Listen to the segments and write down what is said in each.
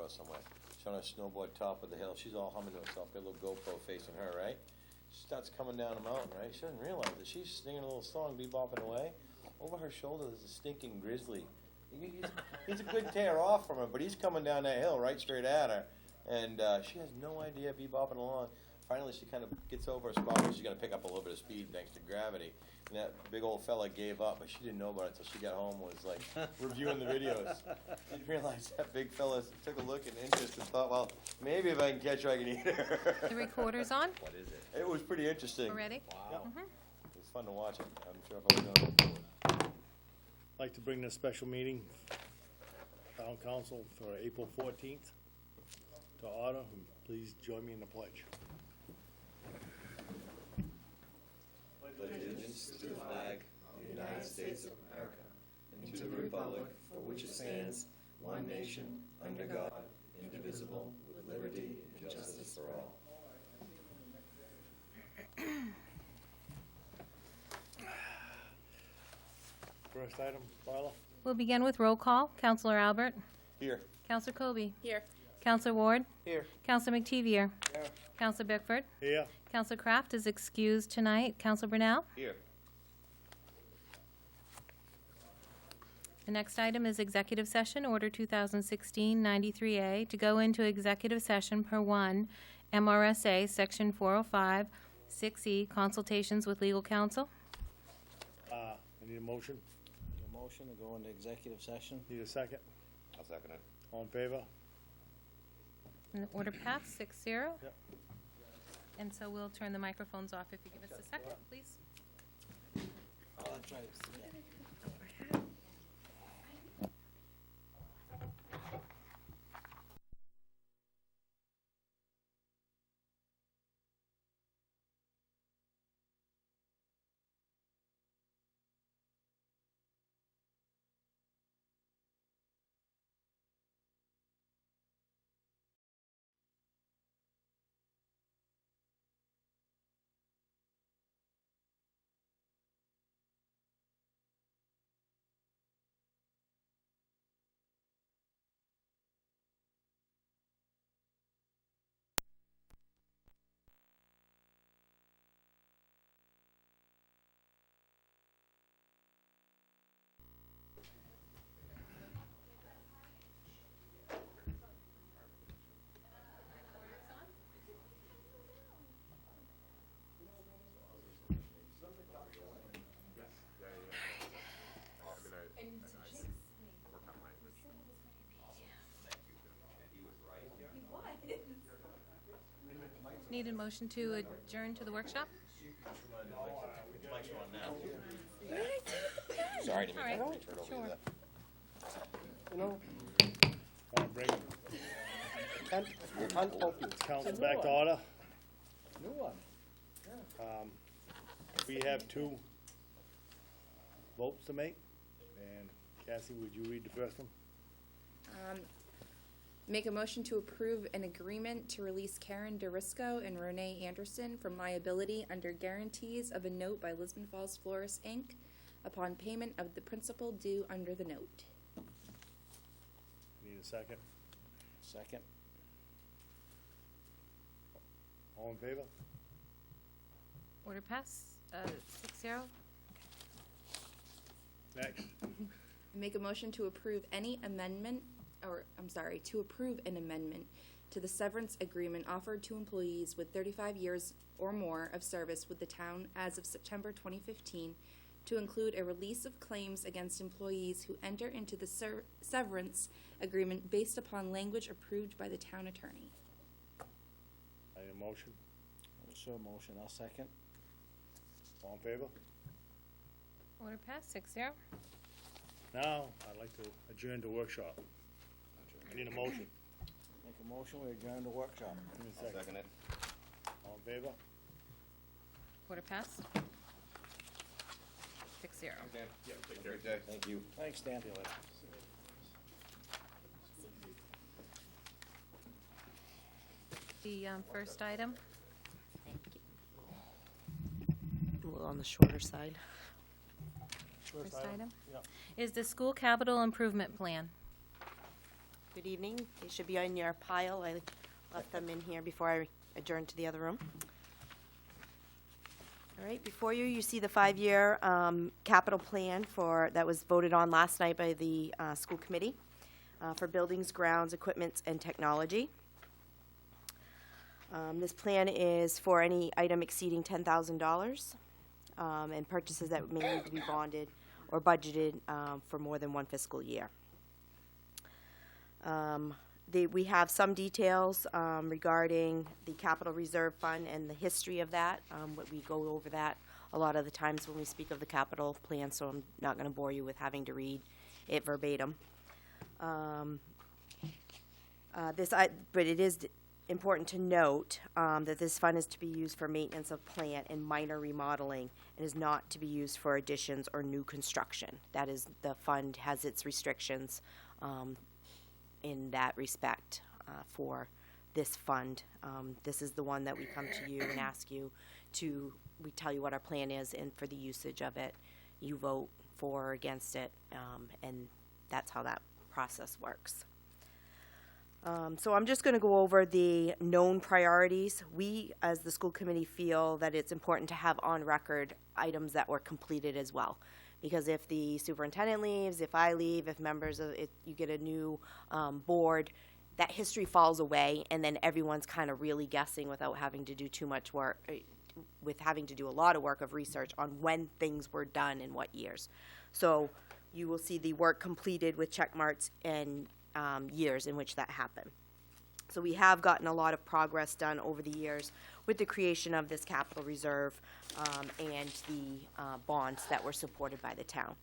Colorado somewhere. She's on a snowboard top of the hill. She's all humming to herself, got a little GoPro facing her, right? She starts coming down a mountain, right? She doesn't realize that she's singing a little song, bebopping away. Over her shoulder, there's a stinking grizzly. He's a good tear off from her, but he's coming down that hill right straight at her. And she has no idea, bebopping along. Finally, she kind of gets over a spot where she's going to pick up a little bit of speed thanks to gravity. And that big old fella gave up, but she didn't know about it until she got home and was like reviewing the videos. She didn't realize that big fella took a look and interest and thought, well, maybe if I can catch her, I can eat her. The recorder's on What is it? It was pretty interesting. already? Yep. Mhm. It was fun to watch it. I'm sure if I was on the board. I'd like to bring this special meeting, Town Council, for April 14th to order, and please join me in the pledge. Allegiance to the flag of the United States of America and to the republic for which it stands, one nation, under God, indivisible, with liberty and justice for all. First item, Marla? We'll begin with roll call. Counselor Albert. Here. Counselor Colby. Here. Counselor Ward. Here. Counselor McTevier. Counselor Bickford. Here. Counselor Kraft is excused tonight. Counselor Brunel. Here. The next item is executive session, Order 2016-93A, to go into executive session per 1 MRSA, Section 405, 6E, consultations with legal counsel. I need a motion. A motion to go into executive session. Need a second? I'll second it. All in favor? And the order passed 6-0. Yep. And so we'll turn the microphones off if you give us a second, please. Oh, that's right. Yeah. Need a motion to adjourn to the workshop? Sorry to All right, make you turn over sure. that. You know, Want to bring can't help you. council back to order? New one. We have 2 votes to make, and Cassie, would you read the first one? Make a motion to approve an agreement to release Karen DeRisco and Renee Anderson from liability under guarantees of a note by Lisbon Falls Florist, Inc. upon payment of the principal due under the note. Need a second? Second. All in favor? Order passed 6-0. Next. Make a motion to approve any amendment, to approve an amendment to the severance agreement offered to employees with 35 years or more of service with the town as of September 2015 to include a release of claims against employees who enter into the severance agreement based upon language approved by the town attorney. I need a motion. Also a motion, I'll second. All in favor? Order passed 6-0. Now, I'd like to adjourn to workshop. I need a motion. Make a motion, we adjourn the workshop. Give me a second. Second it. All in favor? Order passed 6-0. Great day. Thank you. Thanks, Dan. The first item. A little on the shorter side. First item Yeah. is the school capital improvement plan. Good evening. They should be in your pile. I left them in here before I adjourned to the other room. All right, before you, you see the 5-year capital plan that was voted on last night by the school committee for buildings, grounds, equipment, and technology. This plan is for any item exceeding $10,000 and purchases that may need to be bonded or budgeted for more than one fiscal year. We have some details regarding the capital reserve fund and the history of that. We go over that a lot of the times when we speak of the capital plan, so I'm not going to bore you with having to read it verbatim. But it is important to note that this fund is to be used for maintenance of plant and minor remodeling and is not to be used for additions or new construction. That is, the fund has its restrictions in that respect for this fund. This is the one that we come to you and ask you we tell you what our plan is, and for the usage of it, you vote for or against it, and that's how that process works. So I'm just going to go over the known priorities. We, as the school committee, feel that it's important to have on record items that were completed as well. Because if the superintendent leaves, if I leave, if members of it, you get a new board, that history falls away, and then everyone's kind of really guessing without having to do too much work, with having to do a lot of work of research on when things were done in what years. So you will see the work completed with check marks and years in which that happened. So we have gotten a lot of progress done over the years with the creation of this capital reserve and the bonds that were supported by the town.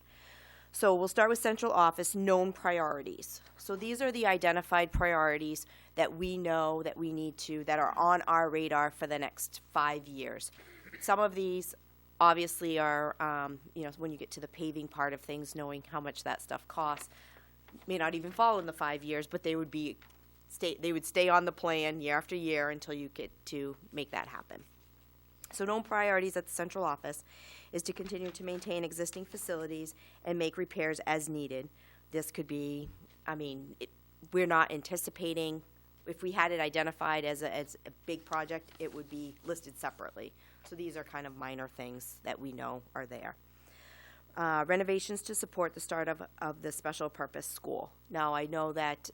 So we'll start with central office known priorities. So these are the identified priorities that we know that we need to, that are on our radar for the next 5 years. Some of these obviously are, when you get to the paving part of things, knowing how much that stuff costs, may not even fall in the 5 years, but they would stay on the plan year after year until you get to make that happen. So known priorities at the central office is to continue to maintain existing facilities and make repairs as needed. This could be, we're not anticipating, if we had it identified as a big project, it would be listed separately. So these are kind of minor things that we know are there. Renovations to support the start of the special purpose school. Now, I know that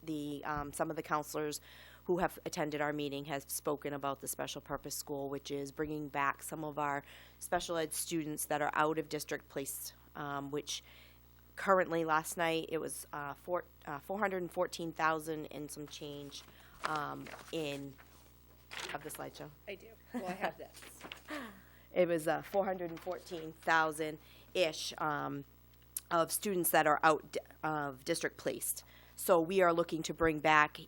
some of the counselors who have attended our meeting have spoken about the special purpose school, which is bringing back some of our special ed students that are out of district placed, which currently last night it was $414,000 and some change of the slideshow. I do. Well, I have this. It was 414,000-ish of students that are out of district placed. So we are looking to bring back,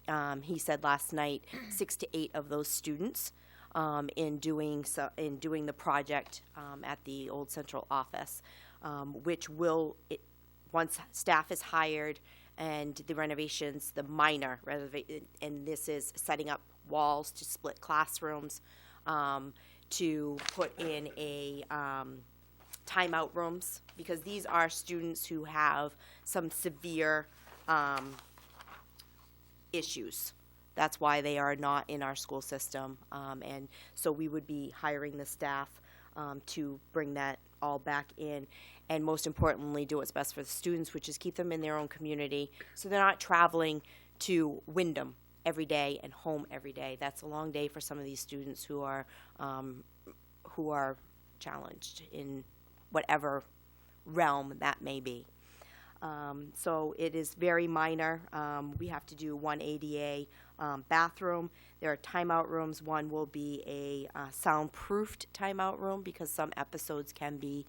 he said last night, 6 to 8 of those students in doing the project at the old central office, which will, once staff is hired and the renovations, the minor and this is setting up walls to split classrooms, to put in a timeout rooms, because these are students who have some severe issues. That's why they are not in our school system. And so we would be hiring the staff to bring that all back in, and most importantly, do what's best for the students, which is keep them in their own community so they're not traveling to Wyndham every day and home every day. That's a long day for some of these students who are challenged in whatever realm that may be. So it is very minor. We have to do one ADA bathroom. There are timeout rooms. One will be a soundproofed timeout room because some episodes can be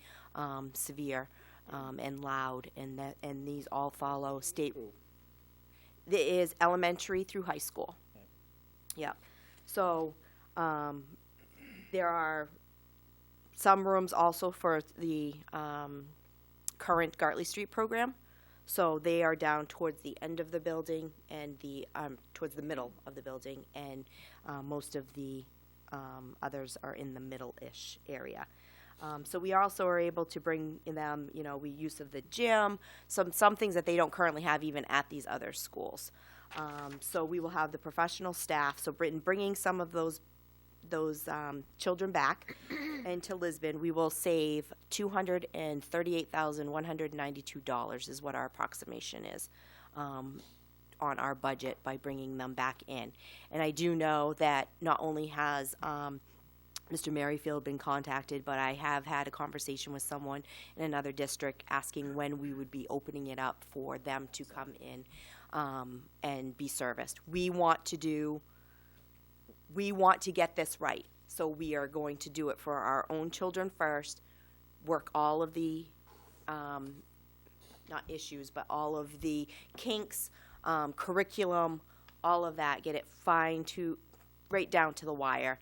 severe and loud, and these all follow state. It is elementary through high school. Yeah. So there are some rooms also for the current Gartley Street program. So they are down towards the end of the building and towards the middle of the building, and most of the others are in the middle-ish area. So we also are able to bring them, we use of the gym, some things that they don't currently have even at these other schools. So we will have the professional staff, so bringing some of those children back into Lisbon, we will save $238,192 is what our approximation is on our budget by bringing them back in. And I do know that not only has Mr. Merrifield been contacted, but I have had a conversation with someone in another district asking when we would be opening it up for them to come in and be serviced. We want to get this right, so we are going to do it for our own children first, work all of the, not issues, but all of the kinks, curriculum, all of that, get it right down to the wire,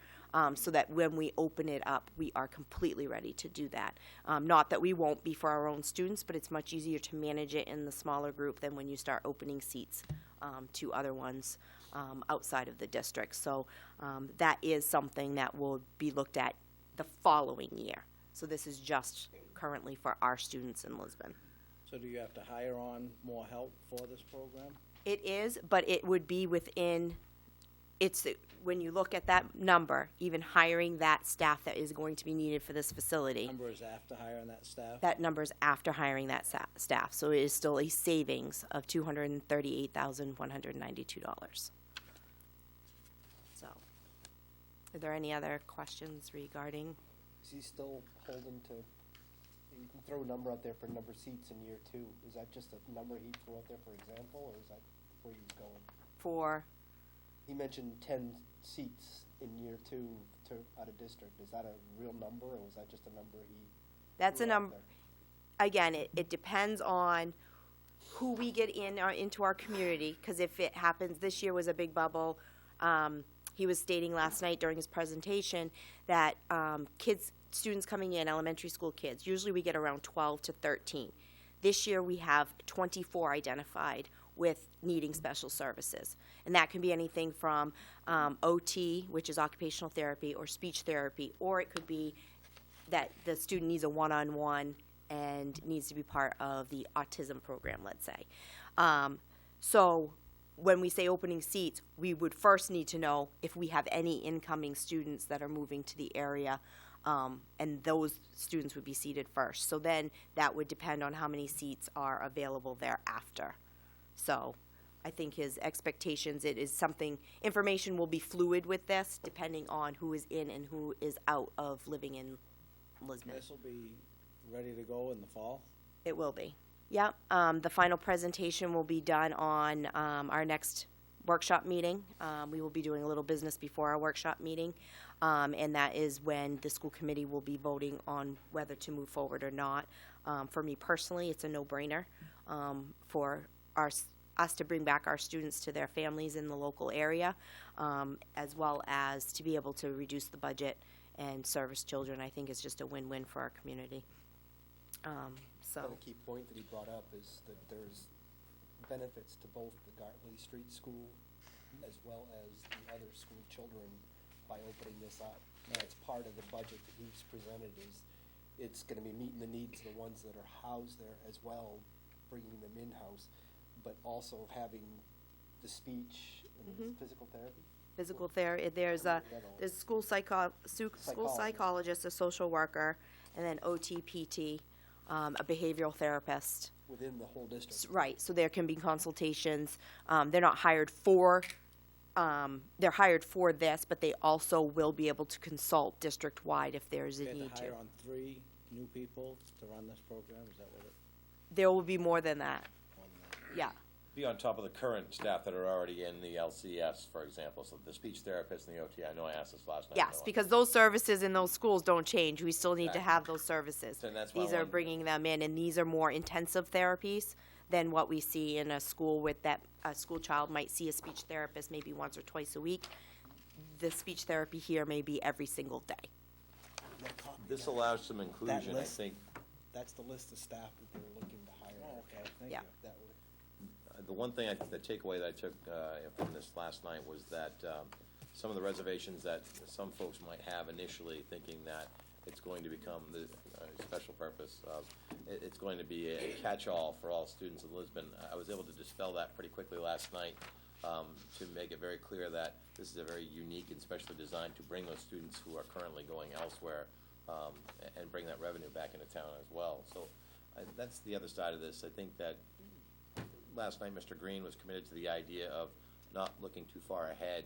so that when we open it up, we are completely ready to do that. Not that we won't be for our own students, but it's much easier to manage it in the smaller group than when you start opening seats to other ones outside of the district. So that is something that will be looked at the following year. So this is just currently for our students in Lisbon. So do you have to hire on more help for this program? It is, but it would be within, when you look at that number, even hiring that staff that is going to be needed for this facility, Number is after hiring that staff? that number is after hiring that staff. So it is still a savings of $238,192. So, are there any other questions regarding? Is he still holding to, you can throw a number out there for number of seats in year 2. Is that just a number he threw out there for example, or is that where he's going? For, He mentioned 10 seats in year 2 out of district. Is that a real number, or was that just a number he that's a threw out number, there? again, it depends on who we get into our community, because if it happens, this year was a big bubble. He was stating last night during his presentation that students coming in, elementary school kids, usually we get around 12 to 13. This year we have 24 identified with needing special services. And that can be anything from OT, which is occupational therapy, or speech therapy, or it could be that the student needs a one-on-one and needs to be part of the autism program, let's say. So when we say opening seats, we would first need to know if we have any incoming students that are moving to the area, and those students would be seated first. So then that would depend on how many seats are available thereafter. So I think his expectations, it is something, information will be fluid with this, depending on who is in and who is out of living in Lisbon. This will be ready to go in the fall? It will be. Yep. The final presentation will be done on our next workshop meeting. We will be doing a little business before our workshop meeting, and that is when the school committee will be voting on whether to move forward or not. For me personally, it's a no-brainer for us to bring back our students to their families in the local area, as well as to be able to reduce the budget and service children. I think is just a win-win for our community. Another key point that he brought up is that there's benefits to both the Gartley Street School as well as the other school children by opening this up. And it's part of the budget that he's presented is it's going to be meeting the needs of the ones that are housed there as well, bringing them in-house, but also having the speech and physical therapy. Physical therapy. There's a school psychologist, a social worker, and then OT, PT, a behavioral therapist. Within the whole district. Right. So there can be consultations. They're not hired for. They're hired for this, but they also will be able to consult district-wide if there's a You need had to. to hire on 3 new people to run this program, is that what it? There will be more than that. on that? Yeah. Be on top of the current staff that are already in the LCS, for example, so the speech therapist and the OT. I know I asked this last night. Yes, because those services in those schools don't change. We still need to have those services. And that's why I These are wanted- bringing them in, and these are more intensive therapies than what we see in a school with that a school child might see a speech therapist maybe once or twice a week. The speech therapy here may be every single day. This allows some inclusion, I list- think. That's the list of staff that they're looking to hire. Oh, okay, thank Yeah. you. That would The one thing, the takeaway that I took from this last night was that some of the reservations that some folks might have initially, thinking that it's going to become the special purpose, it's going to be a catch-all for all students in Lisbon. I was able to dispel that pretty quickly last night to make it very clear that this is a very unique and specially designed to bring those students who are currently going elsewhere, and bring that revenue back into town as well. So that's the other side of this. I think that last night Mr. Green was committed to the idea of not looking too far ahead,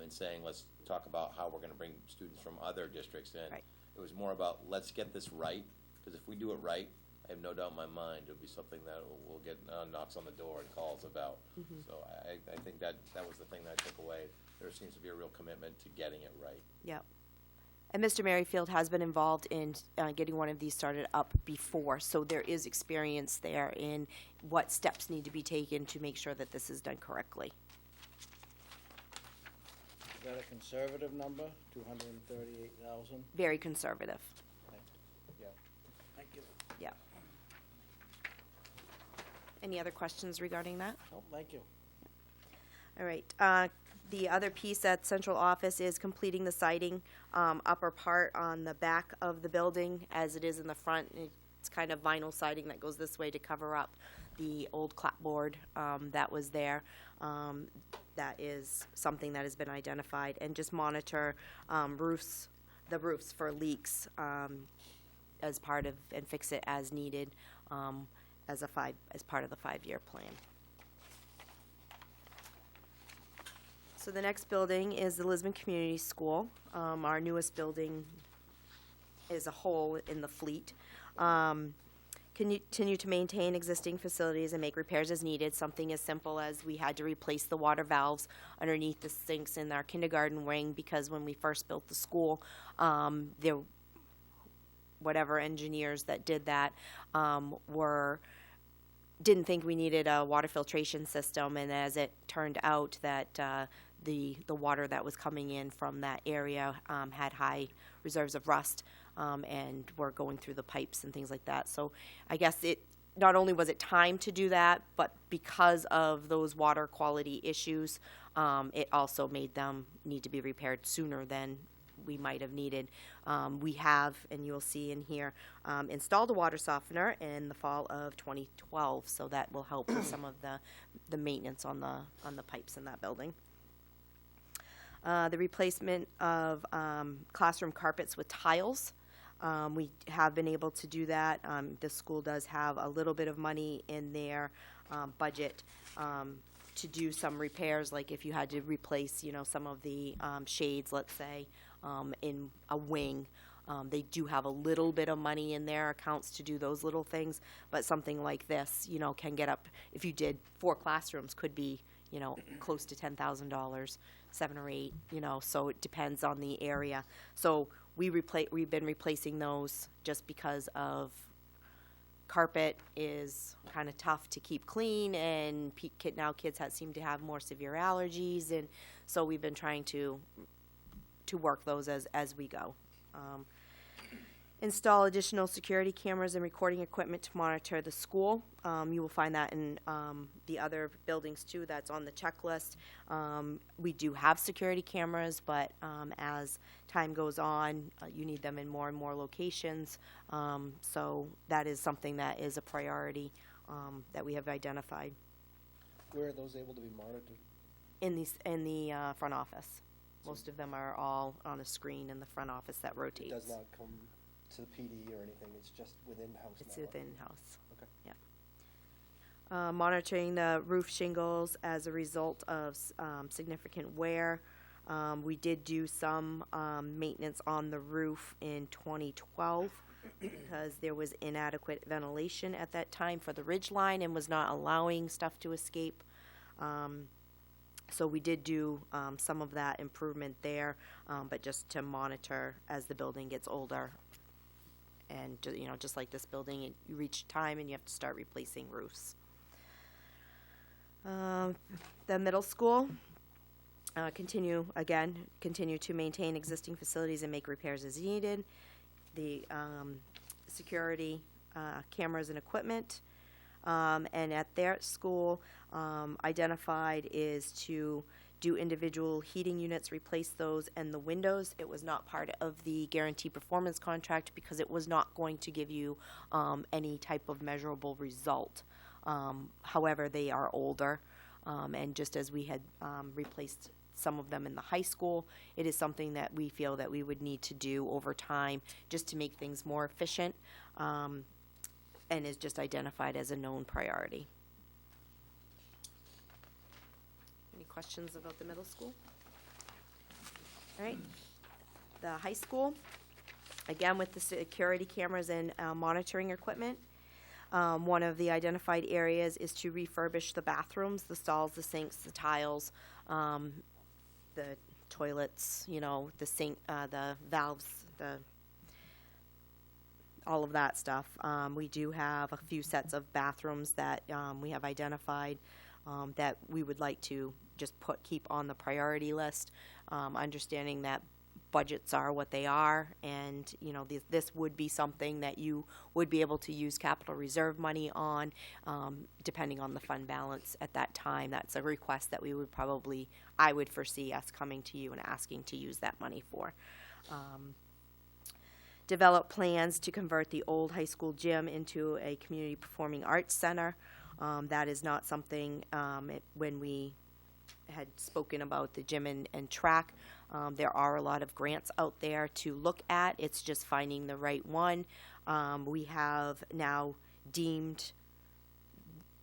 and saying, let's talk about how we're gonna bring students from other districts in. Right. It was more about, let's get this right, because if we do it right, I have no doubt in my mind it'll be something that we'll get knocks on the door and calls about. So I think that was the thing that I took away. There seems to be a real commitment to getting it right. Yep. And Mr. Merrifield has been involved in getting one of these started up before, so there is experience there in what steps need to be taken to make sure that this is done correctly. Is that a conservative number, 238,000? Very conservative. Yeah. Thank you. Yeah. Any other questions regarding that? Oh, thank you. All right. The other piece at central office is completing the siding, upper part on the back of the building as it is in the front. It's kind of vinyl siding that goes this way to cover up the old clapboard that was there. That is something that has been identified, and just monitor the roofs for leaks as part of, and fix it as needed as part of the 5-year plan. So the next building is the Lisbon Community School, our newest building as a whole in the fleet. Continue to maintain existing facilities and make repairs as needed. Something as simple as we had to replace the water valves underneath the sinks in our kindergarten wing, because when we first built the school, whatever engineers that did that didn't think we needed a water filtration system, and as it turned out that the water that was coming in from that area had high reserves of rust, and were going through the pipes and things like that. So I guess not only was it time to do that, but because of those water quality issues, it also made them need to be repaired sooner than we might have needed. We have, and you'll see in here, installed a water softener in the fall of 2012, so that will help with some of the maintenance on the pipes in that building. The replacement of classroom carpets with tiles. We have been able to do that. The school does have a little bit of money in their budget to do some repairs, like if you had to replace, some of the shades, let's say, in a wing. They do have a little bit of money in their accounts to do those little things, but something like this, can get up, if you did 4 classrooms, could be, close to $10,000, 7 or 8, so it depends on the area. So we've been replacing those just because of carpet is kind of tough to keep clean, and now kids seem to have more severe allergies, and so we've been trying to work those as we go. Install additional security cameras and recording equipment to monitor the school. You will find that in the other buildings too. That's on the checklist. We do have security cameras, but as time goes on, you need them in more and more locations. So that is something that is a priority that we have identified Where are those able to be monitored? in the front office. Most of them are all on a screen in the front office that rotates. It does not come to the PD or anything, it's just within house now? It's within house. Okay. Yeah. Monitoring the roof shingles as a result of significant wear. We did do some maintenance on the roof in 2012 because there was inadequate ventilation at that time for the ridge line and was not allowing stuff to escape. So we did do some of that improvement there, but just to monitor as the building gets older. And, just like this building, you reach time and you have to start replacing roofs. The middle school, continue to maintain existing facilities and make repairs as needed. The security cameras and equipment. And at their school, identified is to do individual heating units, replace those, and the windows. It was not part of the guaranteed performance contract because it was not going to give you any type of measurable result. However, they are older, And just as we had replaced some of them in the high school, it is something that we feel that we would need to do over time just to make things more efficient, and is just identified as a known priority. Any questions about the middle school? All right. The high school, again with the security cameras and monitoring equipment. One of the identified areas is to refurbish the bathrooms, the stalls, the sinks, the tiles, the toilets, the sink, the valves, all of that stuff. We do have a few sets of bathrooms that we have identified that we would like to just keep on the priority list, understanding that budgets are what they are, and this would be something that you would be able to use capital reserve money on, depending on the fund balance at that time. That's a request that I would foresee us coming to you and asking to use that money for. Develop plans to convert the old high school gym into a community performing arts center. That is not something, when we had spoken about the gym and track, there are a lot of grants out there to look at. It's just finding the right one. We have now deemed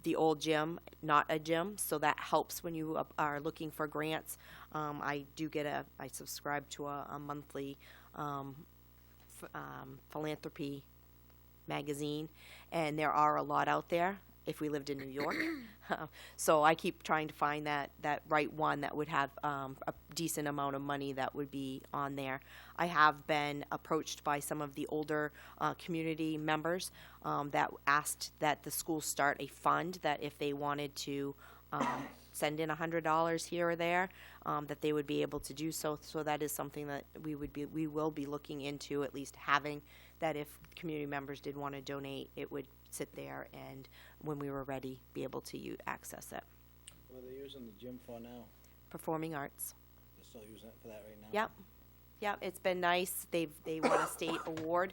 the old gym not a gym, so that helps when you are looking for grants. I subscribe to a monthly philanthropy magazine, and there are a lot out there if we lived in New York. So I keep trying to find that right one that would have a decent amount of money that would be on there. I have been approached by some of the older community members that asked that the school start a fund, that if they wanted to send in $100 here or there, that they would be able to do so. So that is something that we will be looking into, at least having that if community members did want to donate, it would sit there and when we were ready, be able to access it. What are they using the gym for now? Performing arts. They're still using it for that right now? Yep, it's been nice. They won a state award.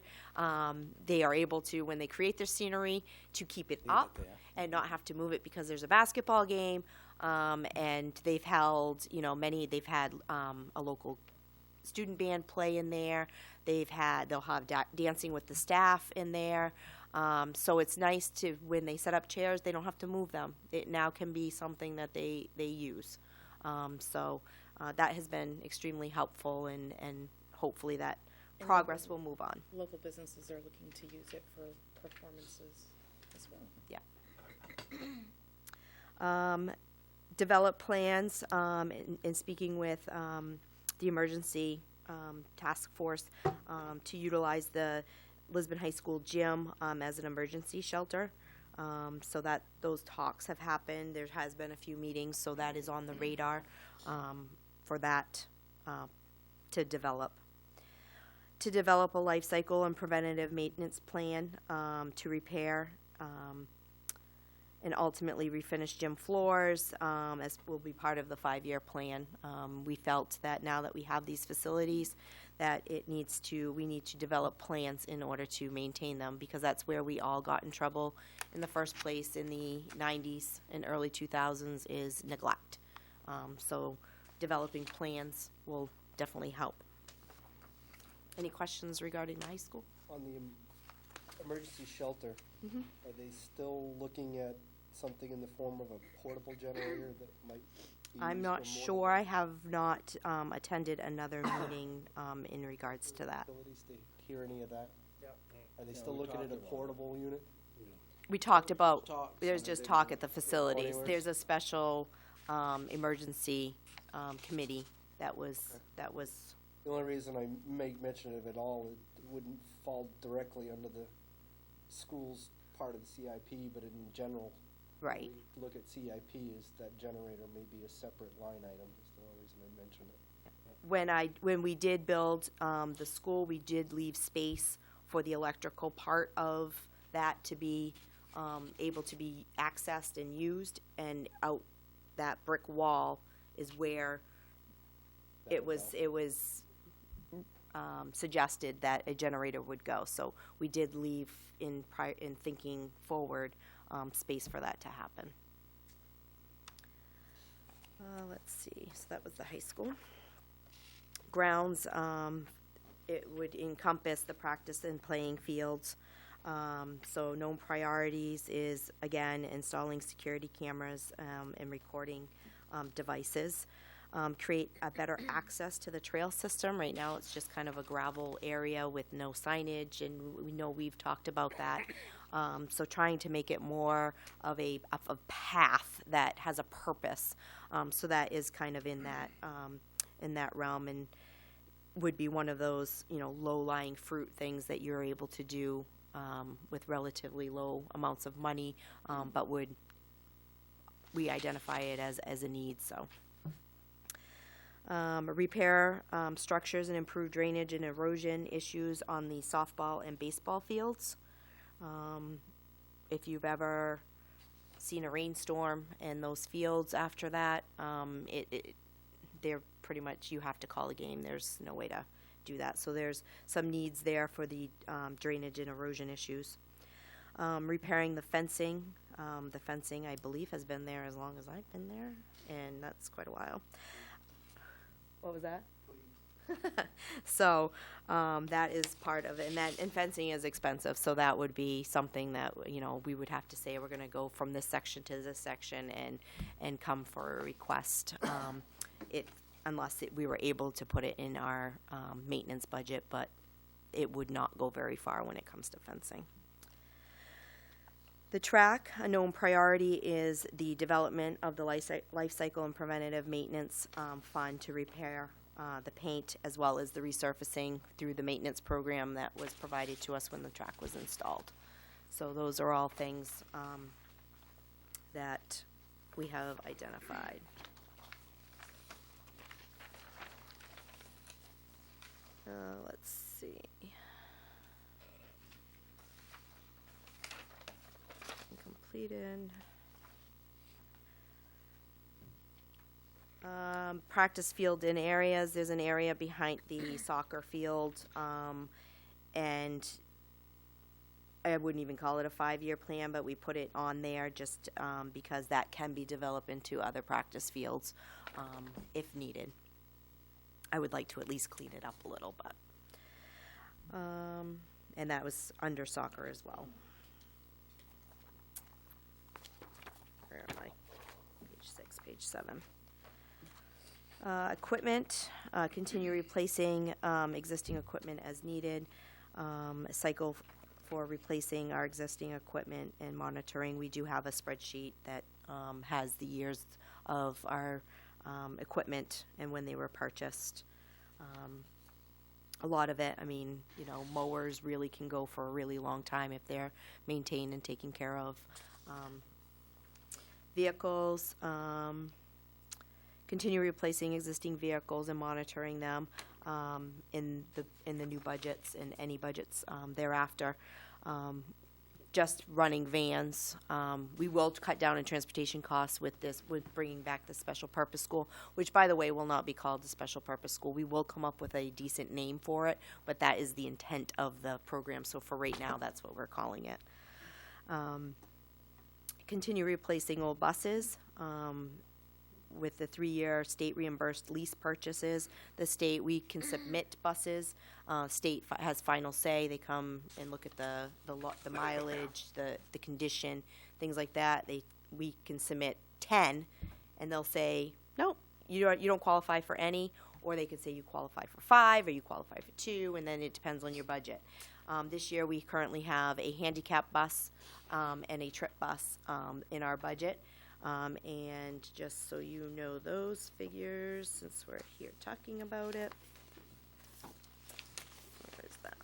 They are able to, when they create their scenery, to keep it Leave it up there. and not have to move it because there's a basketball game. And they've held, they've had a local student band play in there. They'll have dancing with the staff in there. So it's nice to, when they set up chairs, they don't have to move them. It now can be something that they use. So that has been extremely helpful, and hopefully that progress will move on. Local businesses are looking to use it for performances as well. Yeah. Develop plans, in speaking with the emergency task force to utilize the Lisbon High School gym as an emergency shelter. So that those talks have happened. There has been a few meetings, so that is on the radar for that to develop. To develop a life cycle and preventative maintenance plan to repair and ultimately refinish gym floors, as will be part of the 5-year plan. We felt that now that we have these facilities, that we need to develop plans in order to maintain them, because that's where we all got in trouble in the first place in the 90s and early 2000s is neglect. So developing plans will definitely help. Any questions regarding the high school? On the emergency shelter, Mhm. are they still looking at something in the form of a portable generator that might be I'm used not for more sure. I have not attended another meeting in regards to that. facilities to hear any of that? Are they Yeah, still we looking at talked a about it. portable unit? We talked about, Talks, there's and just they talk didn't- at the facilities. Anywhere? There's a special emergency committee that was, The only reason I make mention of it all, it wouldn't fall directly under the school's part of the CIP, but in general, right. we look at CIP as that generator may be a separate line item, is the only reason I mention it. When we did build the school, we did leave space for the electrical part of that to be able to be accessed and used, and out that brick wall is where it was suggested that a generator would go. So we did leave in thinking forward space for that to happen. Let's see, so that was the high school. Grounds, it would encompass the practice and playing fields. So known priorities is, again, installing security cameras and recording devices. Create a better access to the trail system. Right now, it's just kind of a gravel area with no signage, and we know we've talked about that. So trying to make it more of a path that has a purpose. So that is kind of in that realm, and would be one of those, low-lying fruit things that you're able to do with relatively low amounts of money, but we identify it as a need, so. Repair structures and improve drainage and erosion issues on the softball and baseball fields. If you've ever seen a rainstorm and those fields after that, they're pretty much, you have to call a game. There's no way to do that. So there's some needs there for the drainage and erosion issues. Repairing the fencing. The fencing, I believe, has been there as long as I've been there, and that's quite a while. What was that? So that is part of it, and fencing is expensive, so that would be something that we would have to say we're going to go from this section to this section and come for a request. Unless we were able to put it in our maintenance budget, but it would not go very far when it comes to fencing. The track, a known priority, is the development of the life cycle and preventative maintenance fund to repair the paint, as well as the resurfacing through the maintenance program that was provided to us when the track was installed. So those are all things that we have identified. Let's see. Completed. Practice field in areas. There's an area behind the soccer field, and I wouldn't even call it a 5-year plan, but we put it on there just because that can be developed into other practice fields if needed. I would like to at least clean it up a little, but and that was under soccer as well. Where am I? Page 6, page 7. Equipment, continue replacing existing equipment as needed. A cycle for replacing our existing equipment and monitoring. We do have a spreadsheet that has the years of our equipment and when they were purchased. A lot of it, mowers really can go for a really long time if they're maintained and taken care of. Vehicles, continue replacing existing vehicles and monitoring them in the new budgets and any budgets thereafter. Just running vans. We will cut down on transportation costs with bringing back the special purpose school, which, by the way, will not be called the special purpose school. We will come up with a decent name for it, but that is the intent of the program. So for right now, that's what we're calling it. Continue replacing old buses. With the 3-year state reimbursed lease purchases, we can submit buses. State has final say. They come and look at the mileage, the condition, things like that. We can submit 10, and they'll say, no, you don't qualify for any, or they could say you qualify for 5 or you qualify for 2, and then it depends on your budget. This year we currently have a handicap bus and a trip bus in our budget. And just so you know those figures, since we're here talking about it. Where is that?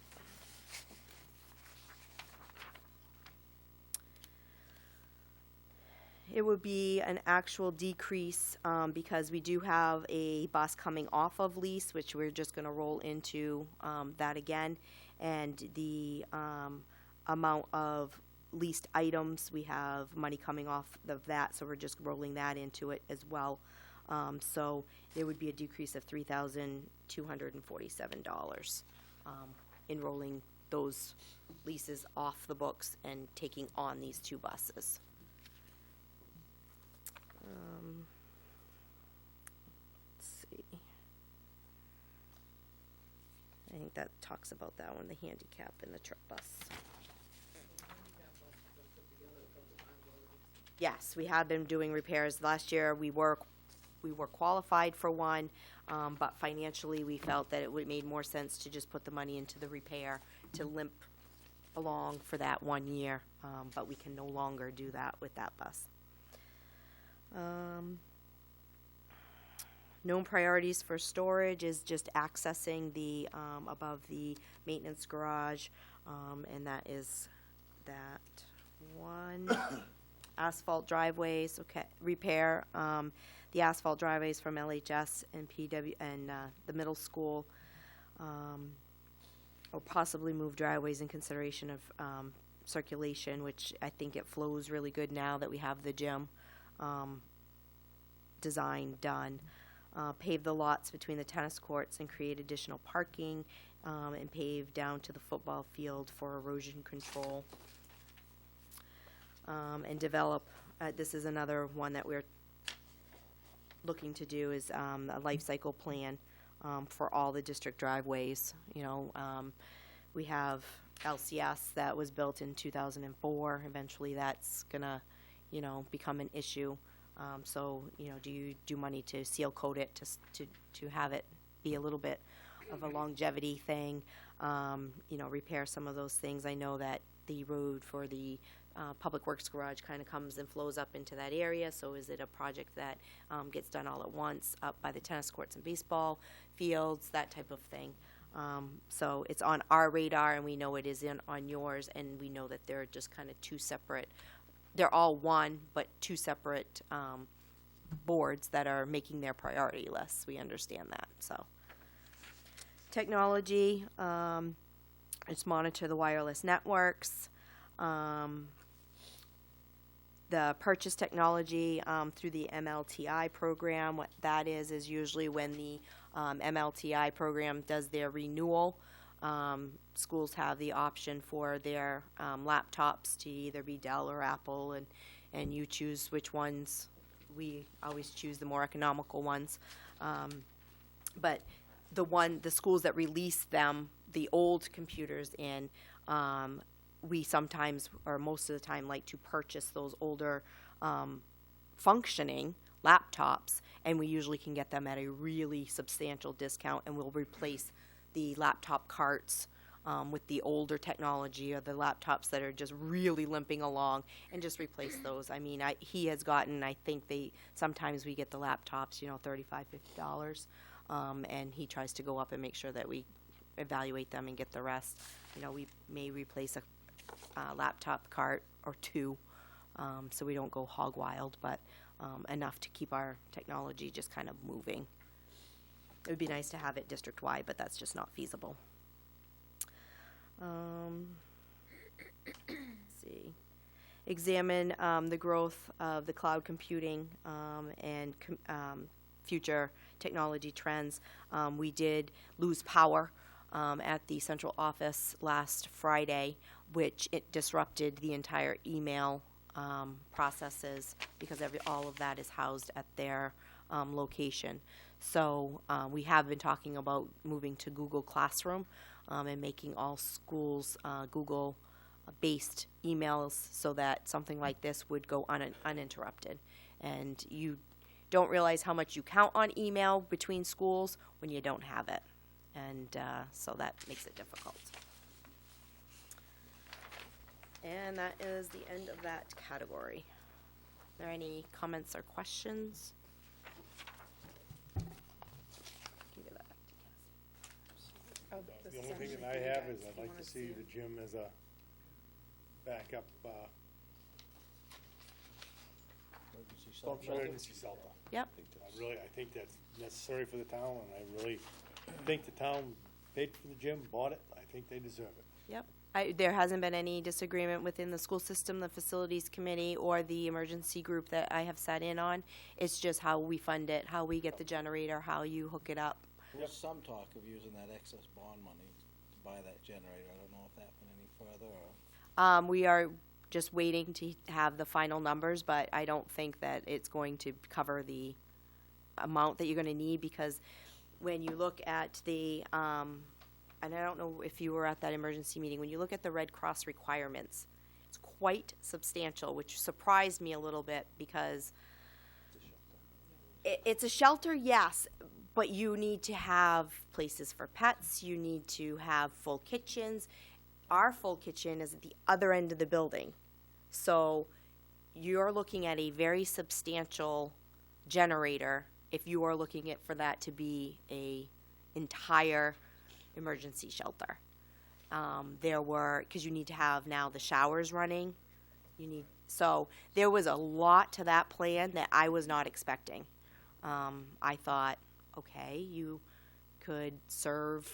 It would be an actual decrease because we do have a bus coming off of lease, which we're just going to roll into that again. And the amount of leased items, we have money coming off of that, so we're just rolling that into it as well. So there would be a decrease of $3,247 in rolling those leases off the books and taking on these 2 buses. I think that talks about that one, the handicap and the trip bus. Yes, we have been doing repairs. Last year, we were qualified for one, but financially, we felt that it would made more sense to just put the money into the repair to limp along for that 1 year, but we can no longer do that with that bus. Known priorities for storage is just accessing the, above the maintenance garage, and that is that one. Asphalt driveways, okay, repair, the asphalt driveways from LHS and PW, and, the middle school, or possibly move driveways in consideration of, circulation, which I think it flows really good now that we have the gym, design done. Pave the lots between the tennis courts and create additional parking, and pave down to the football field for erosion control. And develop, this is another one that we're looking to do, is a life cycle plan for all the district driveways. You know, we have LCS that was built in 2004. Eventually that's gonna, you know, become an issue. So, you know, do you do money to seal coat it, to have it be a little bit of a longevity thing? You know, repair some of those things. I know that the road for the Public Works Garage kind of comes and flows up into that area, so is it a project that gets done all at once up by the tennis courts and baseball fields, that type of thing. So it's on our radar, and we know it is on yours, and we know that they're just kind of two separate, they're all one, but two separate boards that are making their priority lists. We understand that, so. Technology, just monitor the wireless networks. The purchase technology through the MLTI program. What that is usually when the MLTI program does their renewal. Schools have the option for their laptops to either be Dell or Apple, and you choose which ones. We always choose the more economical ones. But the schools that release them, the old computers in, we sometimes, or most of the time, like to purchase those older functioning laptops, and we usually can get them at a really substantial discount, and we'll replace the laptop carts with the older technology, or the laptops that are just really limping along, and just replace those. I mean, he has gotten, I think sometimes we get the laptops, you know, $35, $50, and he tries to go up and make sure that we evaluate them and get the rest. You know, we may replace a laptop cart or two, so we don't go hog wild, but enough to keep our technology just kind of moving. It would be nice to have it district-wide, but that's just not feasible. Let's see. Examine the growth of the cloud computing and future technology trends. We did lose power at the central office last Friday, which it disrupted the entire email processes, because all of that is housed at their location. So we have been talking about moving to Google Classroom and making all schools Google-based emails, so that something like this would go uninterrupted. And you don't realize how much you count on email between schools when you don't have it. And so that makes it difficult. And that is the end of that category. Are there any comments or questions? Can give that back to Cassie. Oh, The only thing section that I you have guys, is do I'd you like wanna to see it? the gym as a backup Emergency shelter. emergency shelter. Yep. I think that's necessary for the town, and I really think the town paid for the gym, bought it. I think they deserve it. Yep. There hasn't been any disagreement within the school system, the facilities committee, or the emergency group that I have sat in on. It's just how we fund it, how we get the generator, how you hook it up. There was some talk of using that excess bond money to buy that generator. I don't know if that went any further, or. We are just waiting to have the final numbers, but I don't think that it's going to cover the amount that you're going to need, because when you look at the, and I don't know if you were at that emergency meeting, when you look at the Red Cross requirements, it's quite substantial, which surprised me a little bit because it's a shelter, yes, but you need to have places for pets, you need to have full kitchens. Our full kitchen is at the other end of the building. So you're looking at a very substantial generator if you are looking at for that to be a entire emergency shelter. Because you need to have now the showers running. So there was a lot to that plan that I was not expecting. I thought, okay, you could serve,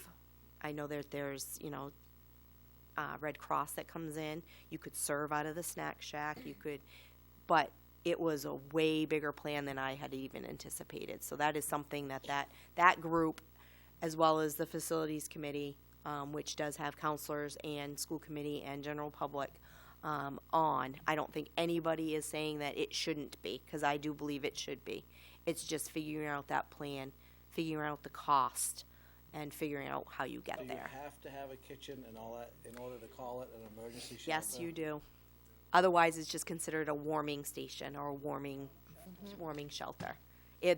I know that there's, Red Cross that comes in. You could serve out of the snack shack. But it was a way bigger plan than I had even anticipated. So that is something that group, as well as the facilities committee, which does have counselors and school committee and general public on. I don't think anybody is saying that it shouldn't be, because I do believe it should be. It's just figuring out that plan, figuring out the cost, and figuring out how you get Do you there. have to have a kitchen and all that in order to call it an emergency shelter? Yes, you do. Otherwise, it's just considered a warming station or a warming shelter.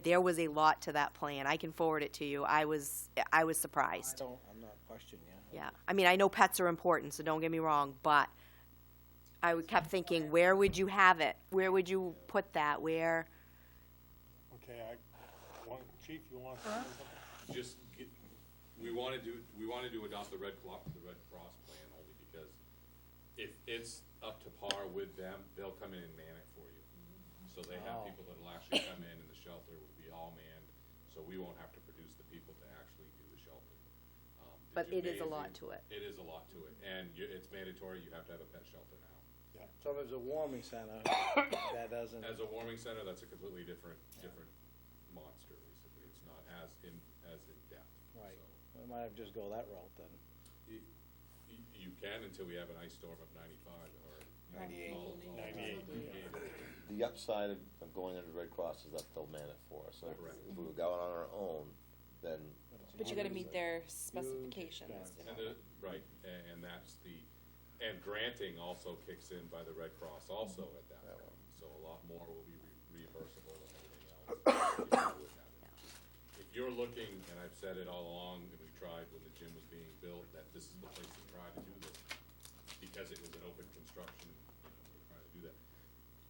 There was a lot to that plan. I can forward it to you. I was surprised. I'm not questioning you. Yeah. I mean, I know pets are important, so don't get me wrong, but I kept thinking, where would you have it? Where would you put that? Where? Okay, Chief, you want to say something? Just, we want to adopt the Red Cross plan only because if it's up to par with them, they'll come in and man it for you. So they have people that'll actually come in and the shelter will be all manned, so we won't have to produce the people to actually do the shelter. But it is a lot to it. It is a lot to it, and it's mandatory, you have to have a pet shelter now. So if there's a warming center, that doesn't. As a warming center, that's a completely different monster, basically. It's not as in depth. Right. So, We might have just go that route then. you can until we have an ice storm of 95 or 98. 98. The upside of going under Red Cross is that they'll man it for us. So Correct. if we were going on our own, then But you gotta meet their specifications. And right, and that's and granting also kicks in by the Red Cross also at that point. So a lot more will be reimbursable and everything else. If you're looking, and I've said it all along, and we tried when the gym was being built, that this is the place to try to do this, because it was an open construction, we're trying to do that.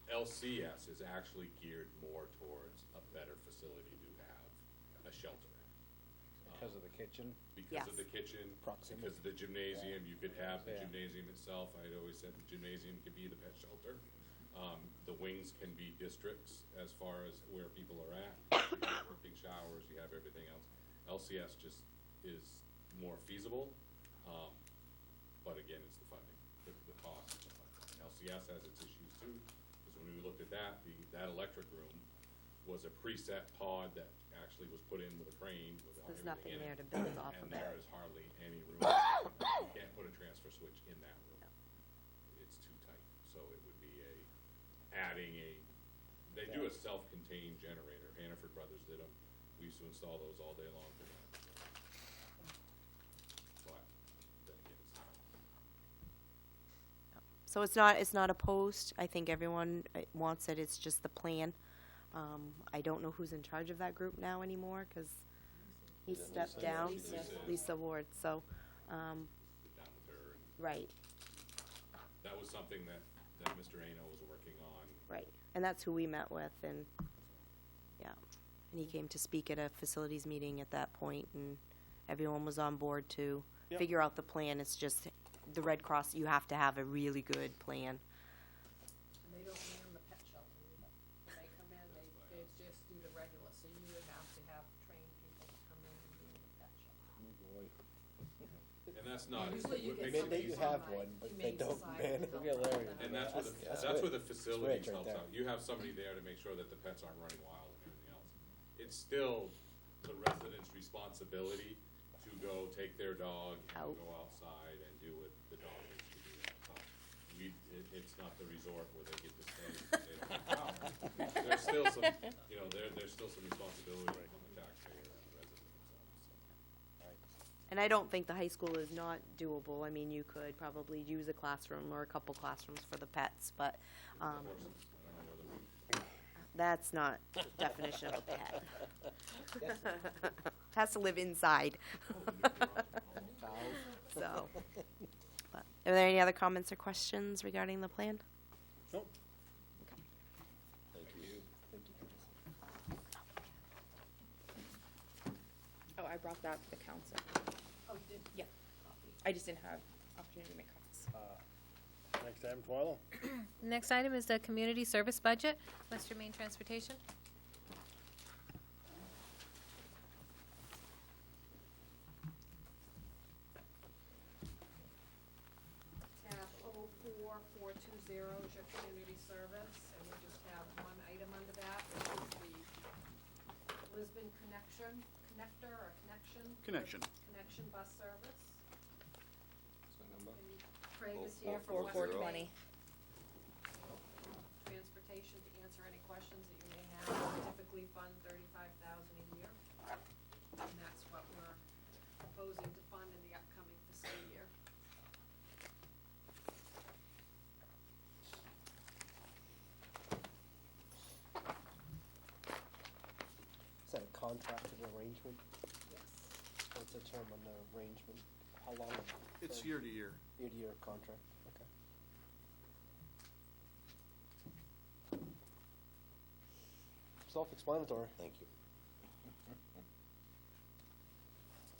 LCS is actually geared more towards a better facility to have a shelter. Because of the kitchen? Because of Yes. the kitchen, Proximity. because of the gymnasium, you could have the Yeah. gymnasium itself. I'd always said the gymnasium could be the pet shelter. The wings can be districts as far as where people are at. You have working showers, you have everything else. LCS just is more feasible, but again, it's the funding, the cost of the funding. LCS has its issues too, because when we looked at that, that electric room was a preset pod that actually was put in with a crane with There's everything nothing in there it. to build off And of there it. is hardly any room. You can't put a transfer switch in that room. It's too tight. So it would be they do a self-contained generator. Hannaford Brothers did them. We used to install those all day long for them. But then again, it's not. So it's not opposed. I think everyone wants it. It's just the plan. I don't know who's in charge of that group now anymore, because he stepped down. Lisa Ward, so, Down with her. right, That was something that Mr. Ano was working on. right. And that's who we met with, and, yeah. And he came to speak at a facilities meeting at that point, and everyone was on board to Yep. figure out the plan. It's just, the Red Cross, you have to have a really good plan. And they don't man the pet shelter either. When they come in, they just do the regular, so you would have to have trained people to come in and do the pet shelter. And that's not. Usually you what get makes it somebody you easy. have from one, but Humane they don't Society man to it. help Yeah, out Larry. with that. And that's where That's where the good. facilities Switch right helps there. out. You have somebody there to make sure that the pets aren't running wild and everything else. It's still the residents' responsibility to go take their dog and Out. go outside and do what the dog needs to do outside. It's not the resort where they get to stay. They don't have power. There's still some, there's still some responsibility on the taxpayer and the resident themselves. So. And I don't think the high school is not doable. I mean, you could probably use a classroom or a couple classrooms for the pets, but, that's not the definition of a pet. Has to live inside. So, but, are there any other comments or questions regarding the plan? Nope. Thank you. Oh, I brought that to the council. Oh, you did? Yeah. I just didn't have opportunity to make copies. Next item, Twyla. Next item is the community service budget, Western Maine Transportation. Tab 04420 is your community service, and we just have one item under that, which is the Lisbon connector or connection bus service. And Craig is here from Western Maine 420. Transportation to answer any questions that you may have. We typically fund $35,000 a year, and that's what we're proposing to fund in the upcoming fiscal year. Is that a contracted arrangement? Yes. What's the term on the arrangement? How long? It's year to year. Year-to-year contract, okay. Self-explanatory. Thank you.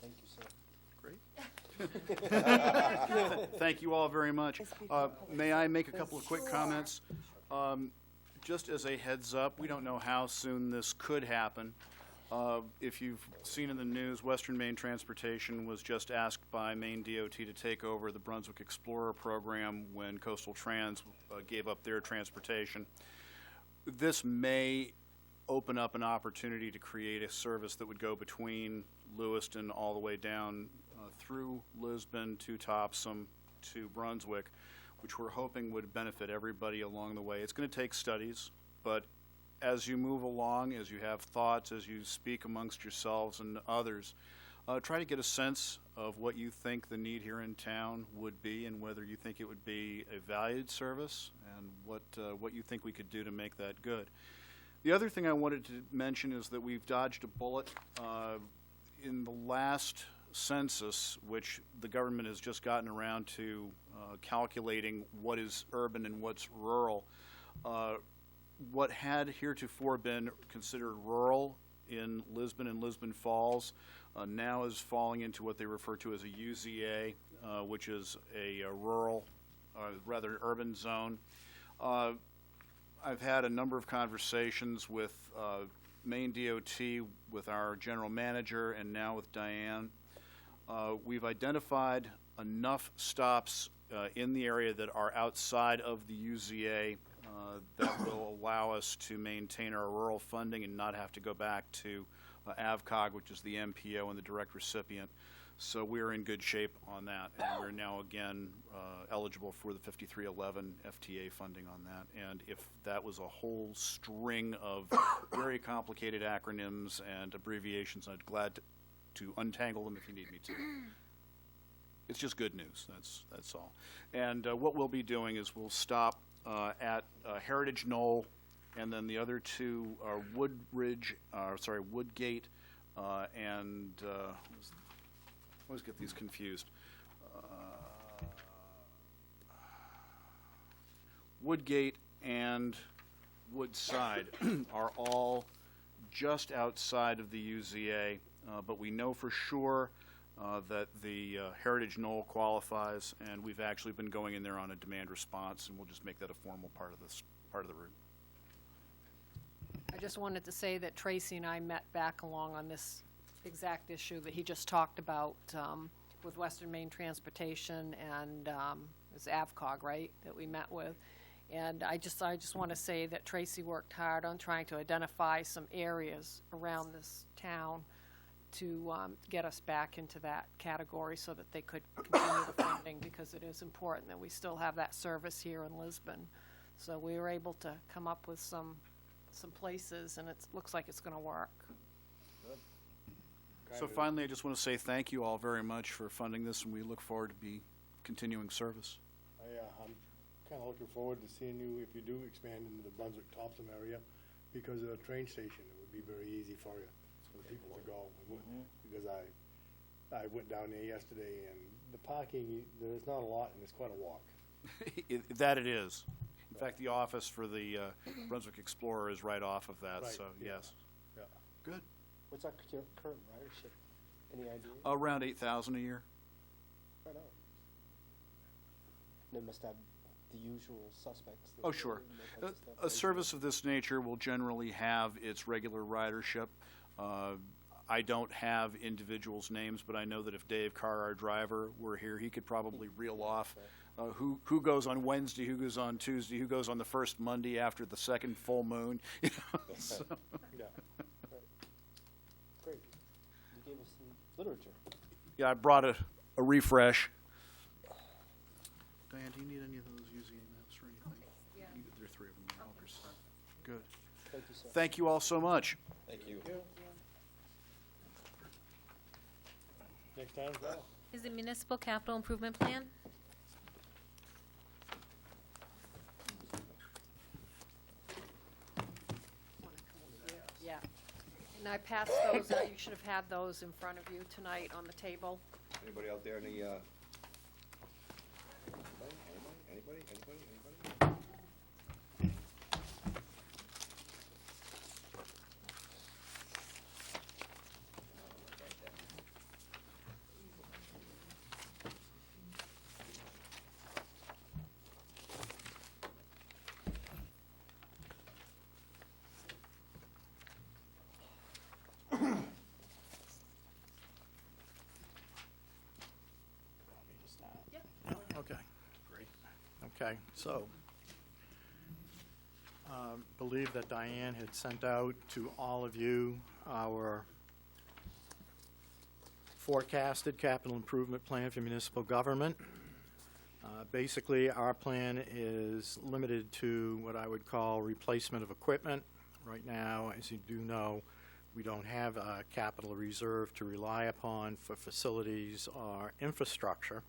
Thank you, sir. Great. Thank you all very much. May I make a couple of quick comments? Just as a heads up, we don't know how soon this could happen. If you've seen in the news, Western Maine Transportation was just asked by Maine DOT to take over the Brunswick Explorer program when Coastal Trans gave up their transportation. This may open up an opportunity to create a service that would go between Lewiston all the way down through Lisbon to Topsom to Brunswick, which we're hoping would benefit everybody along the way. It's going to take studies, but as you move along, as you have thoughts, as you speak amongst yourselves and others, try to get a sense of what you think the need here in town would be and whether you think it would be a valued service and what you think we could do to make that good. The other thing I wanted to mention is that we've dodged a bullet. In the last census, which the government has just gotten around to calculating what is urban and what's rural, what had heretofore been considered rural in Lisbon and Lisbon Falls now is falling into what they refer to as a UZA, which is a rural, rather urban zone. I've had a number of conversations with Maine DOT, with our general manager, and now with Diane. We've identified enough stops in the area that are outside of the UZA that will allow us to maintain our rural funding and not have to go back to AVCOG, which is the MPO and the direct recipient. So we're in good shape on that, and we're now again eligible for the 5311 FTA funding on that. And if that was a whole string of very complicated acronyms and abbreviations, I'd glad to untangle them if you need me to. It's just good news. That's all. And what we'll be doing is we'll stop at Heritage Knoll, and then the other two are Woodgate, and I always get these confused. Woodgate and Woodside are all just outside of the UZA, but we know for sure that the Heritage Knoll qualifies, and we've actually been going in there on a demand response, and we'll just make that a formal part of the route. I just wanted to say that Tracy and I met back along on this exact issue that he just talked about with Western Maine Transportation and it was AVCOG, right, that we met with. And I just want to say that Tracy worked hard on trying to identify some areas around this town to get us back into that category so that they could continue the funding, because it is important that we still have that service here in Lisbon. So we were able to come up with some places, and it looks like it's going to work. So finally, I just want to say thank you all very much for funding this, and we look forward to be continuing service. I'm kind of looking forward to seeing you, if you do expand into the Brunswick Thompson area, because of the train station, it would be very easy for you, for the people to go. Because I went down there yesterday, and the parking, there's not a lot, and it's quite a walk. That it is. In fact, the office for the Brunswick Explorer is right off of that, Right, so yeah. yes. Yeah. Good. What's our current ridership? Any idea? Around 8,000 a year. Right on. They must have the usual suspects. Oh, sure. and that type of stuff, A right? service of this nature will generally have its regular ridership. I don't have individuals' names, but I know that if Dave Carr, our driver, were here, he could probably reel off who goes on Wednesday, who goes on Tuesday, who goes on the first Monday after the second full moon. You know, so. Yeah. Great. You gave us some literature. Yeah, I brought a refresh. Diane, do you need any of those using maps or anything? Yeah. There are 3 of them. Good. Thank you, sir. Thank you all so much. Thank you. Next time, go. Is the municipal capital improvement plan? Yeah. And I passed those out. You should have had those in front of you tonight on the table. Anybody out there, any, anybody? Okay. Great. Okay, so, believe that Diane had sent out to all of you our forecasted capital improvement plan for municipal government. Basically, our plan is limited to what I would call replacement of equipment. Right now, as you do know, we don't have a capital reserve to rely upon for facilities or infrastructure.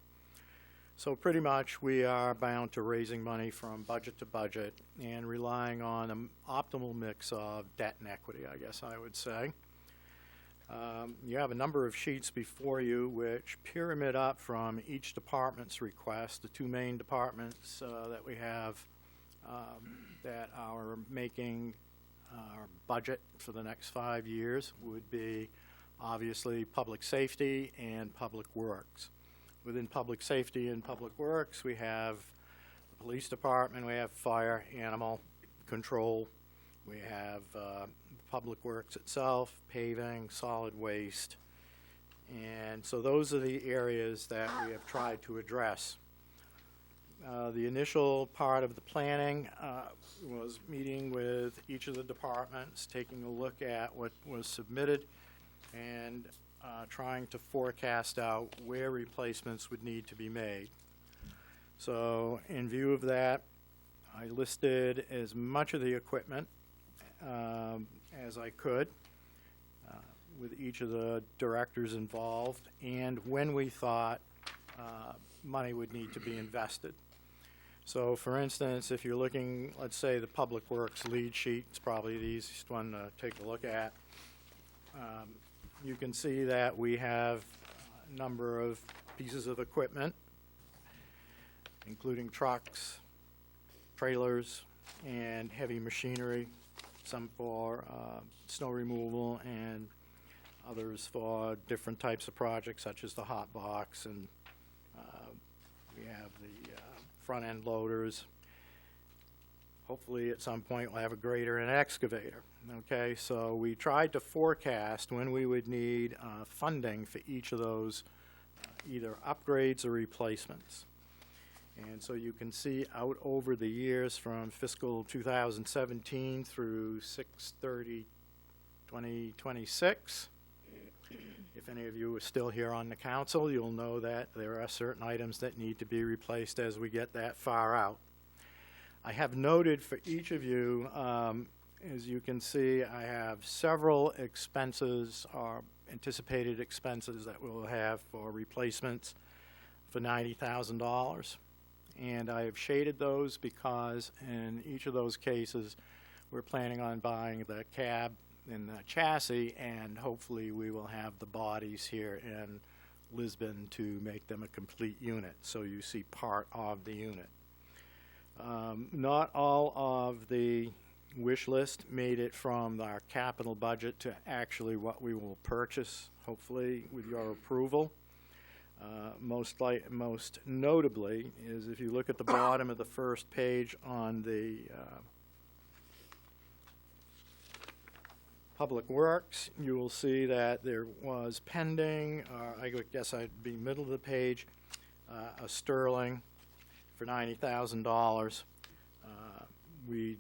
So pretty much we are bound to raising money from budget to budget and relying on an optimal mix of debt and equity, I guess I would say. You have a number of sheets before you which pyramid up from each department's request. The 2 main departments that we have that are making our budget for the next 5 years would be obviously public safety and public works. Within public safety and public works, we have the police department, we have fire, animal control, we have public works itself, paving, solid waste. And so those are the areas that we have tried to address. The initial part of the planning was meeting with each of the departments, taking a look at what was submitted, and trying to forecast out where replacements would need to be made. So in view of that, I listed as much of the equipment as I could with each of the directors involved and when we thought money would need to be invested. So for instance, if you're looking, let's say the Public Works lead sheet, it's probably the easiest one to take a look at. You can see that we have a number of pieces of equipment, including trucks, trailers, and heavy machinery, some for snow removal and others for different types of projects such as the hot box, and we have the front-end loaders. Hopefully at some point we'll have a grader and an excavator. Okay, so we tried to forecast when we would need funding for each of those either upgrades or replacements. And so you can see out over the years from fiscal 2017 through 6/30/2026. If any of you are still here on the council, you'll know that there are certain items that need to be replaced as we get that far out. I have noted for each of you, as you can see, I have several expenses or anticipated expenses that we'll have for replacements for $90,000. And I have shaded those because in each of those cases, we're planning on buying the cab and the chassis, and hopefully we will have the bodies here in Lisbon to make them a complete unit. So you see part of the unit. Not all of the wish list made it from our capital budget to actually what we will purchase, hopefully with your approval. Most notably is if you look at the bottom of the first page on the Public Works, you will see that there was pending, I guess I'd be middle of the page, a Sterling for $90,000. We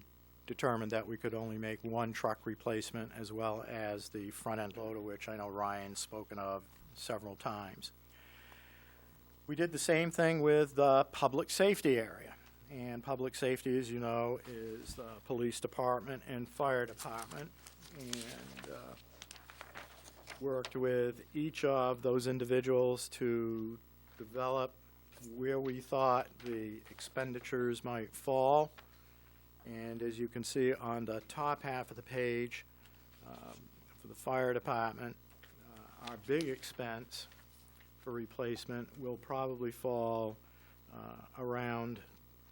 determined that we could only make one truck replacement as well as the front end loader, which I know Ryan's spoken of several times. We did the same thing with the public safety area. And public safety, as you know, is the police department and fire department. And worked with each of those individuals to develop where we thought the expenditures might fall. And as you can see on the top half of the page, for the fire department, our big expense for replacement will probably fall around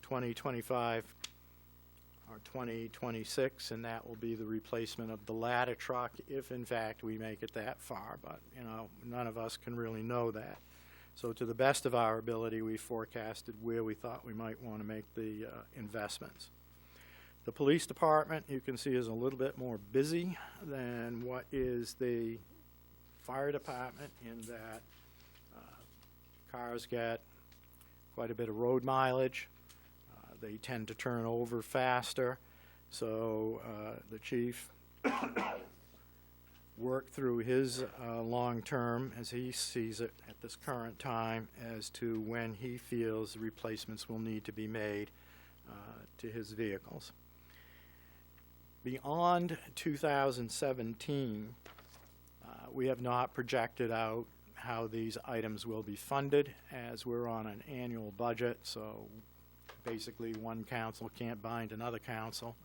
2025 or 2026, and that will be the replacement of the ladder truck if in fact we make it that far. But you know, none of us can really know that. So to the best of our ability, we forecasted where we thought we might want to make the investments. The police department, you can see, is a little bit more busy than what is the fire department, in that cars get quite a bit of road mileage. They tend to turn over faster. So the chief worked through his long-term, as he sees it at this current time, as to when he feels replacements will need to be made to his vehicles. Beyond 2017, we have not projected out how these items will be funded, as we're on an annual budget, so basically one council can't bind another council.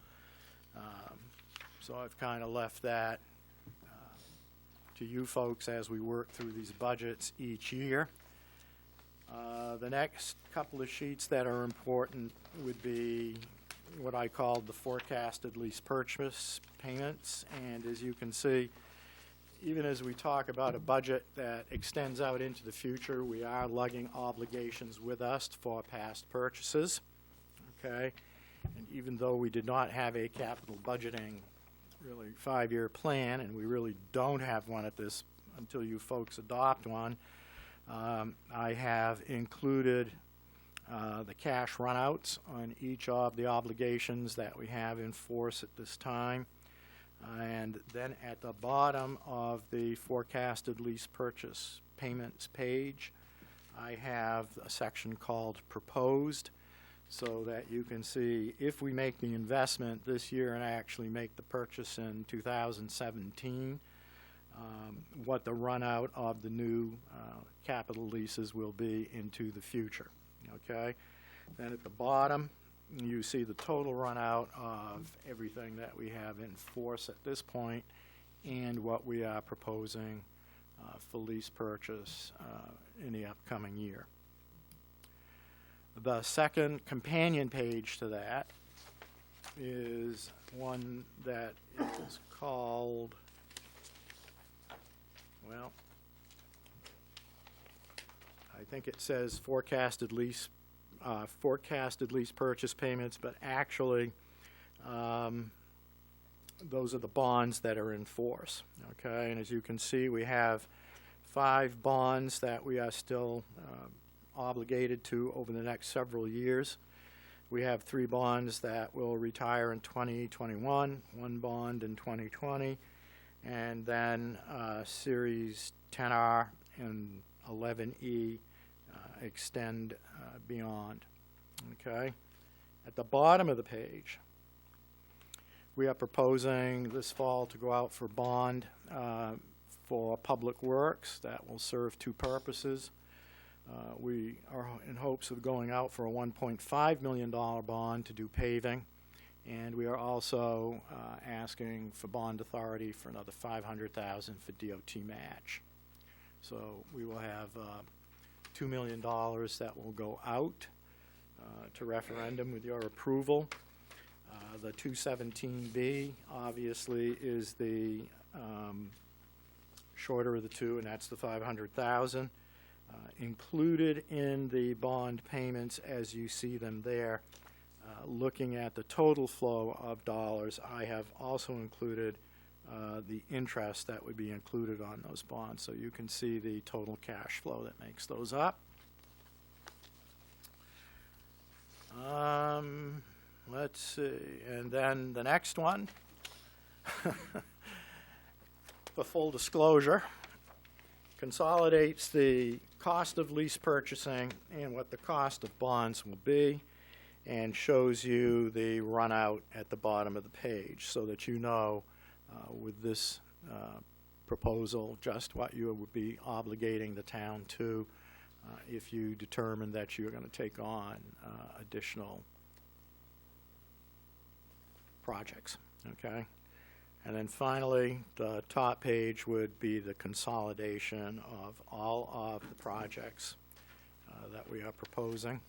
So I've kind of left that to you folks as we work through these budgets each year. The next couple of sheets that are important would be what I called the forecasted lease purchase payments. And as you can see, even as we talk about a budget that extends out into the future, we are lugging obligations with us for past purchases. Okay? And even though we did not have a capital budgeting really 5-year plan, and we really don't have one at this until you folks adopt one, I have included the cash runouts on each of the obligations that we have in force at this time. And then at the bottom of the forecasted lease purchase payments page, I have a section called proposed, so that you can see if we make the investment this year and actually make the purchase in 2017, what the run out of the new capital leases will be into the future. Okay? Then at the bottom, you see the total run out of everything that we have in force at this point and what we are proposing for lease purchase in the upcoming year. The second companion page to that is one that is called, well, I think it says forecasted lease purchase payments, but actually those are the bonds that are in force. Okay, and as you can see, we have 5 bonds that we are still obligated to over the next several years. We have 3 bonds that will retire in 2021, 1 bond in 2020, and then Series 10R and 11E extend beyond. Okay? At the bottom of the page, we are proposing this fall to go out for bond for Public Works. That will serve two purposes. We are in hopes of going out for a $1.5 million bond to do paving, and we are also asking for bond authority for another $500,000 for DOT match. So we will have $2 million that will go out to referendum with your approval. The 217B obviously is the shorter of the two, and that's the $500,000. Included in the bond payments as you see them there, looking at the total flow of dollars, I have also included the interest that would be included on those bonds, so you can see the total cash flow that makes those up. Let's see, and then the next one, for full disclosure, consolidates the cost of lease purchasing and what the cost of bonds will be, and shows you the run out at the bottom of the page so that you know with this proposal just what you would be obligating the town to if you determine that you're going to take on additional projects, okay? And then finally, the top page would be the consolidation of all of the projects that we are proposing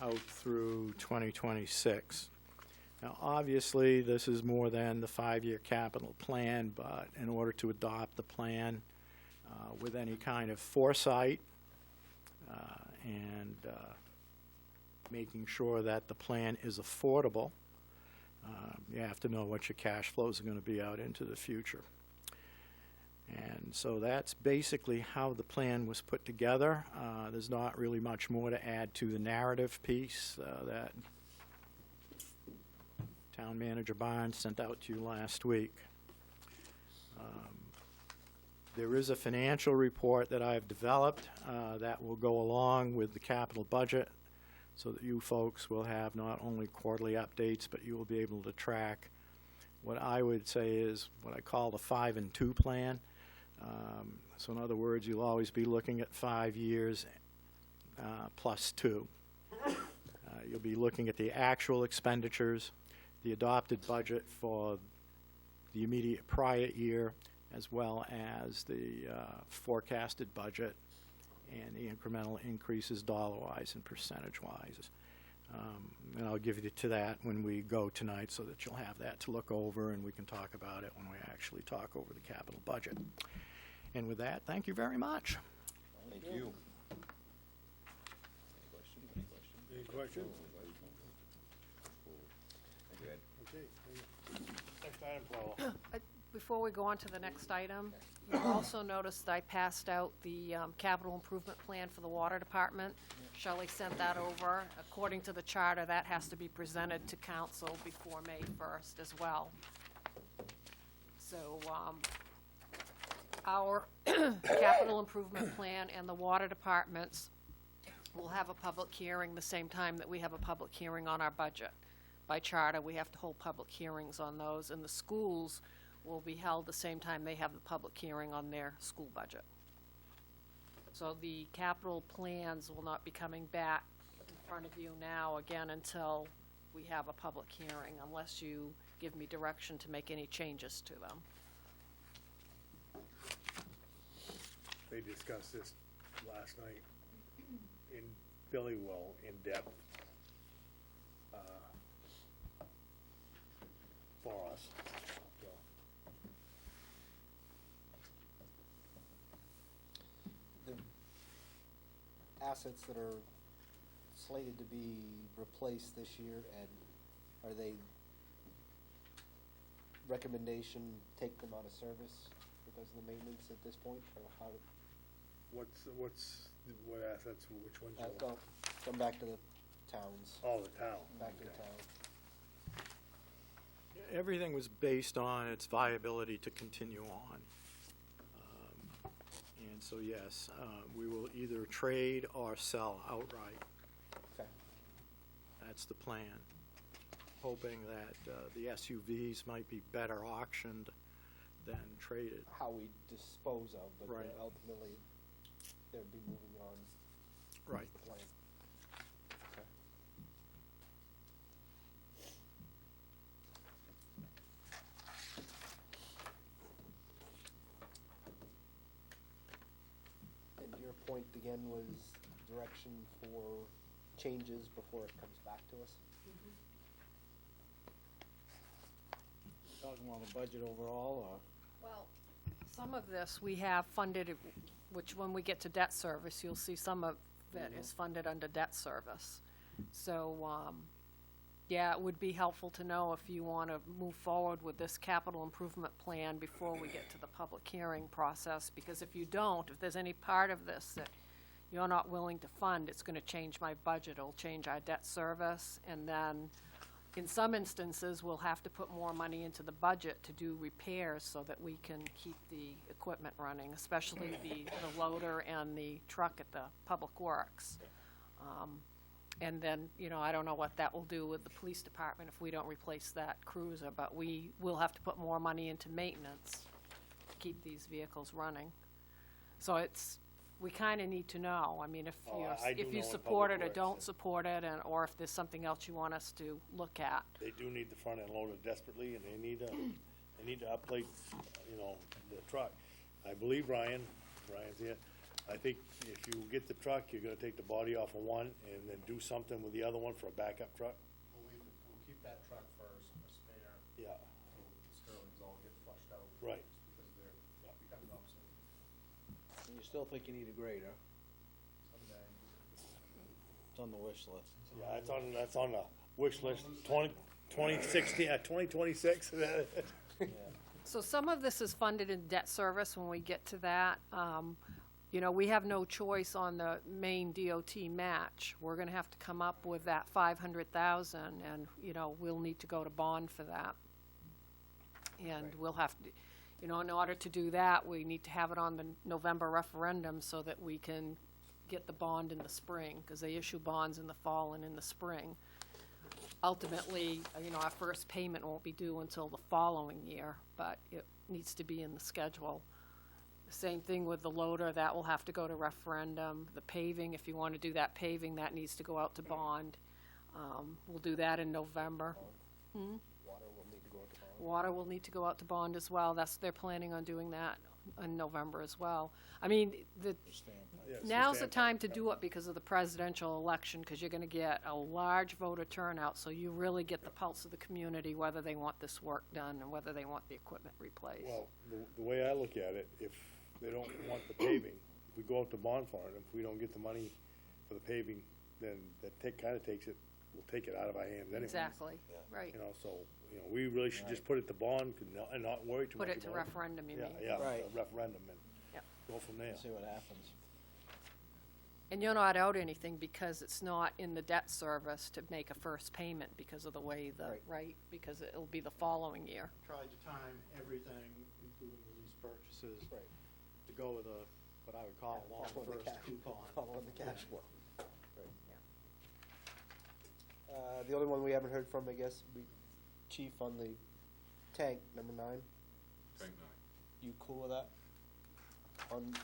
out through 2026. Now, obviously, this is more than the 5-year capital plan, but in order to adopt the plan with any kind of foresight and making sure that the plan is affordable, you have to know what your cash flows are going to be out into the future. And so that's basically how the plan was put together. There's not really much more to add to the narrative piece that Town Manager Barnes sent out to you last week. There is a financial report that I've developed that will go along with the capital budget so that you folks will have not only quarterly updates, but you will be able to track what I would say is what I call the 5 and 2 plan. So in other words, you'll always be looking at 5 years plus 2. You'll be looking at the actual expenditures, the adopted budget for the immediate prior year, as well as the forecasted budget and the incremental increases dollar-wise and percentage-wise. And I'll give you to that when we go tonight so that you'll have that to look over and we can talk about it when we actually talk over the capital budget. And with that, thank you very much. Thank you. Any questions? Thank you, Ed. Okay. Next item, Paula. Before we go on to the next item, you also noticed I passed out the capital improvement plan for the water department. Shelley sent that over. According to the charter, that has to be presented to council before May 1st as well. So our capital improvement plan and the water departments will have a public hearing the same time that we have a public hearing on our budget. By charter, we have to hold public hearings on those, and the schools will be held the same time they have the public hearing on their school budget. So the capital plans will not be coming back in front of you now again until we have a public hearing, unless you give me direction to make any changes to them. They discussed this last night in Billy Will in depth for us. So, The assets that are slated to be replaced this year, and are they recommendation take them out of service because of the maintenance at this point, or how? what assets, which ones? you want? Well, come back to the towns. Oh, the town. Back to the Okay. town. Everything was based on its viability to continue on. And so, yes, we will either trade or sell outright. Okay. That's the plan. Hoping that the SUVs might be better auctioned then traded. how we dispose of, but Right. ultimately, they'd be moving on. Right. The plan. Okay. And your point again was direction for changes before it comes back to us? Talking about the budget overall, or? Well, some of this we have funded, which when we get to debt service, you'll see some of it is funded under debt service. So, yeah, it would be helpful to know if you want to move forward with this capital improvement plan before we get to the public hearing process, because if you don't, if there's any part of this that you're not willing to fund, it's going to change my budget, it'll change our debt service, and then in some instances, we'll have to put more money into the budget to do repairs so that we can keep the equipment running, especially the loader and the truck at the Public Works. And then, you know, I don't know what that will do with the police department if we don't replace that cruiser, but we will have to put more money into maintenance to keep these vehicles running. So it's, we kind of need to know, I mean, if I do if know you in support Public it or Works don't that- support it, and, or if there's something else you want us to look at. They do need the front end loader desperately, and they need to update, you know, the truck. I believe Ryan's here, I think if you get the truck, you're gonna take the body off of one and then do something with the other one for a backup truck? We'll keep that truck first, a spare, Yeah, until the Sterlings all get flushed out. right. Because they're becoming obsolete. And you still think you need a grader? Someday. It's on the wish list. Yeah, that's on the wish list, 2026. So some of this is funded in debt service when we get to that. You know, we have no choice on the main DOT match. We're gonna have to come up with that 500,000, and, you know, we'll need to go to bond for that. And we'll have to, you know, in order to do that, we need to have it on the November referendum so that we can get the bond in the spring, because they issue bonds in the fall and in the spring. Ultimately, you know, our first payment won't be due until the following year, but it needs to be in the schedule. Same thing with the loader, that will have to go to referendum. The paving, if you want to do that paving, that needs to go out to bond. We'll do that in November. Water will need to go into bond. Water will need to go out to bond as well. They're planning on doing that in November as well. I mean, now's the time to do it because of the presidential election, because you're gonna get a large voter turnout, so you really get the pulse of the community, whether they want this work done and whether they want the equipment replaced. Well, the way I look at it, if they don't want the paving, if we go out to bond for it, if we don't get the money for the paving, then that kinda takes it, we'll take it out of our hands anyway. Exactly, right. You know, so, you know, we really should just put it to bond and not worry too much Put about it to referendum, you mean? Yeah, Right. a referendum and Yep. go from there. See what happens. And you're not out anything because it's not in the debt service to make a first payment because of the way right? Because it'll be the following year. Tried to time everything, including the lease purchases, Right. to go with what I would call a long Following the first cash- coupon. Following the cash flow. Right. The only one we haven't heard from, I guess, Chief on the tank, number 9. Tank 9. You cool with that? On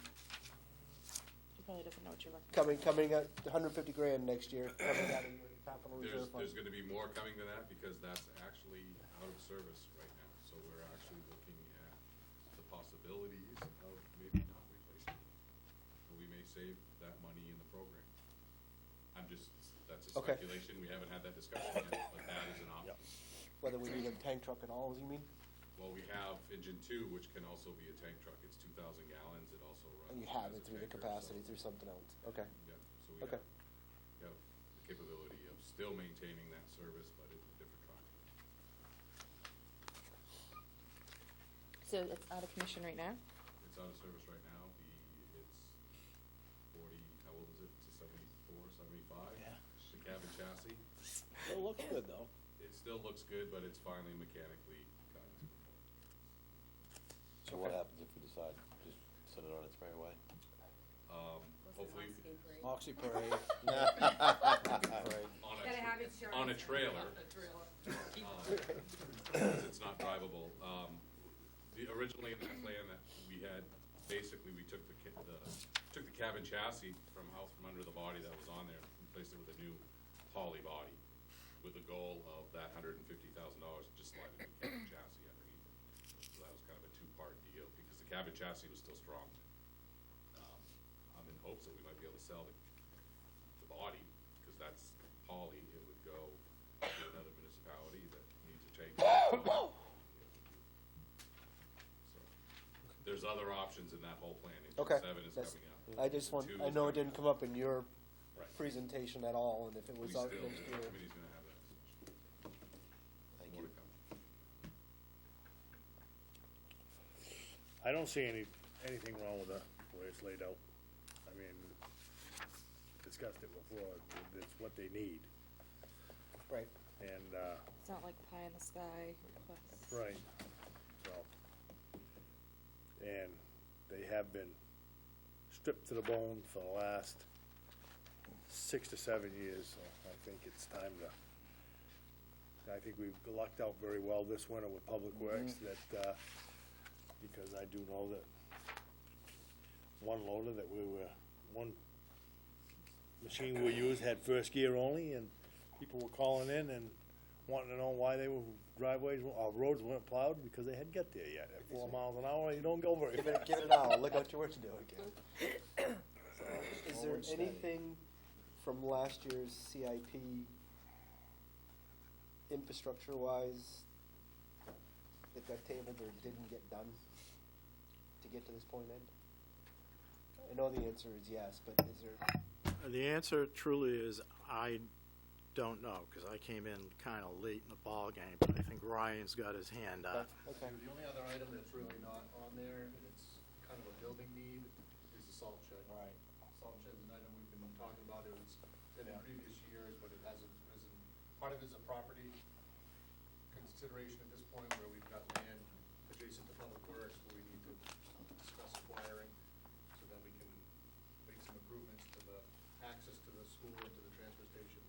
She probably doesn't know what you're looking for. coming at 150 grand next year, coming out of your capital reserve fund. There's gonna be more coming to that because that's actually out of service right now. So we're actually looking at the possibilities of maybe not replacing it. And we may save that money in the program. That's a Okay. speculation. We haven't had that discussion yet, but that is an option. Whether we need a tank truck at all, you mean? Well, we have engine 2, which can also be a tank truck. It's 2,000 gallons. It also runs. And you have as it a through the tanker, so- capacity, through something else. Okay. Yeah, so we Okay. have the capability of still maintaining that service, but in a different truck. So it's out of commission right now? It's out of service right now. It's 40, how old is it? It's a 74, 75? Yeah. The cabin chassis. It looks good, though. It still looks good, but it's finally mechanically gotten to the point. So what happens if we decide just set it on its merry way? Hopefully, Moxie Parade. on a trailer. Because it's not drivable. originally in that plan that we had, basically, we took the cabin chassis from out from under the body that was on there, and replaced it with a new poly body, with the goal of that $150,000, just sliding the cabin chassis underneath it. So that was kind of a two-part deal, because the cabin chassis was still strong. I'm in hopes that we might be able to sell the body, because that's poly, it would go to another municipality that needs a tank. So, there's other options in that whole plan. Engine Okay. 7 is That's- coming up. I just want, Two I is know it coming didn't come up in your Right. presentation at all, and if it We was out still, next the year. committee's gonna have that discussion. More to come. I don't see anything wrong with the way it's laid out. I mean, discussed it before, it's what they need, Right. and, It's not like pie in the sky requests. right, so. And they have been stripped to the bone for the last 6 to 7 years, so I think it's time to, I think we've lucked out very well this winter with Public Works, that, because I do know that one loader that one machine we used had first gear only, and people were calling in and wanting to know why they were roads weren't plowed, because they hadn't got there yet. At 4 miles an hour, you don't go very Give fast. it an hour, look out what you're doing, Ken. Is there anything from last year's CIP infrastructure-wise that got tabled or didn't get done to get to this point, Ed? I know the answer is yes, but is there? The answer truly is I don't know, because I came in kind of late in the ball game, but I think Ryan's got his hand up. Okay. The only other item that's really not on there, and it's kind of a building need, is the salt shed. Right. Salt shed's an item we've been talking about, it was in previous years, but it hasn't risen. Part of it is a property consideration at this point, where we've got land adjacent to Public Works, where we need to discuss acquiring, so then we can make some improvements to the access to the school and to the transfer station,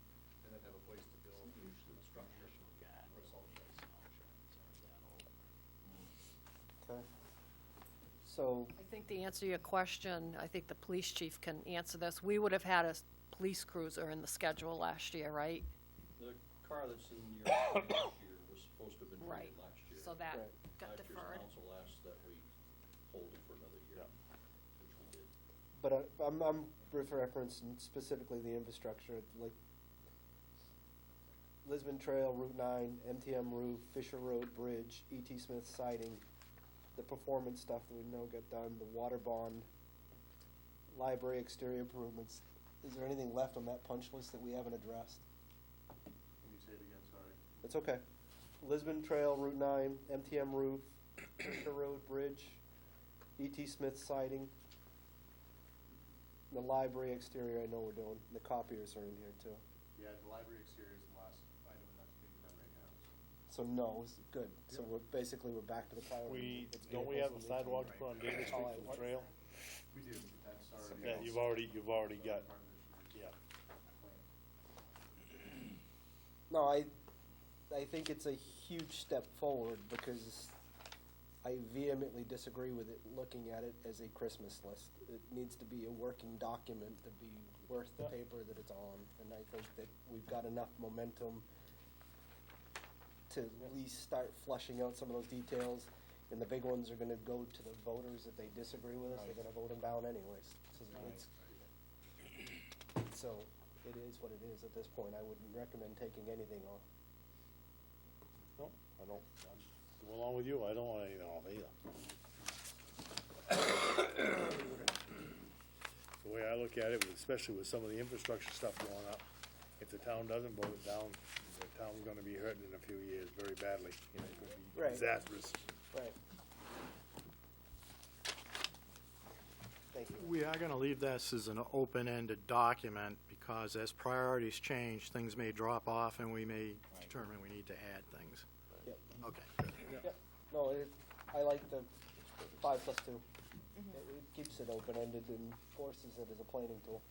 and then have a place to build a structure for a salt shed. Okay. So, I think the answer to your question, I think the police chief can answer this. We would have had a police cruiser in the schedule last year, right? The car that's in your plan this year was supposed to have been Right. paid last year. So that Right. got Last year's deferred. council asked that we hold it for another year, which we did. but I'm with reference specifically the infrastructure, like Lisbon Trail, Route 9, MTM roof, Fisher Road Bridge, E.T. Smith siding, the performance stuff that we know get done, the water bond, library exterior improvements. Is there anything left on that punch list that we haven't addressed? Can you say it again, sorry? It's okay. Lisbon Trail, Route 9, MTM roof, Fisher Road Bridge, E.T. Smith siding, the library exterior I know we're doing, the copiers are in here too. Yeah, the library exterior is the last item that's being done right now. So no, is good. So we're back to the priority. It's Don't we vehicles have a and sidewalk maintenance. put on David Street for the trail? We do, but that's already. Yeah, you've already got, part of this year's yeah. plan. No, I think it's a huge step forward because I vehemently disagree with it, looking at it as a Christmas list. It needs to be a working document to be worth the paper that it's on. And I think that we've got enough momentum to at least start flushing out some of those details. And the big ones are gonna go to the voters. If they disagree with us, they're gonna vote them down anyways. So it is what it is at this point. I wouldn't recommend taking anything off. No, I don't, I'm going along with you, I don't want anything off either. The way I look at it, especially with some of the infrastructure stuff going up, if the town doesn't vote it down, the town's gonna be hurting in a few years very badly, you know, it could be Right. disastrous. Right. Thank you. We are going to leave this as an open-ended document because as priorities change, things may drop off and we may determine we need to add things. Yep. Okay. Yep. No, I like the 5+2. It keeps it open-ended and forces it as a planning tool.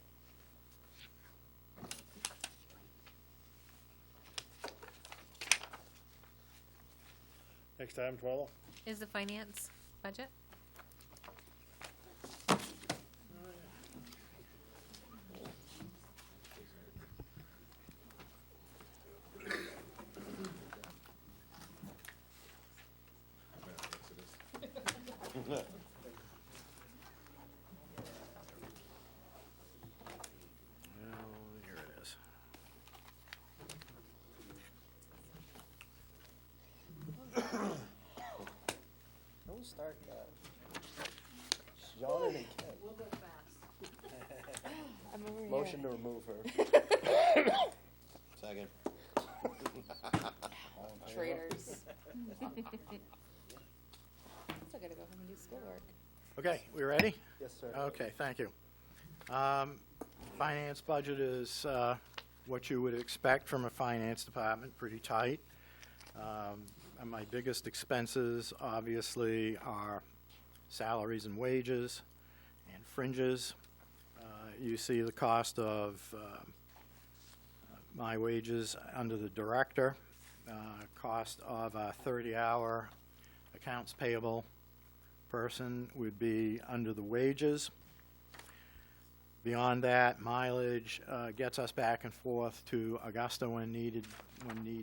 Next item, Twello? Is the finance budget. Well, here it is. Don't start yawning and Ken. We'll go fast. I'm over here. Motion to remove her. Second. Traitors. Still gotta go home and do schoolwork. Okay, we ready? Yes, sir. Okay, thank you. Finance budget is what you would expect from a finance department, pretty tight. And my biggest expenses, obviously, are salaries and wages and fringes. You see the cost of my wages under the director, cost of a 30-hour accounts payable person would be under the wages. Beyond that, mileage gets us back and forth to Augusta when need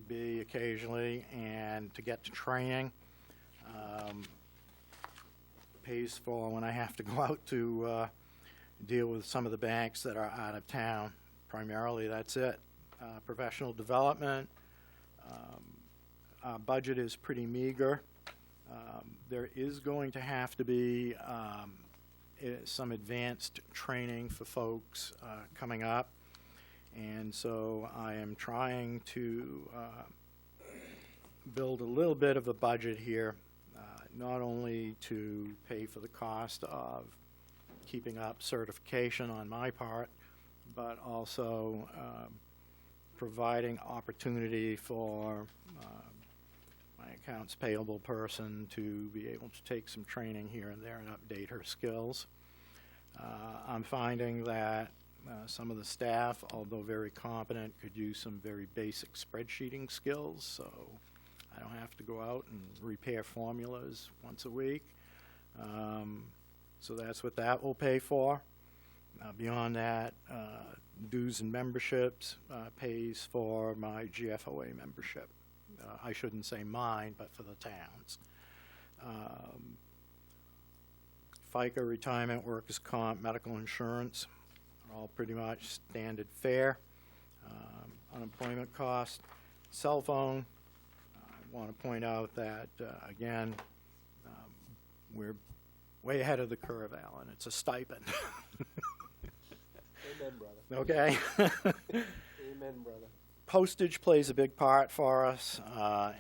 be occasionally, and to get to training. Pays for when I have to go out to deal with some of the banks that are out of town. Primarily, that's it. Professional development. Our budget is pretty meager. There is going to have to be some advanced training for folks coming up, and so I am trying to build a little bit of a budget here, not only to pay for the cost of keeping up certification on my part, but also providing opportunity for my accounts payable person to be able to take some training here and there and update her skills. I'm finding that some of the staff, although very competent, could use some very basic spreadsheeting skills, so I don't have to go out and repair formulas once a week. So that's what that will pay for. Beyond that, dues and memberships pays for my GFOA membership. I shouldn't say mine, but for the towns. FICA, retirement, workers' comp, medical insurance are all pretty much standard fare. Unemployment cost, cell phone. I want to point out that, again, we're way ahead of the curve, Alan. It's a stipend. Amen, brother. Okay? Amen, brother. Postage plays a big part for us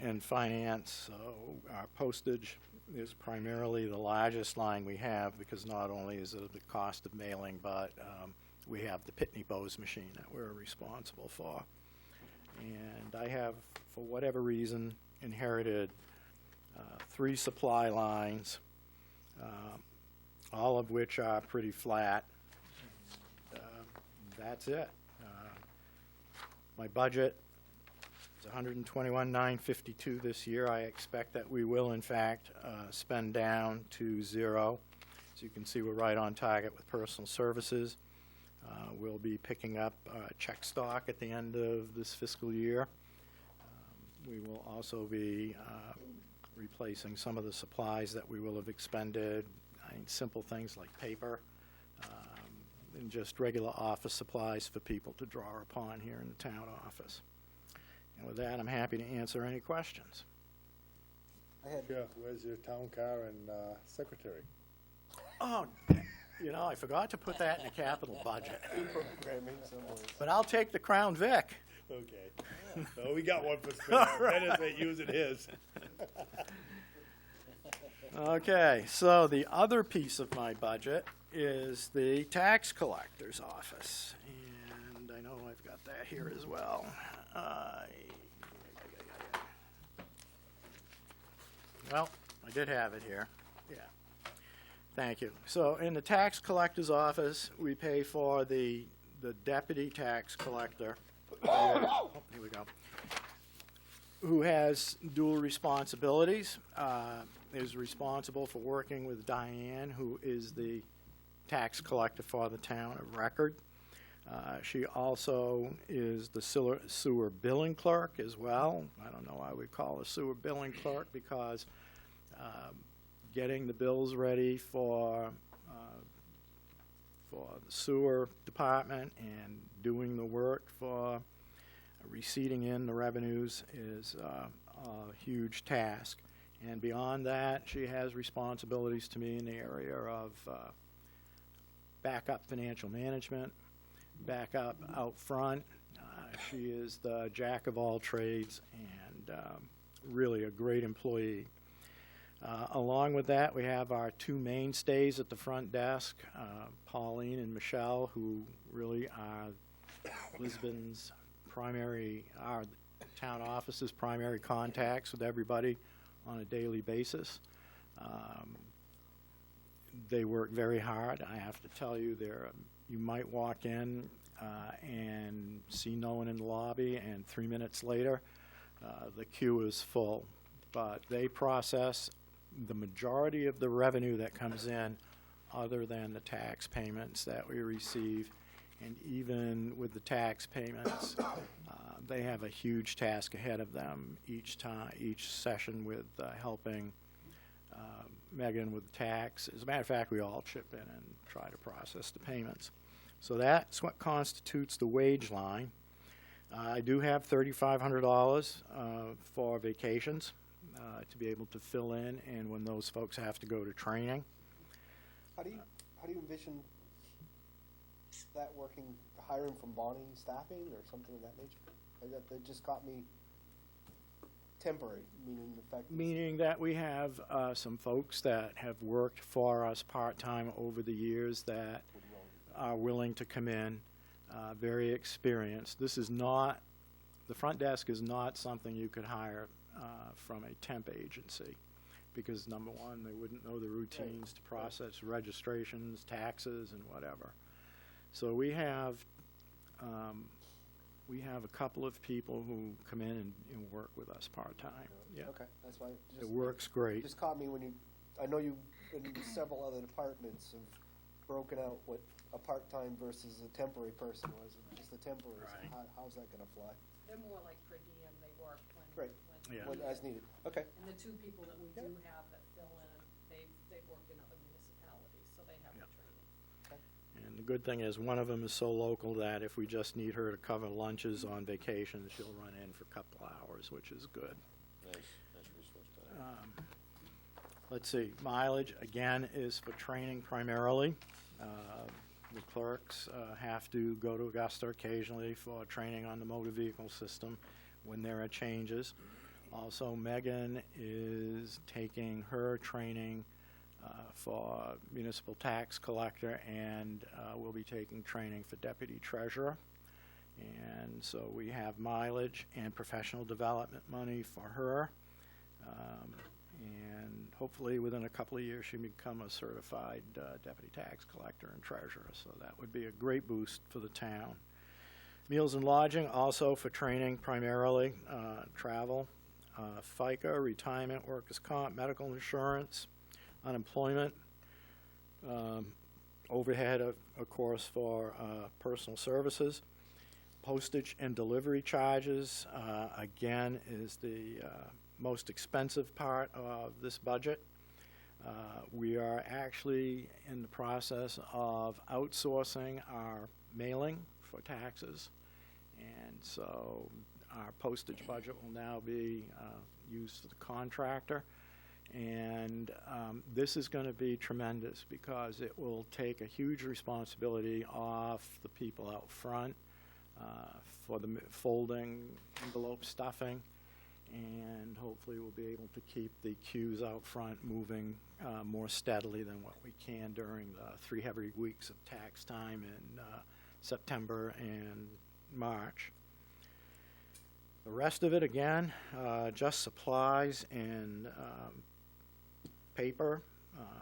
in finance. So our postage is primarily the largest line we have, because not only is it the cost of mailing, but we have the Pitney Bowes machine that we're responsible for. And I have, for whatever reason, inherited 3 supply lines, all of which are pretty flat. That's it. My budget is $121,952 this year. I expect that we will, in fact, spend down to 0. As you can see, we're right on target with personal services. We'll be picking up check stock at the end of this fiscal year. We will also be replacing some of the supplies that we will have expended. I mean, simple things like paper, and just regular office supplies for people to draw upon here in the town office. And with that, I'm happy to answer any questions. Yeah, where's your town car and secretary? Oh, you know, I forgot to put that in the capital budget. Programming somewhere. But I'll take the Crown Vic. Okay. Oh, we got one for spare. Dennis ain't using his. Okay, so the other piece of my budget is the tax collector's office. And I know I've got that here as well. Well, I did have it here. Yeah. Thank you. So in the tax collector's office, we pay for the deputy tax collector. Here we go. Who has dual responsibilities. is responsible for working with Diane, who is the tax collector for the town of Record. She also is the sewer billing clerk as well. I don't know why we call her sewer billing clerk, because getting the bills ready for the sewer department and doing the work for receiving in the revenues is a huge task. And beyond that, she has responsibilities to me in the area of backup financial management, backup out front. She is the jack of all trades and really a great employee. Along with that, we have our two mainstays at the front desk, Pauline and Michelle, who really are Lisbon's our town office's primary contacts with everybody on a daily basis. They work very hard. I have to tell you, you might walk in and see no one in the lobby, and 3 minutes later, the queue is full. But they process the majority of the revenue that comes in, other than the tax payments that we receive. And even with the tax payments, they have a huge task ahead of them each session with helping Megan with tax. As a matter of fact, we all chip in and try to process the payments. So that's what constitutes the wage line. I do have $3,500 for vacations to be able to fill in, and when those folks have to go to training. How do you envision that working, hiring from Bonnie staffing or something of that nature? That just caught me temporary, meaning the fact. Meaning that we have some folks that have worked for us part-time over the years that are willing to come in, very experienced. This is not, the front desk is not something you could hire from a temp agency, because number one, they wouldn't know the routines to process registrations, taxes, and whatever. So we have a couple of people who come in and work with us part-time. Yeah. Okay, that's why. It works great. It just caught me when I know you and several other departments have broken out what a part-time versus a temporary person was. Just the temporary, Right. so how's that gonna fly? They're more like per diem, they work Right. Yeah. When as needed, okay. And the two people that we do have that fill in, they've worked in other municipalities, so they have the training. And the good thing is, one of them is so local that if we just need her to cover lunches on vacation, she'll run in for a couple hours, which is good. Nice resource to have. Let's see, mileage, again, is for training primarily. The clerks have to go to Augusta occasionally for training on the motor vehicle system when there are changes. Also, Megan is taking her training for municipal tax collector, and will be taking training for deputy treasurer. And so we have mileage and professional development money for her. And hopefully within a couple of years, she can become a certified deputy tax collector and treasurer. So that would be a great boost for the town. Meals and lodging, also for training primarily, travel, FICA, retirement, workers' comp, medical insurance, unemployment, overhead, of course, for personal services. Postage and delivery charges, again, is the most expensive part of this budget. We are actually in the process of outsourcing our mailing for taxes, and so our postage budget will now be used for the contractor. And this is going to be tremendous, because it will take a huge responsibility off the people out front for the folding, envelope stuffing, and hopefully we'll be able to keep the queues out front moving more steadily than what we can during the 3 heavy weeks of tax time in September and March. The rest of it, again, just supplies and paper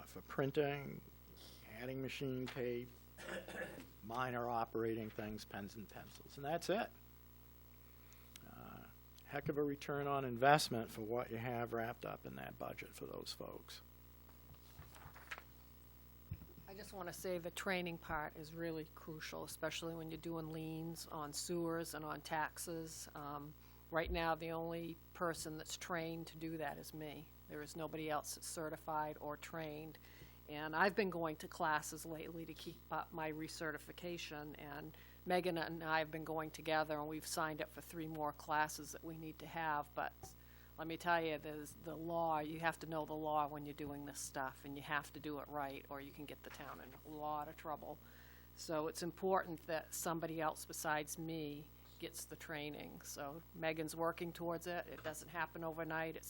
for printing, adding machine tape, minor operating things, pens and pencils, and that's it. heck of a return on investment for what you have wrapped up in that budget for those folks. I just want to say the training part is really crucial, especially when you're doing liens on sewers and on taxes. Right now, the only person that's trained to do that is me. There is nobody else that's certified or trained. And I've been going to classes lately to keep up my recertification, and Megan and I have been going together, and we've signed up for 3 more classes that we need to have. But let me tell you, there's the law. You have to know the law when you're doing this stuff, and you have to do it right, or you can get the town in a lot of trouble. So it's important that somebody else besides me gets the training. So Megan's working towards it. It doesn't happen overnight. It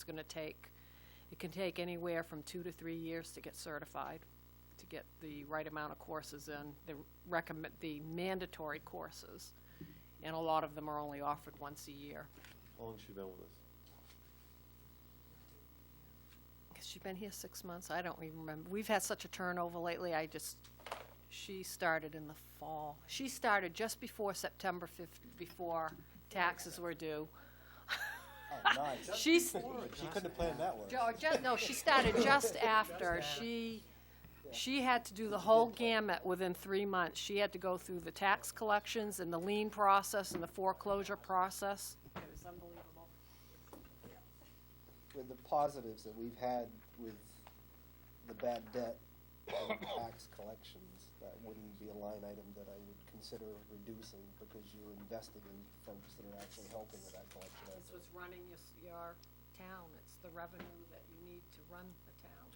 can take anywhere from 2 to 3 years to get certified, to get the right amount of courses in, the mandatory courses. And a lot of them are only offered once a year. How long has she been with us? Has she been here 6 months? I don't even remember. We've had such a turnover lately. She started in the fall. She started just before September 5th, before taxes were due. Oh, nice. She couldn't have planned that well. No, she started just after. She had to do the whole gamut within 3 months. She had to go through the tax collections and the lien process and the foreclosure process. It was unbelievable. With the positives that we've had with the bad debt and tax collections, that wouldn't be a line item that I would consider reducing, because you're investing in folks that are actually helping with that collection effort. This was running your town. It's the revenue that you need to run the town.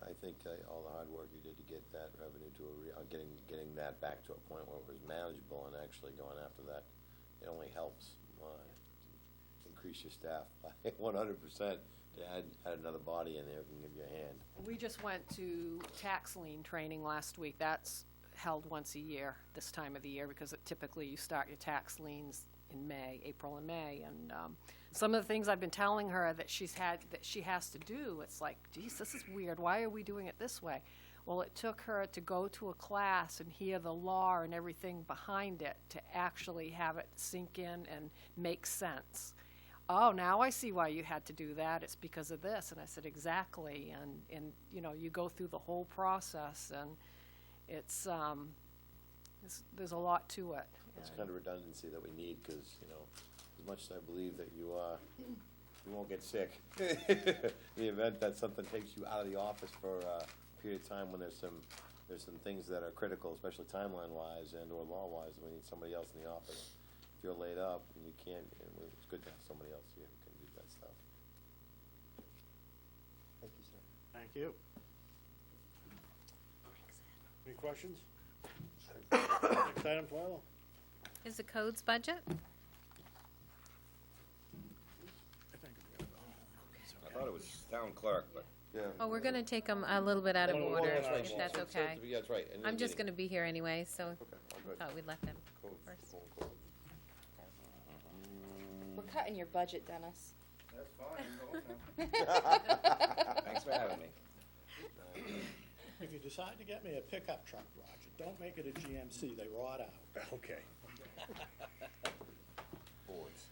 I think all the hard work you did to get that revenue to getting that back to a point where it was manageable, and actually going after that, it only helps increase your staff by 100%. To add another body in there who can give you a hand. We just went to tax lien training last week. That's held once a year this time of the year, because typically you start your tax liens in April and May. And some of the things I've been telling her that she has to do, it's like, geez, this is weird. Why are we doing it this way? Well, it took her to go to a class and hear the law and everything behind it to actually have it sink in and make sense. Oh, now I see why you had to do that. It's because of this. And I said, exactly. And you know, you go through the whole process, and it's there's a lot to it. It's kind of redundancy that we need, because, you know, as much as I believe that you won't get sick, in the event that something takes you out of the office for a period of time when there's some things that are critical, especially timeline-wise and or law-wise, we need somebody else in the office. If you're laid up and you can't, it's good to have somebody else here who can do that stuff. Thank you, sir. Thank you. Any questions? Next item, Twyla. Is the codes budget? I thought it was town clerk, but. Yeah. Oh, we're gonna take them a little bit out of Oh, order, that's right. if that's okay. Yeah, that's right. I'm just gonna be here anyway, so Okay, all good. thought we'd let them Cool, first. cool. We're cutting your budget, Dennis. That's fine, Thanks for having me. If you decide to get me a pickup truck, Roger, don't make it a GMC, they rot out. Okay. Boards.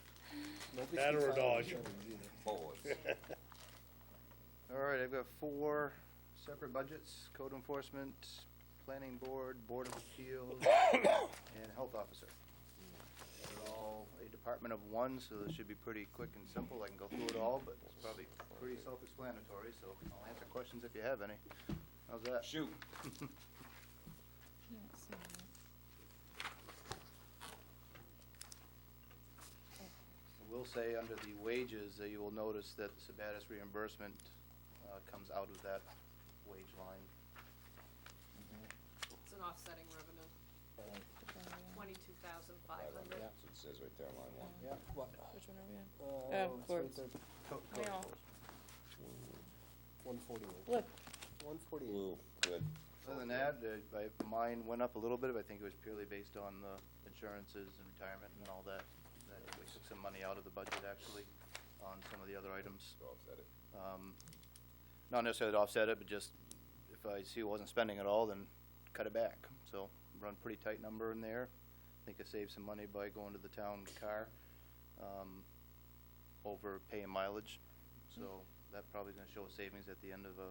Nobody That speaks or a out Dodge. of either. Boards. All right, I've got 4 separate budgets: code enforcement, planning board, board of appeals, and health officer. They're all a department of one, so this should be pretty quick and simple. I can go through it all, but it's probably pretty self-explanatory, so I'll answer questions if you have any. How's that? Shoot. I will say, under the wages, you will notice that the Sabatis reimbursement comes out of that wage line. It's an offsetting revenue. 22,500. That's what it says right there, line 1. Yeah, what? Which one are we on? Oh, it's right courts. there. Code Yeah. enforcement. 148. Look, 148. Blue, good. Other than that, mine went up a little bit, but I think it was purely based on the insurances and retirement and all that. We took some money out of the budget, actually, on some of the other items. To offset it. Not necessarily to offset it, but just if I see I wasn't spending it all, then cut it back. So run pretty tight number in there. I think I saved some money by going to the town car. over pay and mileage. So that probably gonna show a savings at the end of the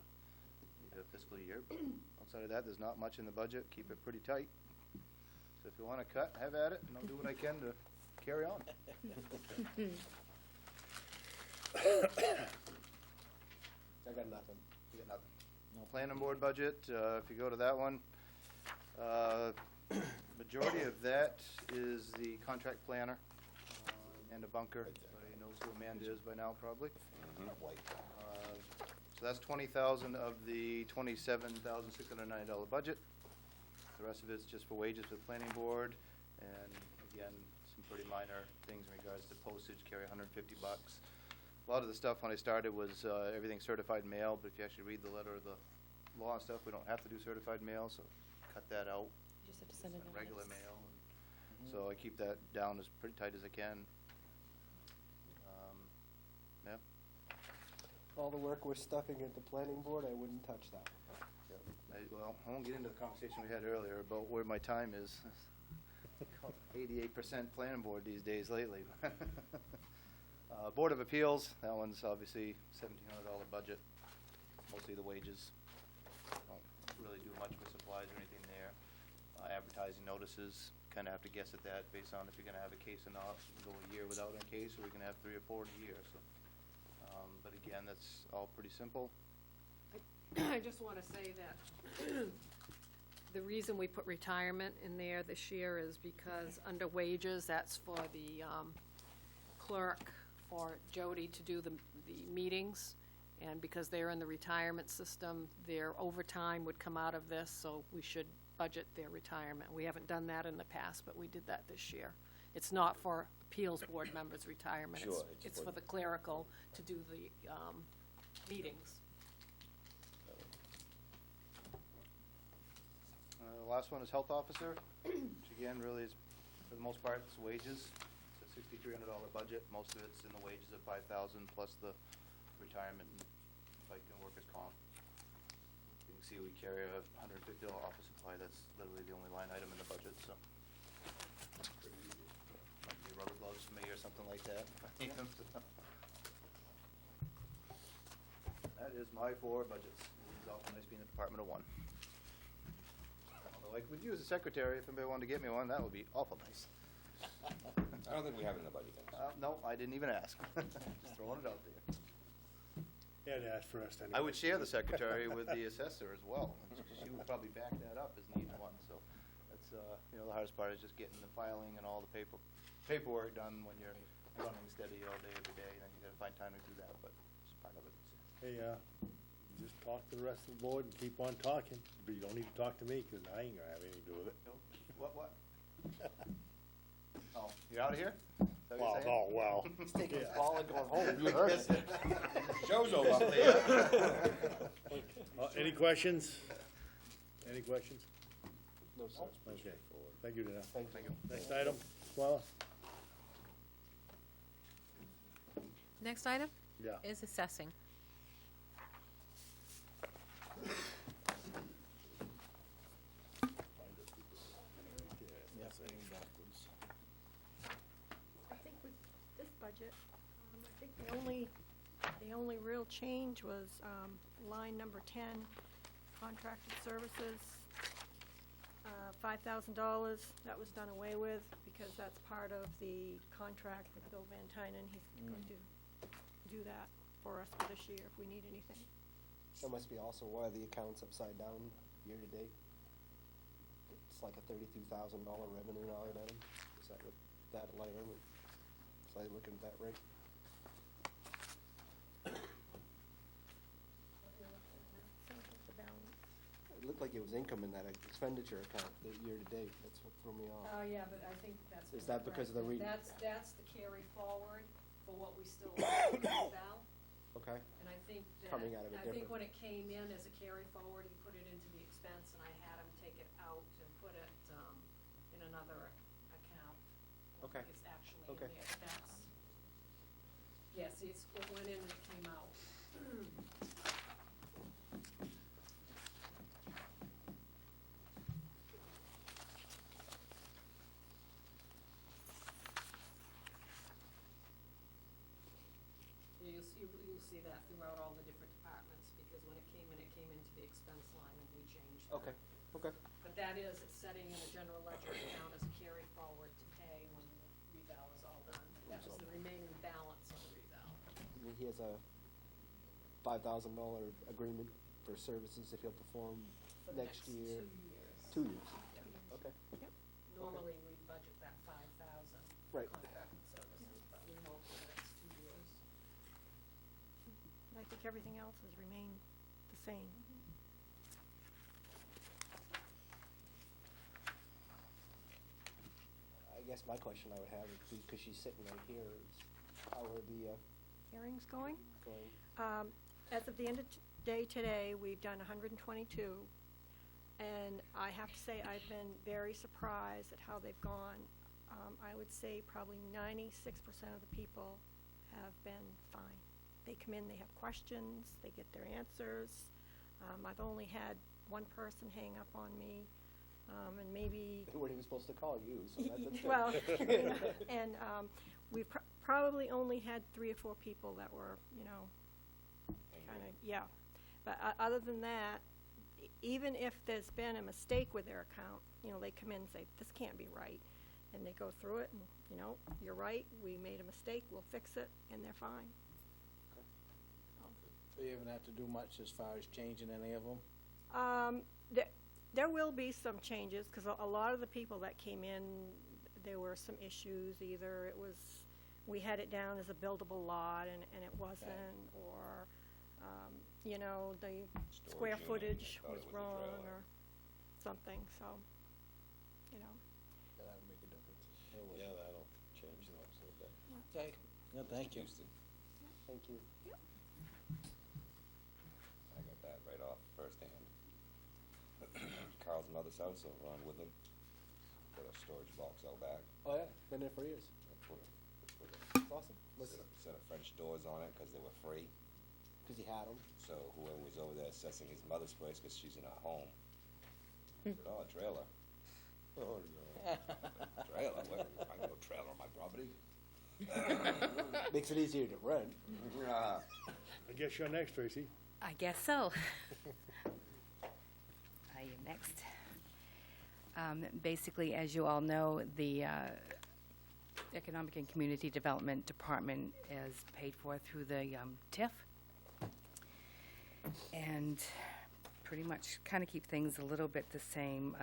fiscal year. But outside of that, there's not much in the budget. Keep it pretty tight. So if you wanna cut, have at it, and I'll do what I can to carry on. I got nothing. You got nothing. Planning board budget, if you go to that one, majority of that is the contract planner and a bunker. Everybody knows who Amanda is by now, probably. So that's 20,000 of the $27,690 budget. The rest of it's just for wages for the planning board, and again, some pretty minor things in regards to postage, carry $150. A lot of the stuff when I started was everything certified mail, but if you actually read the letter of the law and stuff, we don't have to do certified mail, so cut that out. You just have to send it Regular mail. So I keep that down as pretty tight as I can. Yeah. All the work we're stuffing at the planning board, I wouldn't touch that. Well, I won't get into the conversation we had earlier about where my time is. 88% planning board these days lately. Board of Appeals, that one's obviously $1,700 budget, mostly the wages. Don't really do much with supplies or anything there. Advertising notices, kind of have to guess at that based on if you're going to have a case or not. Go a year without a case, or we can have 3 or 4 in a year. So, but again, that's all pretty simple. I just want to say that the reason we put retirement in there this year is because under wages, that's for the clerk or Jody to do the meetings, and because they're in the retirement system, their overtime would come out of this, so we should budget their retirement. We haven't done that in the past, but we did that this year. It's not for appeals board members' retirement. Sure, It's for the clerical to do the meetings. The last one is health officer, which again really is, for the most part, it's wages. It's a $6,300 budget. Most of it's in the wages of $5,000 plus the retirement and bike and workers' comp. You can see we carry a $150 office supply. That's literally the only line item in the budget, so. Might be rubber gloves for me or something like that. That is my 4 budgets. It's awful nice being a department of 1. Although I could use a secretary if anybody wanted to get me one, that would be awful nice. I don't think we have it in the budget. No, I didn't even ask. Just throwing it out there. Yeah, to ask first anyway. I would share the secretary with the assessor as well. She would probably back that up as needed one, so that's, the hardest part is just getting the filing and all the paperwork done when you're running steady all day, every day, and then you gotta find time to do that, but it's part of it. Hey, just talk to the rest of the board and keep on talking, but you don't need to talk to me, because I ain't gonna have anything to do with it. What? Oh, you're out of here? Is that what you're saying? Oh, well. He's taking his ball and going home. You heard it. Show's over. Any questions? Any questions? No, sir. Okay, thank you, Dana. Thank you. Next item, Swala? Next item Yeah. is assessing. I think with this budget, I think the only real change was, line number 10, contracted services, $5,000. That was done away with because that's part of the contract with Bill Van Tynen. He's going to do that for us for this year if we need anything. That must be also why the account's upside down year to date. It's like a $32,000 revenue line item. Is that what that line item? Is I looking at that right? The balance. It looked like it was income in that expenditure account, the year to date. That's what threw me off. Oh, yeah, but I think that's. Is that because of the That's the carry forward for what we still have to sell. Okay. And I think that, Coming out of a I think different- when it came in as a carry forward, he put it into the expense, and I had him take it out and put it, in another account. I don't Okay. think it's actually Okay. in there, but that's, yes, it went in and it came out. see that throughout all the different departments, because when it came into the expense line, and we changed that. Okay, okay. But that is, it's setting in a general ledger account as a carry forward to pay when the reval is all done. That was the remaining balance of the reval. He has a $5,000 agreement for services that he'll perform For the next year. 2 years. 2 years. Okay. Normally, we budget that 5,000 Right. contracted services, but we know for the next 2 years. And I think everything else has remained the same. I guess my question I would have is, because she's sitting right here, is how are the Hearings going? going? As of the end of day today, we've done 122, and I have to say, I've been very surprised at how they've gone. I would say probably 96% of the people have been fine. They come in, they have questions, they get their answers. I've only had one person hang up on me, and maybe They weren't even supposed to call you, so that's good. well, and we've probably only had 3 or 4 people that were, kind of, yeah. But other than that, even if there's been a mistake with their account, they come in and say, this can't be right. And they go through it and, you're right, we made a mistake, we'll fix it, and they're fine. So you haven't had to do much as far as changing any of them? There will be some changes, because a lot of the people that came in, there were some issues. Either it was, we had it down as a buildable lot and it wasn't, or, the square unit, footage thought it was was a wrong trailer. or something, so, That'll make a difference. Yeah, that'll change things a little bit. Okay, yeah, thank you. Thank you. I got that right off firsthand. Carl's mother's house over on Woodland, got a storage box out back. Oh, yeah, been there for years. I put a That's awesome. set of French doors on it because they were free. Because he had them. So whoever was over there assessing his mother's place, because she's in her home, said, oh, a trailer. Oh, no. Trailer? What? I got no trailer on my property. Makes it easier to rent. Ah. I guess you're next, Tracy. I guess so. I am next. Basically, as you all know, the Economic and Community Development Department is paid for through the TIF. And pretty much kind of keep things a little bit the same.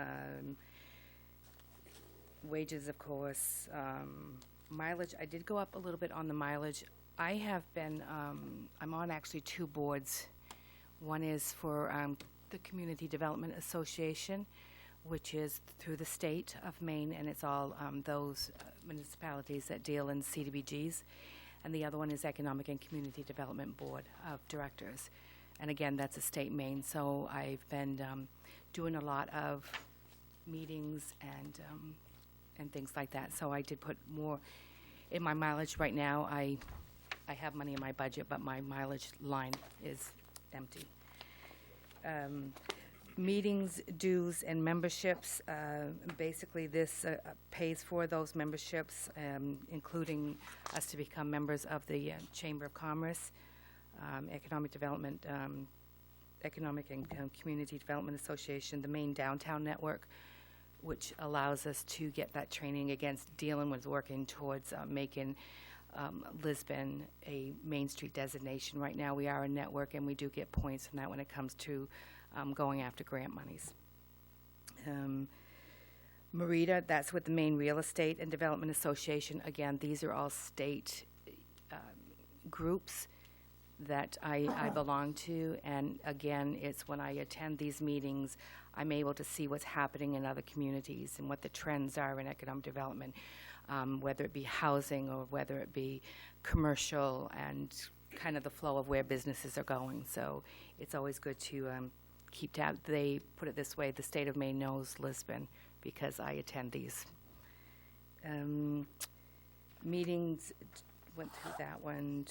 Wages, of course. Mileage, I did go up a little bit on the mileage. I have been, I'm on actually 2 boards. One is for the Community Development Association, which is through the state of Maine, and it's all those municipalities that deal in CDBGs. And the other one is Economic and Community Development Board of Directors. And again, that's a state Maine, so I've been doing a lot of meetings and things like that. So I did put more in my mileage right now. I have money in my budget, but my mileage line is empty. Meetings, dues, and memberships, basically this pays for those memberships, including us to become members of the Chamber of Commerce, Economic and Community Development Association, the Maine Downtown Network, which allows us to get that training against dealing with working towards making Lisbon a Main Street designation. Right now, we are a network, and we do get points from that when it comes to going after grant monies. Merida, that's with the Maine Real Estate and Development Association. Again, these are all state groups that I belong to, and again, it's when I attend these meetings, I'm able to see what's happening in other communities and what the trends are in economic development, whether it be housing or whether it be commercial, and kind of the flow of where businesses are going. So it's always good to keep tab. They put it this way, the state of Maine knows Lisbon because I attend these meetings. Went through that one.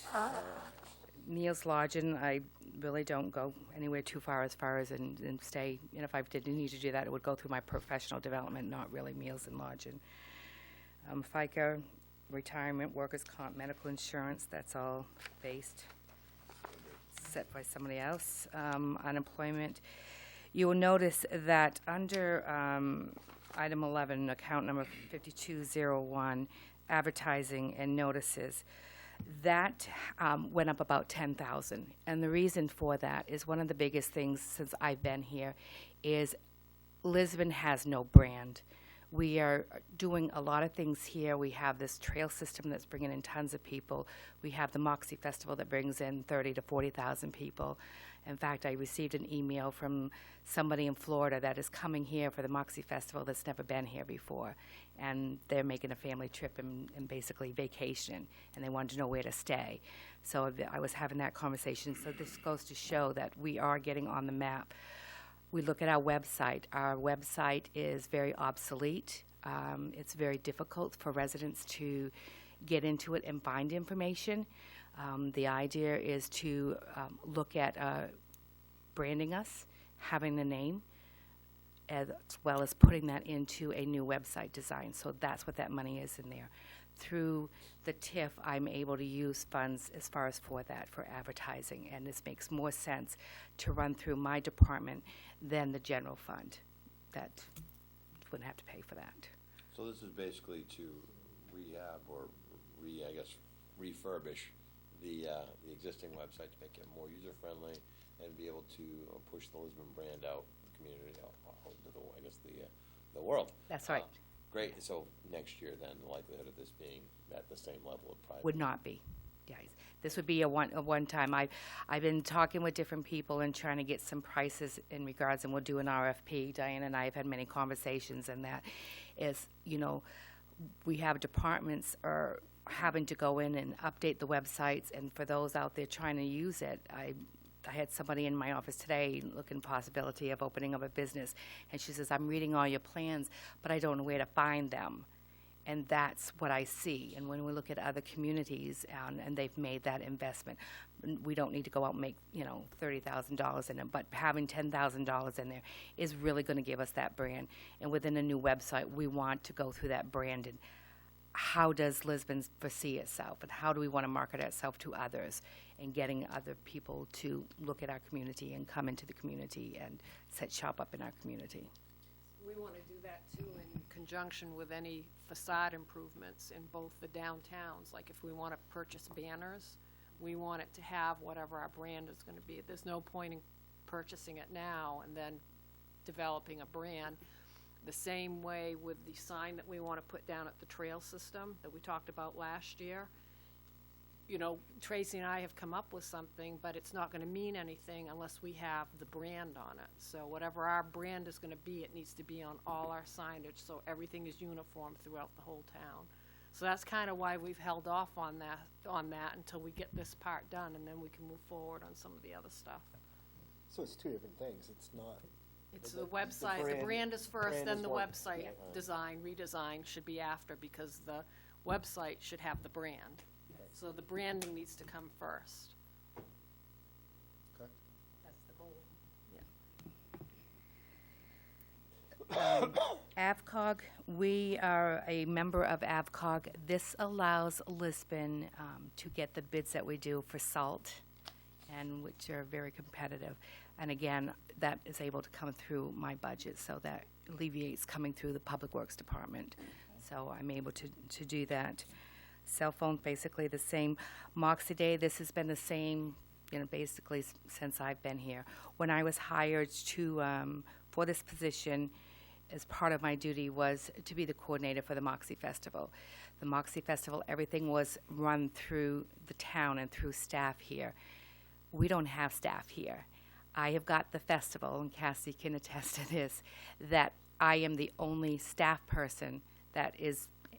Neil's Lodging, I really don't go anywhere too far as and stay. And if I didn't need to do that, it would go through my professional development, not really Meals and Lodging. FICA, retirement, workers' comp, medical insurance, that's all based. set by somebody else, unemployment. You will notice that under item 11, account number 5201, advertising and notices, that went up about 10,000. And the reason for that is one of the biggest things since I've been here is Lisbon has no brand. We are doing a lot of things here. We have this trail system that's bringing in tons of people. We have the Moxie Festival that brings in 30 to 40,000 people. In fact, I received an email from somebody in Florida that is coming here for the Moxie Festival that's never been here before. And they're making a family trip and basically vacation, and they wanted to know where to stay. So I was having that conversation. So this goes to show that we are getting on the map. We look at our website. Our website is very obsolete. It's very difficult for residents to get into it and find information. The idea is to look at branding us, having the name, as well as putting that into a new website design. So that's what that money is in there. Through the TIF, I'm able to use funds as far as for that, for advertising, and this makes more sense to run through my department than the general fund. That wouldn't have to pay for that. So this is basically to rehab or refurbish the existing website to make it more user-friendly and be able to push the Lisbon brand out the community, out into the world. That's right. Great. So next year, then, the likelihood of this being at the same level of price Would not be. Yeah, this would be a one time. I've been talking with different people and trying to get some prices in regards, and we'll do an RFP. Diane and I have had many conversations, and that is, we have departments are having to go in and update the websites, and for those out there trying to use it, I had somebody in my office today looking possibility of opening up a business, and she says, I'm reading all your plans, but I don't know where to find them. And that's what I see. And when we look at other communities and they've made that investment, we don't need to go out and make, $30,000 in it, but having $10,000 in there is really going to give us that brand. And within a new website, we want to go through that brand and how does Lisbon foresee itself, and how do we want to market itself to others, and getting other people to look at our community and come into the community and set shop up in our community. We want to do that too in conjunction with any facade improvements in both the downtowns. Like if we want to purchase banners, we want it to have whatever our brand is going to be. There's no point in purchasing it now and then developing a brand. The same way with the sign that we want to put down at the trail system that we talked about last year. Tracy and I have come up with something, but it's not going to mean anything unless we have the brand on it. So whatever our brand is going to be, it needs to be on all our signage so everything is uniform throughout the whole town. So that's kind of why we've held off on that until we get this part done, and then we can move forward on some of the other stuff. So it's two different things. It's not. It's the website. The brand is first, then the website redesign should be after, because the website should have the brand. So the branding needs to come first. Okay. That's the goal. Yeah. AvCog, we are a member of AvCog. This allows Lisbon to get the bids that we do for salt, and which are very competitive. And again, that is able to come through my budget, so that alleviates coming through the Public Works Department. So I'm able to do that. Cell phone, basically the same. Moxie Day, this has been the same, basically since I've been here. When I was hired for this position, as part of my duty was to be the coordinator for the Moxie Festival. The Moxie Festival, everything was run through the town and through staff here. We don't have staff here. I have got the festival, and Cassie can attest to this, that I am the only staff person that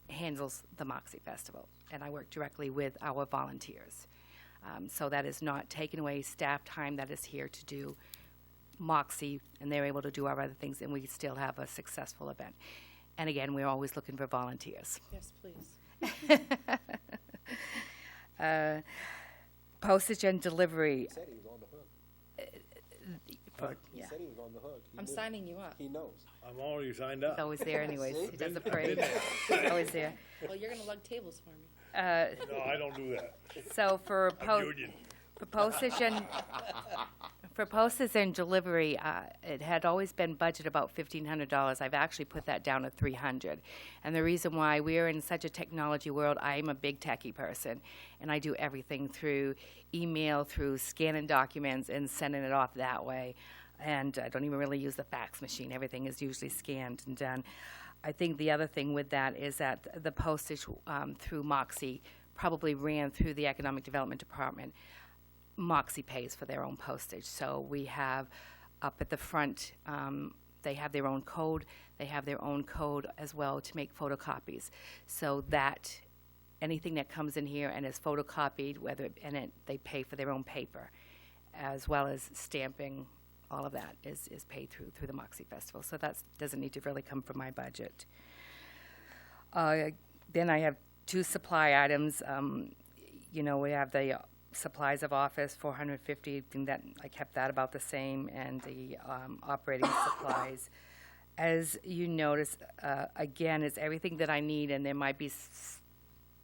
handles the Moxie Festival, and I work directly with our volunteers. So that is not taking away staff time that is here to do Moxie, and they're able to do our other things, and we still have a successful event. And again, we're always looking for volunteers. Yes, please. Postage and delivery. He said he was on the hook. He said he was on the hook. I'm signing you up. He knows. I'm already signed up. He's always there anyways. See? He does a Been parade. there. He's always there. Well, you're going to lug tables for me. No, I don't do that. So for I'm union. For postage and, for postage and delivery, it had always been budgeted about $1,500. I've actually put that down to $300. And the reason why, we're in such a technology world, I'm a big techie person, and I do everything through email, through scanning documents and sending it off that way. And I don't even really use the fax machine. Everything is usually scanned and done. I think the other thing with that is that the postage through Moxie probably ran through the Economic Development Department. Moxie pays for their own postage. So we have up at the front, they have their own code. They have their own code as well to make photocopies. So that anything that comes in here and is photocopied, they pay for their own paper, as well as stamping. All of that is paid through the Moxie Festival. So that doesn't need to really come from my budget. Then I have two supply items. We have the supplies of office, $450. That I kept that about the same, and the operating supplies. As you notice, again, it's everything that I need, and there might be,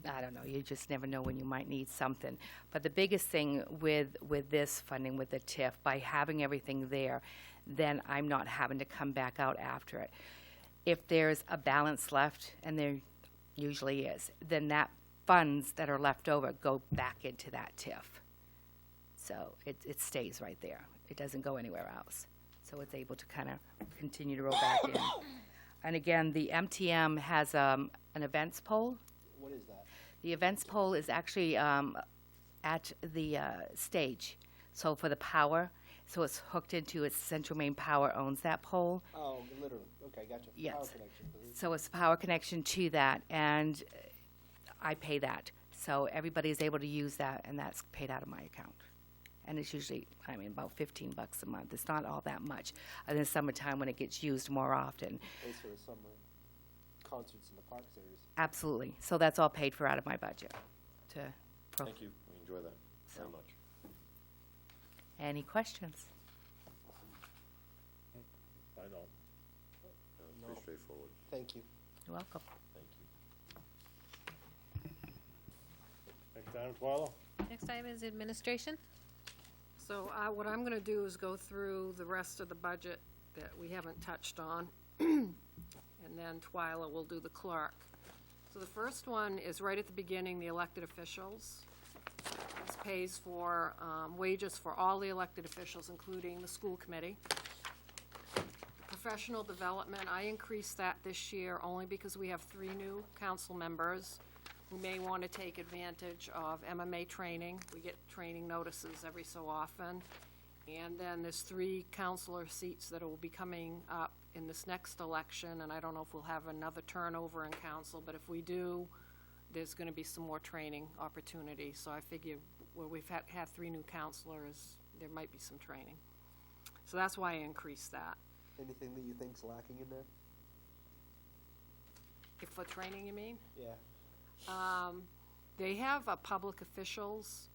I don't know, you just never know when you might need something. But the biggest thing with this funding, with the TIF, by having everything there, then I'm not having to come back out after it. If there's a balance left, and there usually is, then that funds that are left over go back into that TIF. So it stays right there. It doesn't go anywhere else. So it's able to kind of continue to roll back in. And again, the MTM has an events pole. What is that? The events pole is actually at the stage. So for the power, so it's hooked into its Central Maine Power owns that pole. Oh, literally. Okay, gotcha. Yes. Power connection. So it's a power connection to that, and I pay that. So everybody is able to use that, and that's paid out of my account. And it's usually, about $15 a month. It's not all that much. In the summertime when it gets used more often. Pays for the summer concerts in the park series. Absolutely. So that's all paid for out of my budget. Thank you, we enjoy that very much. Any questions? I don't. No. Pretty straightforward. Thank you. You're welcome. Thank you. Next item, Twyla? Next item is administration. So what I'm going to do is go through the rest of the budget that we haven't touched on, and then Twyla will do the clerk. So the first one is right at the beginning, the elected officials. This pays for wages for all the elected officials, including the school committee. Professional development, I increased that this year only because we have 3 new council members who may want to take advantage of MMA training. We get training notices every so often. And then there's 3 counselor seats that will be coming up in this next election, and I don't know if we'll have another turnover in council, but if we do, there's going to be some more training opportunities. So I figure where we've had 3 new counselors, there might be some training. So that's why I increased that. Anything that you think's lacking in there? If for training, you mean? Yeah. They have a public officials,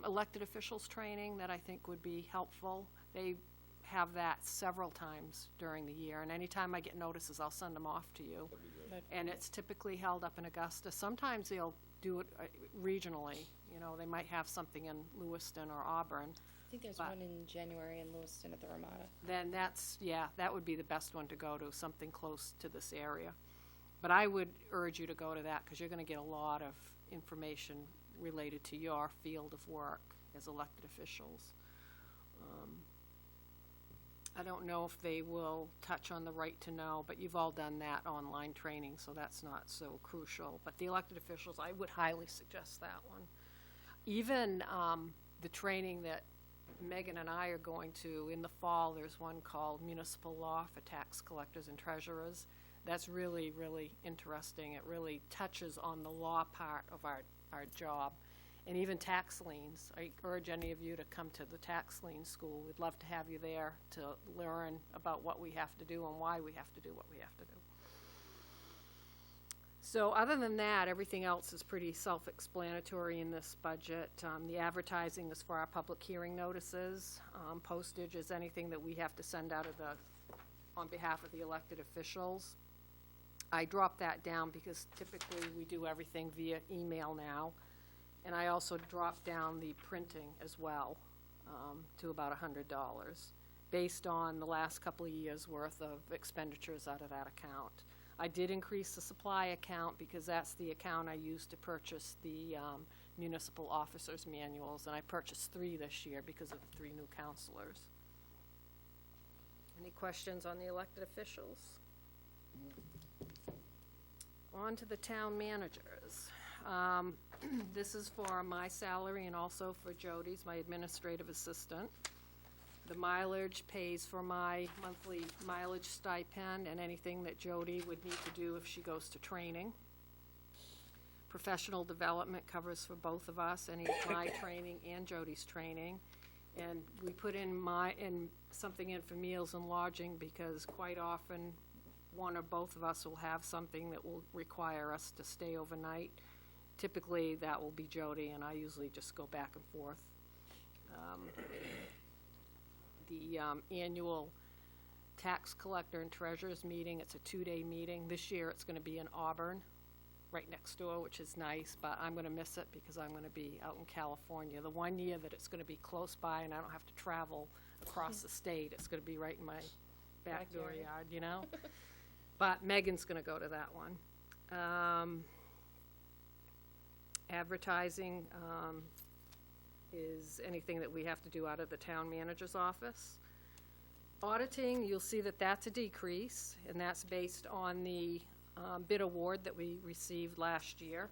elected officials training that I think would be helpful. They have that several times during the year, and anytime I get notices, I'll send them off to you. And it's typically held up in Augusta. Sometimes they'll do it regionally. They might have something in Lewiston or Auburn. I think there's one in January in Lewiston at the Ramada. Then that would be the best one to go to, something close to this area. But I would urge you to go to that because you're going to get a lot of information related to your field of work as elected officials. I don't know if they will touch on the right to know, but you've all done that online training, so that's not so crucial. But the elected officials, I would highly suggest that one. Even the training that Megan and I are going to in the fall, there's one called Municipal Law for Tax Collectors and Treasurers. That's really, really interesting. It really touches on the law part of our job. And even tax liens. I urge any of you to come to the tax lien school. We'd love to have you there to learn about what we have to do and why we have to do what we have to do. So other than that, everything else is pretty self-explanatory in this budget. The advertising is for our public hearing notices. Postage is anything that we have to send out on behalf of the elected officials. I dropped that down because typically we do everything via email now. And I also dropped down the printing as well, to about $100, based on the last couple of years' worth of expenditures out of that account. I did increase the supply account because that's the account I used to purchase the municipal officers' manuals, and I purchased 3 this year because of the 3 new counselors. Any questions on the elected officials? On to the town managers. This is for my salary and also for Jody's, my administrative assistant. The mileage pays for my monthly mileage stipend and anything that Jody would need to do if she goes to training. Professional development covers for both of us, any of my training and Jody's training. And we put in something in for meals and lodging because quite often one or both of us will have something that will require us to stay overnight. Typically, that will be Jody, and I usually just go back and forth. The annual tax collector and treasurer's meeting, it's a 2-day meeting. This year, it's gonna be in Auburn, right next door, which is nice, but I'm gonna miss it because I'm gonna be out in California. The one year that it's gonna be close by and I don't have to travel across the state, it's gonna be right in my back door yard, you know? But Megan's gonna go to that one. Advertising is anything that we have to do out of the town manager's office. Auditing, you'll see that that's a decrease, and that's based on the bid award that we received last year.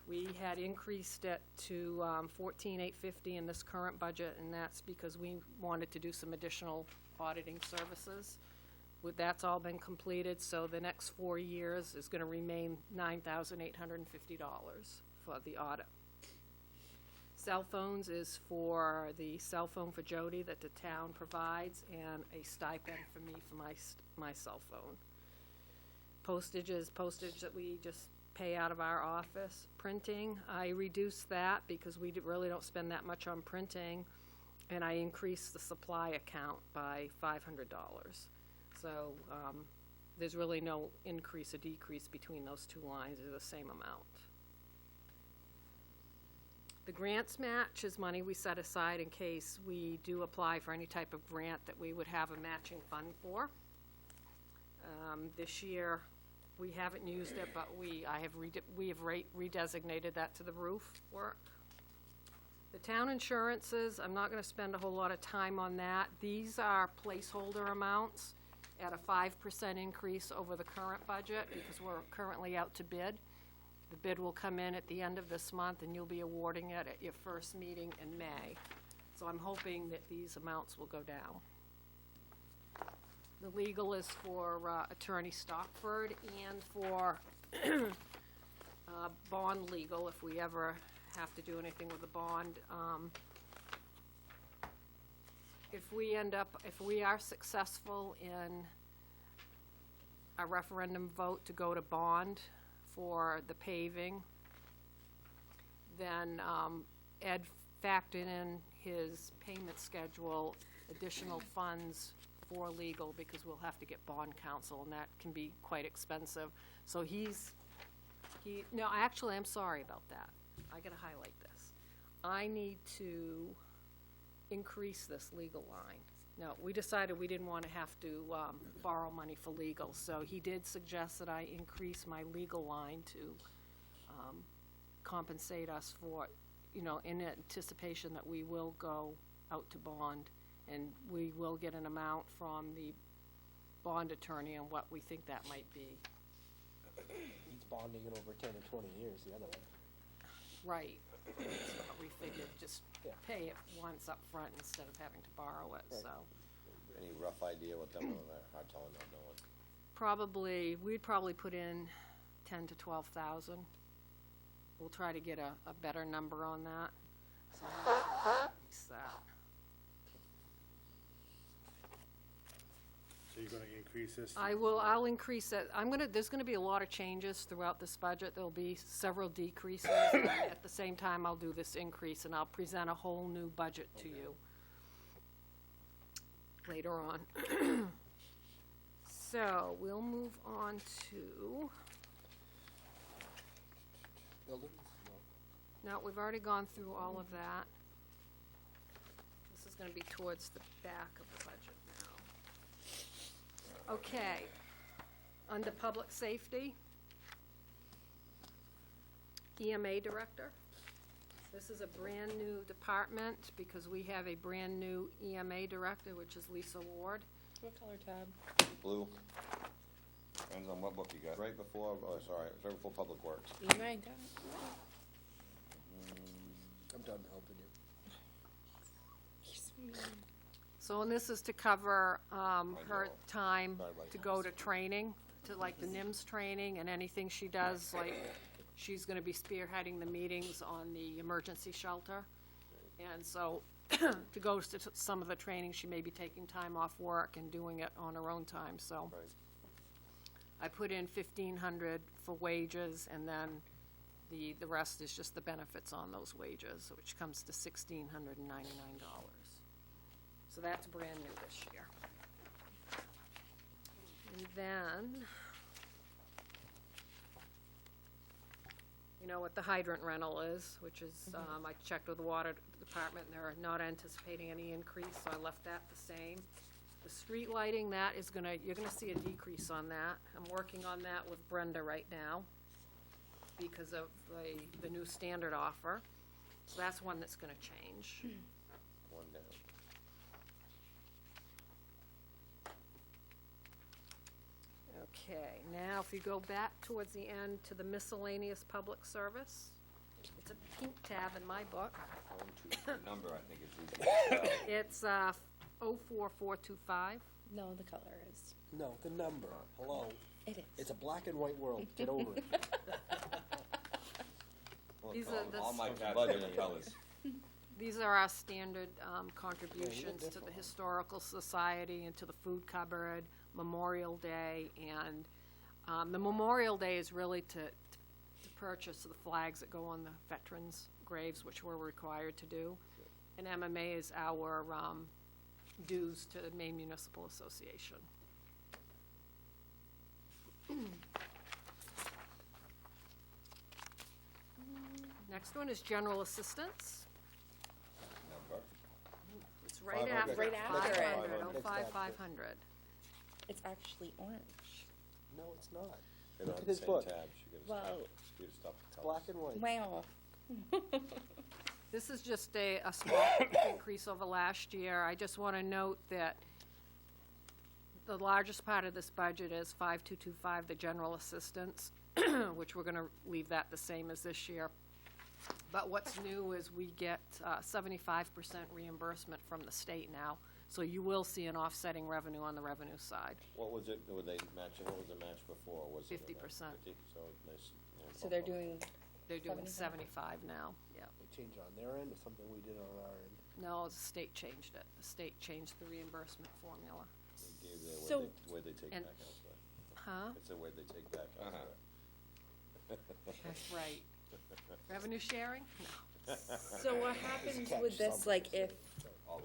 We had increased it to $14,850 in this current budget, and that's because we wanted to do some additional auditing services. That's all been completed, so the next 4 years is gonna remain $9,850 for the audit. Cell phones is for the cell phone for Jody that the town provides, and a stipend for me for my cell phone. Postage is postage that we just pay out of our office. Printing, I reduced that because we really don't spend that much on printing, and I increased the supply account by $500. So there's really no increase or decrease between those 2 lines, they're the same amount. The grants match is money we set aside in case we do apply for any type of grant that we would have a matching fund for. This year, we haven't used it, but we have redesignated that to the roof work. The town insurances, I'm not gonna spend a whole lot of time on that. These are placeholder amounts at a 5% increase over the current budget because we're currently out to bid. The bid will come in at the end of this month, and you'll be awarding it at your first meeting in May. So I'm hoping that these amounts will go down. The legal is for Attorney Stockford and for bond legal, if we ever have to do anything with a bond. If we are successful in a referendum vote to go to bond for the paving, then Ed factored in his payment schedule additional funds for legal because we'll have to get bond counsel, and that can be quite expensive. So no, actually, I'm sorry about that. I gotta highlight this. I need to increase this legal line. No, we decided we didn't want to have to borrow money for legal, so he did suggest that I increase my legal line to compensate us for, in anticipation that we will go out to bond, and we will get an amount from the bond attorney on what we think that might be. He's bonding it over 10 or 20 years, the other one. Right. So we figured just pay it once up front instead of having to borrow it, so. Any rough idea what that was? Hard telling, not knowing. We'd probably put in 10 to 12,000. We'll try to get a better number on that. So increase that. So you're gonna increase this? I'll increase it. There's gonna be a lot of changes throughout this budget. There'll be several decreases. And at the same time, I'll do this increase, and I'll present a whole new budget to you later on. So we'll move on to Buildings? No. No, we've already gone through all of that. This is gonna be towards the back of the budget now. Okay, under public safety, EMA director. This is a brand-new department because we have a brand-new EMA director, which is Lisa Ward. What color tab? Blue, Depends on what book you got. right before, oh, sorry, right before Public Works. You might got it. I'm done helping you. So, and this is to cover, her know. time Sorry about to go to training, to like the NIMS training and anything she does, like, she's gonna be spearheading the meetings on the emergency shelter. And so, to go to some of the training, she may be taking time off work and doing it on her own time, so. Right. I put in 1,500 for wages, and then the rest is just the benefits on those wages, which comes to $1,699. So that's brand new this year. And then, you know what the hydrant rental is, which is, I checked with the water department, and they're not anticipating any increase, so I left that the same. The street lighting, that is you're gonna see a decrease on that. I'm working on that with Brenda right now because of the new standard offer. So that's one that's gonna change. One down. Okay, now if you go back towards the end to the miscellaneous public service, it's a pink tab in my book. Number, I think it's easy to spell. It's 04425. No, the color is. No, the number, hello. It is. It's a black and white world, get over it. Well, These are the all my tabs budget different colors. These are our standard contributions to the Historical Society and to the Food Cupboard, Memorial Day, and the Memorial Day is really to purchase the flags that go on the veterans' graves, which we're required to do. And MMA is our dues to the Maine Municipal Association. Next one is general assistance. Number. It's right 500. after Right after it. 500, 500. It's actually orange. No, it's not. They Look don't have at the his same book. tabs. You gotta Well, stop- you gotta stop the It's colors. black and white. Wow. This is just a small increase over last year. I just want to note that the largest part of this budget is 5225, the general assistance, which we're going to leave that the same as this year. But what's new is we get 75% reimbursement from the state now, so you will see an offsetting revenue on the revenue side. What was it, were they matching, what was the match before? Was it 50%. 50? So nice. So they're doing. They're doing 75? 75 now, yeah. They changed on their end or something we did on our end? No, the state changed it. The state changed the reimbursement formula. They gave their, So- where they take And- back elsewhere. Huh? It's a where they take back elsewhere. That's right. Revenue sharing? No. So what happens with this, like, if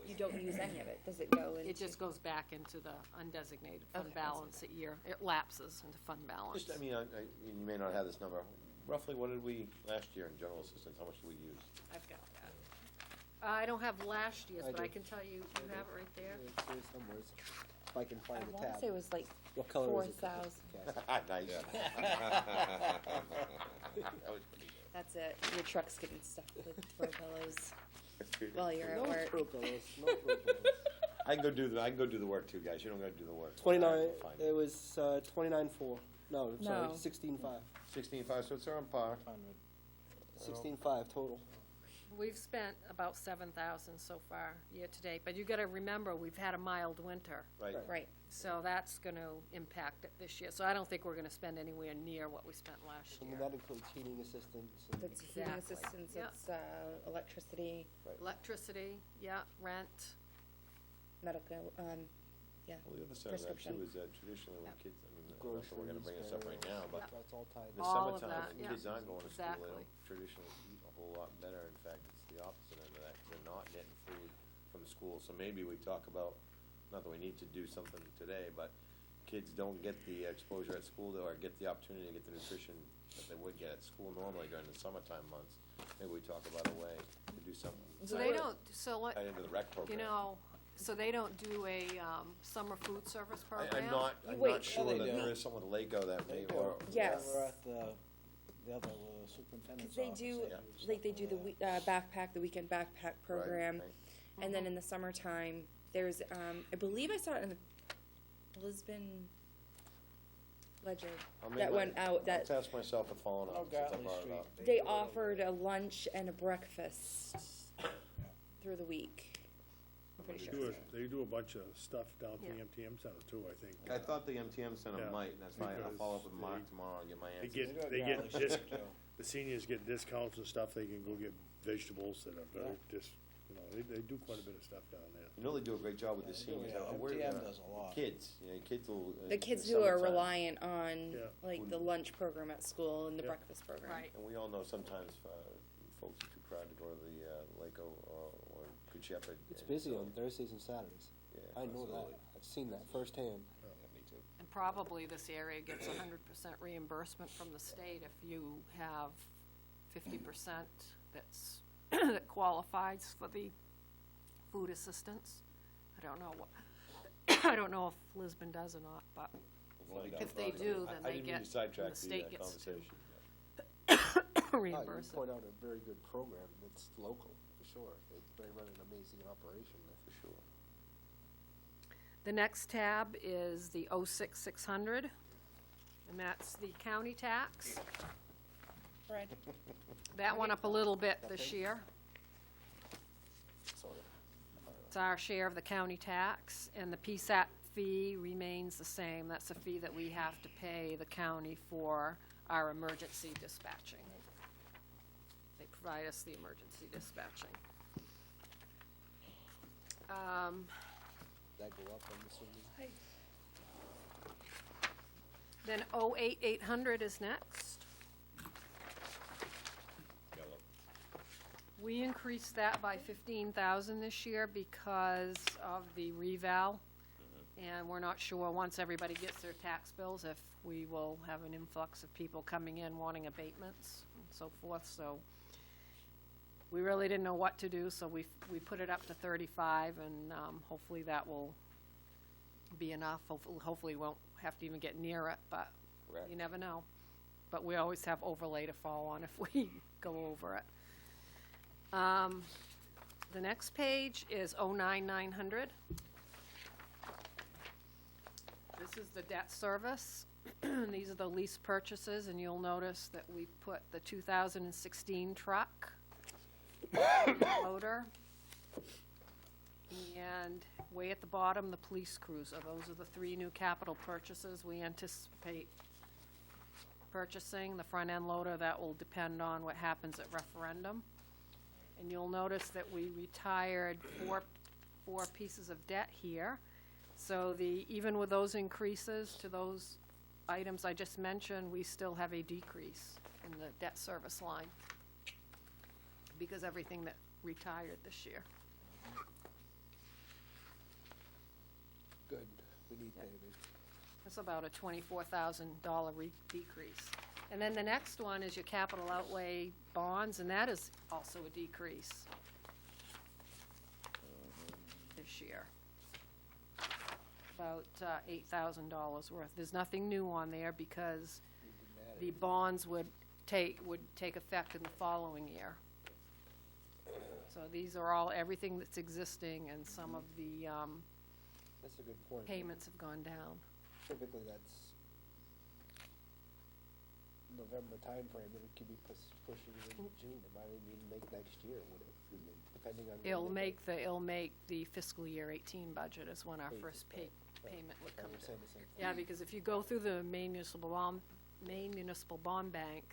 you don't use any of it? Does it go into? It just goes back into the undesignated fund Okay, I see. balance at year, it lapses into fund balance. Just, I mean, you may not have this number. Roughly, what did we, last year in general assistance, how much did we use? I've got that. I don't have last year's, I but I do. can tell you, you have it right there. It's there somewhere. If I can I find the want tab. to say it was like What color is it? 4,000. Nice. Yeah. That was pretty good. That's it. Your truck's getting stuck with throw pillows while you're at No work. throw pillows, no throw pillows. I can go do the work too, guys. You don't gotta do the work. 29, We'll find it was 29.4. No, sorry, No. 16.5. 16.5, so it's around par. 16.5 total. We've spent about 7,000 so far, year to date, but you gotta remember, we've had a mild winter. Right. Right. So that's gonna impact it this year, so I don't think we're gonna spend anywhere near what we spent last I mean, year. that includes heating assistance. and- That's heating Exactly. assistance, Yep. it's electricity, Electricity, yeah, rent, medical, yeah. Well, the other side of that too Prescription. is that traditionally when kids, I mean, not that we're gonna Groceries, bring this up right now, but Yeah. That's all tied in the All of summertime, that, when yeah. kids aren't going to school, they Exactly. don't traditionally eat a whole lot better. In fact, it's the opposite end of that, 'cause they're not getting food from school. So maybe we talk about, not that we need to do something today, but kids don't get the exposure at school or get the opportunity to get the nutrition that they would get at school normally during the summertime months. Maybe we talk about a way to do something. So they don't, so what, Tied into the rec program. you know, so they don't do a, summer food service program? I'm not Wait. sure Yeah, they that do. there is someone at Lego that may, They do. or. Yes. We're at the other superintendent's They office. do, They stuff like they do the over backpack, the weekend backpack program. right. And then in the summertime, there's, I believe I saw it in the Lisbon Ledger I'll make that my- went out, that I'll task myself with following Oh, up since I Gartley brought it Street. up. they offered a lunch and a breakfast through the week. I'm pretty sure. They do a bunch of stuff down at the Yeah. MTM Center too, I think. I thought the MTM Center Yeah, might, and that's why I'll because follow up with Mark they- tomorrow and get my They answers. get the seniors get discounts and stuff, they can go get vegetables that are very, they do quite a bit of stuff down there. You know they do a great job with the seniors. yeah, We're, MTM does a lot. Kids, kids will. The kids who are reliant on, Yeah. like, the lunch program at school and the Yeah. breakfast program. Right. And we all know sometimes folks are too crowded to go to the Lako or Good Shepherd. It's and busy so- on Thursdays and Saturdays. Yeah, I know that. absolutely. I've seen that firsthand. Yeah, me too. And probably this area gets 100% reimbursement from the state if you have 50% that's, that qualifies for the food assistance. I don't know what, I don't know if Lisbon does or not, but We'll find out if they about it. do, then I they didn't mean get, to sidetrack the state the gets to conversation. You reimburse it. point out a very good program that's local, for sure. They run an amazing operation there. For sure. The next tab is the 06600, and that's the county tax. Right. That went up a little bit this year. Sorry. It's our share of the county tax, and the PSAP fee remains the same. That's a fee that we have to pay the county for our emergency dispatching. They provide us the emergency dispatching. That go up, I'm assuming. Then 08800 is next. Yellow. We increased that by 15,000 this year because of the reval. And we're not sure, once everybody gets their tax bills, if we will have an influx of people coming in wanting abatements and so forth, so we really didn't know what to do, so we put it up to 35, and hopefully that will be enough. Hopefully we won't have to even get near it, but Correct. you never know. But we always have overlay to fall on if we go over it. The next page is 09900. This is the debt service. These are the lease purchases, and you'll notice that we put the 2016 truck, loader, and way at the bottom, the police cruiser. Those are the three new capital purchases we anticipate purchasing. The front-end loader, that will depend on what happens at referendum. And you'll notice that we retired four pieces of debt here. So even with those increases to those items I just mentioned, we still have a decrease in the debt service line because everything that retired this year. Good. We need paving. That's about a $24,000 decrease. And then the next one is your capital outlay bonds, and that is also a decrease this year. About $8,000 worth. There's nothing new on there because the bonds would take effect in the following year. So these are all, everything that's existing, and some of the That's a good point. payments have gone down. Typically, that's November timeframe, but it could be pushing it into June. It might even make next year, would it? Depending on. It'll make the fiscal year 18 budget is when our first payment would come I was due. saying the same thing. Yeah, because if you go through the Maine Municipal Bond Bank,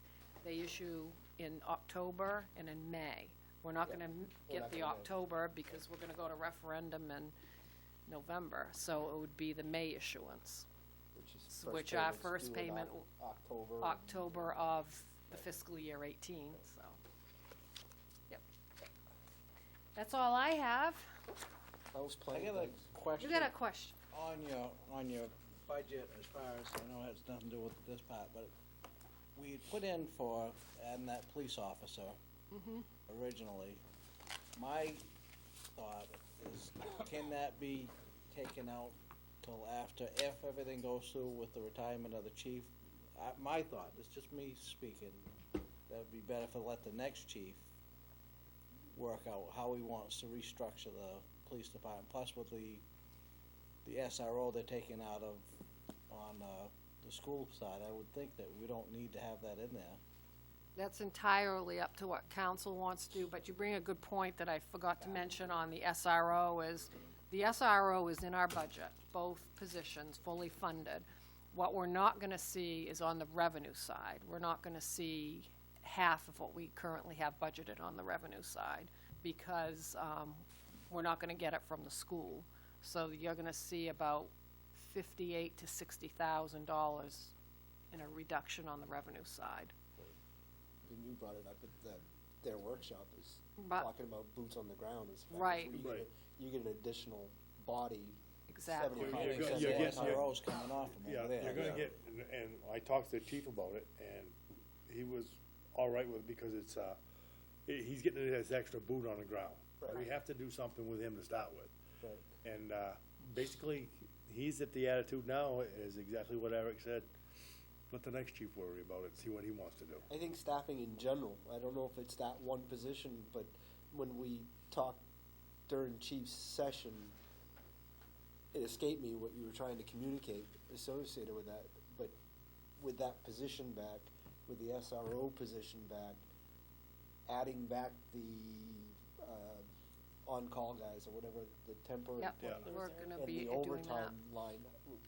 they issue in October and in May. We're not gonna We're get not the gonna- October because we're gonna go to referendum in November, so it would be the May issuance, which our first payment, October. October of the fiscal year 18, so. Yep. That's all I have. I was I playing. got a question. You got a question? On your budget as far as, I know it has nothing to do with this part, but we put in for adding that police officer originally. My thought is, can that be taken out till after, if everything goes through with the retirement of the chief? My thought, it's just me speaking, that would be better to let the next chief work out how he wants to restructure the police department. Plus with the SRO they're taking out of, on the school side, I would think that we don't need to have that in there. That's entirely up to what council wants to do, but you bring a good point that I forgot to mention on the SRO is, the SRO is in our budget, both positions fully funded. What we're not gonna see is on the revenue side. We're not gonna see half of what we currently have budgeted on the revenue side because we're not gonna get it from the school. So you're gonna see about $58,000 to $60,000 in a reduction on the revenue side. And you brought it up at their workshop is But- talking about boots on the ground as far Right. as you get an additional body. Exactly. 75% You're of getting- the SRO's coming off from Yeah, over there. you're gonna get, and I talked to the chief about it, and he was all right with it because it's, he's getting his extra boot on the ground. Right. We have to do something with him to start with. Right. And, basically, he's at the attitude now is exactly what Eric said. Let the next chief worry about it, see what he wants to do. I think staffing in general, I don't know if it's that one position, but when we talked during chief's session, it escaped me what you were trying to communicate associated with that, but with that position back, with the SRO position back, adding back the on-call guys or whatever, the temporary. Yep, Yeah. we're gonna And be the doing that. overtime line,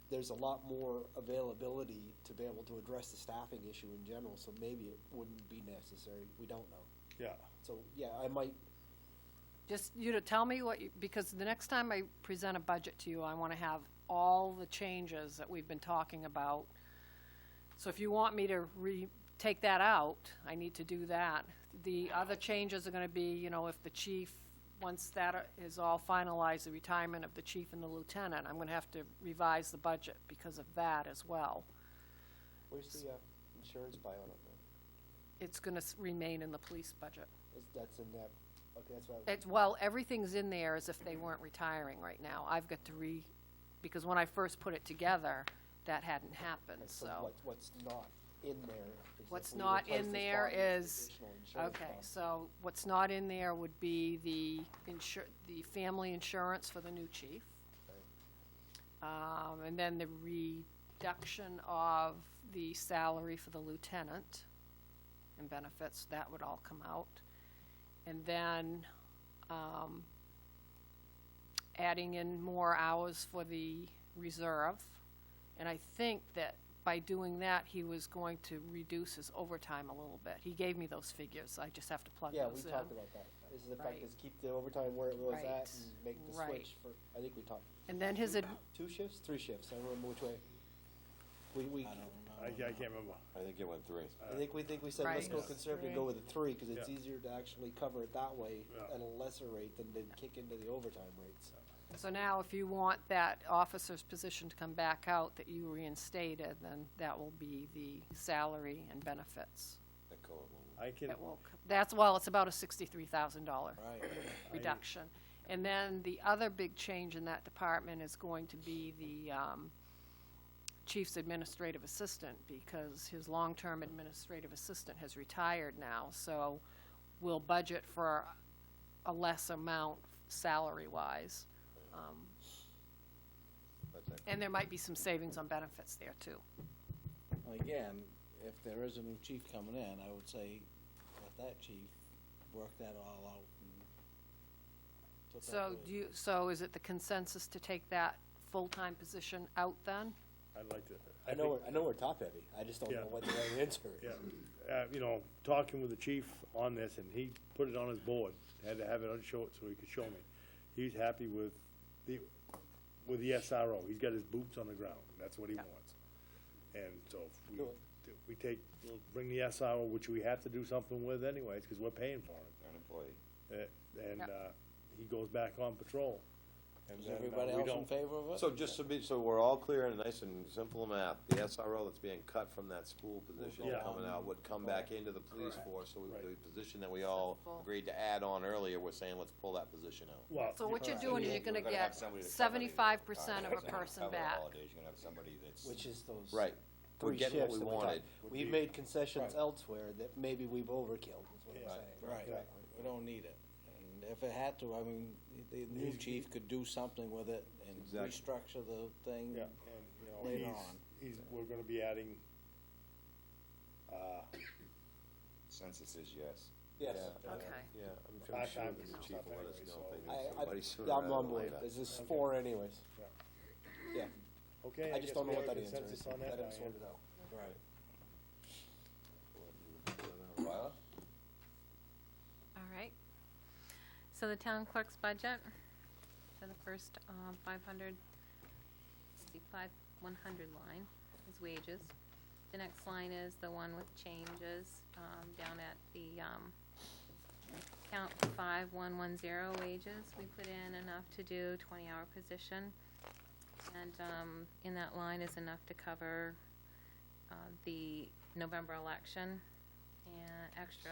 there's a lot more availability to be able to address the staffing issue in general, so maybe it wouldn't be necessary, we don't know. Yeah. So, yeah, I might, Just you to tell me what you, because the next time I present a budget to you, I wanna have all the changes that we've been talking about. So if you want me to take that out, I need to do that. The other changes are gonna be, you know, if the chief, once that is all finalized, the retirement of the chief and the lieutenant, I'm gonna have to revise the budget because of that as well. where's the, insurance buy on it then? It's gonna remain in the police budget. That's in that, okay, that's what It's, well, everything's in there as if they weren't retiring right now. I've got to because when I first put it together, that hadn't happened, so. what's not in there is if What's we not replace in this there body with is, additional insurance okay, costs. so what's not in there would be the family insurance for the new chief. And then the reduction of the salary for the lieutenant and benefits, that would all come out. And then, adding in more hours for the reserve. And I think that by doing that, he was going to reduce his overtime a little bit. He gave me those figures, I just have to plug Yeah, those we in. talked about that, is the fact Right. is keep the overtime where it was Right. at and make the Right. switch for, I think we talked. And then his, 2 shifts, 3 shifts, I don't remember which way. We, I can't remember. I think it went 3. I think we said, let's Right. go Yeah. conservative and go with a 3, cause it's Yeah. easier to actually cover it that way Yeah. at a lesser rate than to kick into the overtime rates. so now if you want that officer's position to come back out that you reinstated, then that will be the salary and benefits. That color one. I can, That will, well, it's about a $63,000 Right. reduction. And then the other big change in that department is going to be the chief's administrative assistant, because his long-term administrative assistant has retired now, so we'll budget for a less amount salary-wise. And there might be some savings on benefits there, too. Well, again, if there is a new chief coming in, I would say let that chief work that all out and put that So way. so is it the consensus to take that full-time position out then? I'd like to. I know we're top heavy, I just don't Yeah. know what the right answer is. Yeah, you know, talking with the chief on this, and he put it on his board, had to have it on show it so he could show me. He's happy with the SRO, he's got his boots on the ground, that's what he wants. And so if we bring the SRO, which we have to do something with anyways, because we're paying for it. They're an employee. And he goes back on patrol. And Is then, everybody we else in don't- favor of it? So just so we're all clear and nice and simple math, the SRO that's being cut from that school position Yeah. coming out would come back into the police Correct. force, so Right. the position that we all agreed to add on earlier, we're saying let's pull that position out. Well, So what you're Right. doing is you're We're gonna gonna have get somebody to cover the- 75% of a somebody to person cover the back. holidays. You're gonna have somebody that's. Which is those. Right. We're 3 getting what shifts we that we wanted. talked. We've made concessions elsewhere that maybe we've overkilled, is what I'm Yeah. saying. Right, Yeah. we don't need it. And if it had to, I mean, the new He's- chief could do something with it and Exactly. restructure the thing. Yeah, and, you know, Later on. we're gonna be adding, Census is yes. Yes. Yeah, Okay. Yeah, I'm Part-time sure the and chief stuff will let us anyway, know so- if they need somebody sooner I'm rather on than board, later. there's just 4 anyways. Yeah. Yeah, Okay, I just don't know we what have that answer is. consensus on that. Let him Diane. sort it out. Right. Lila? All right. So the town clerk's budget, so the first 100 line is wages. The next line is the one with changes, down at the, count 5110 wages. We put in enough to do 20-hour position. And, in that line is enough to cover, the November election and extra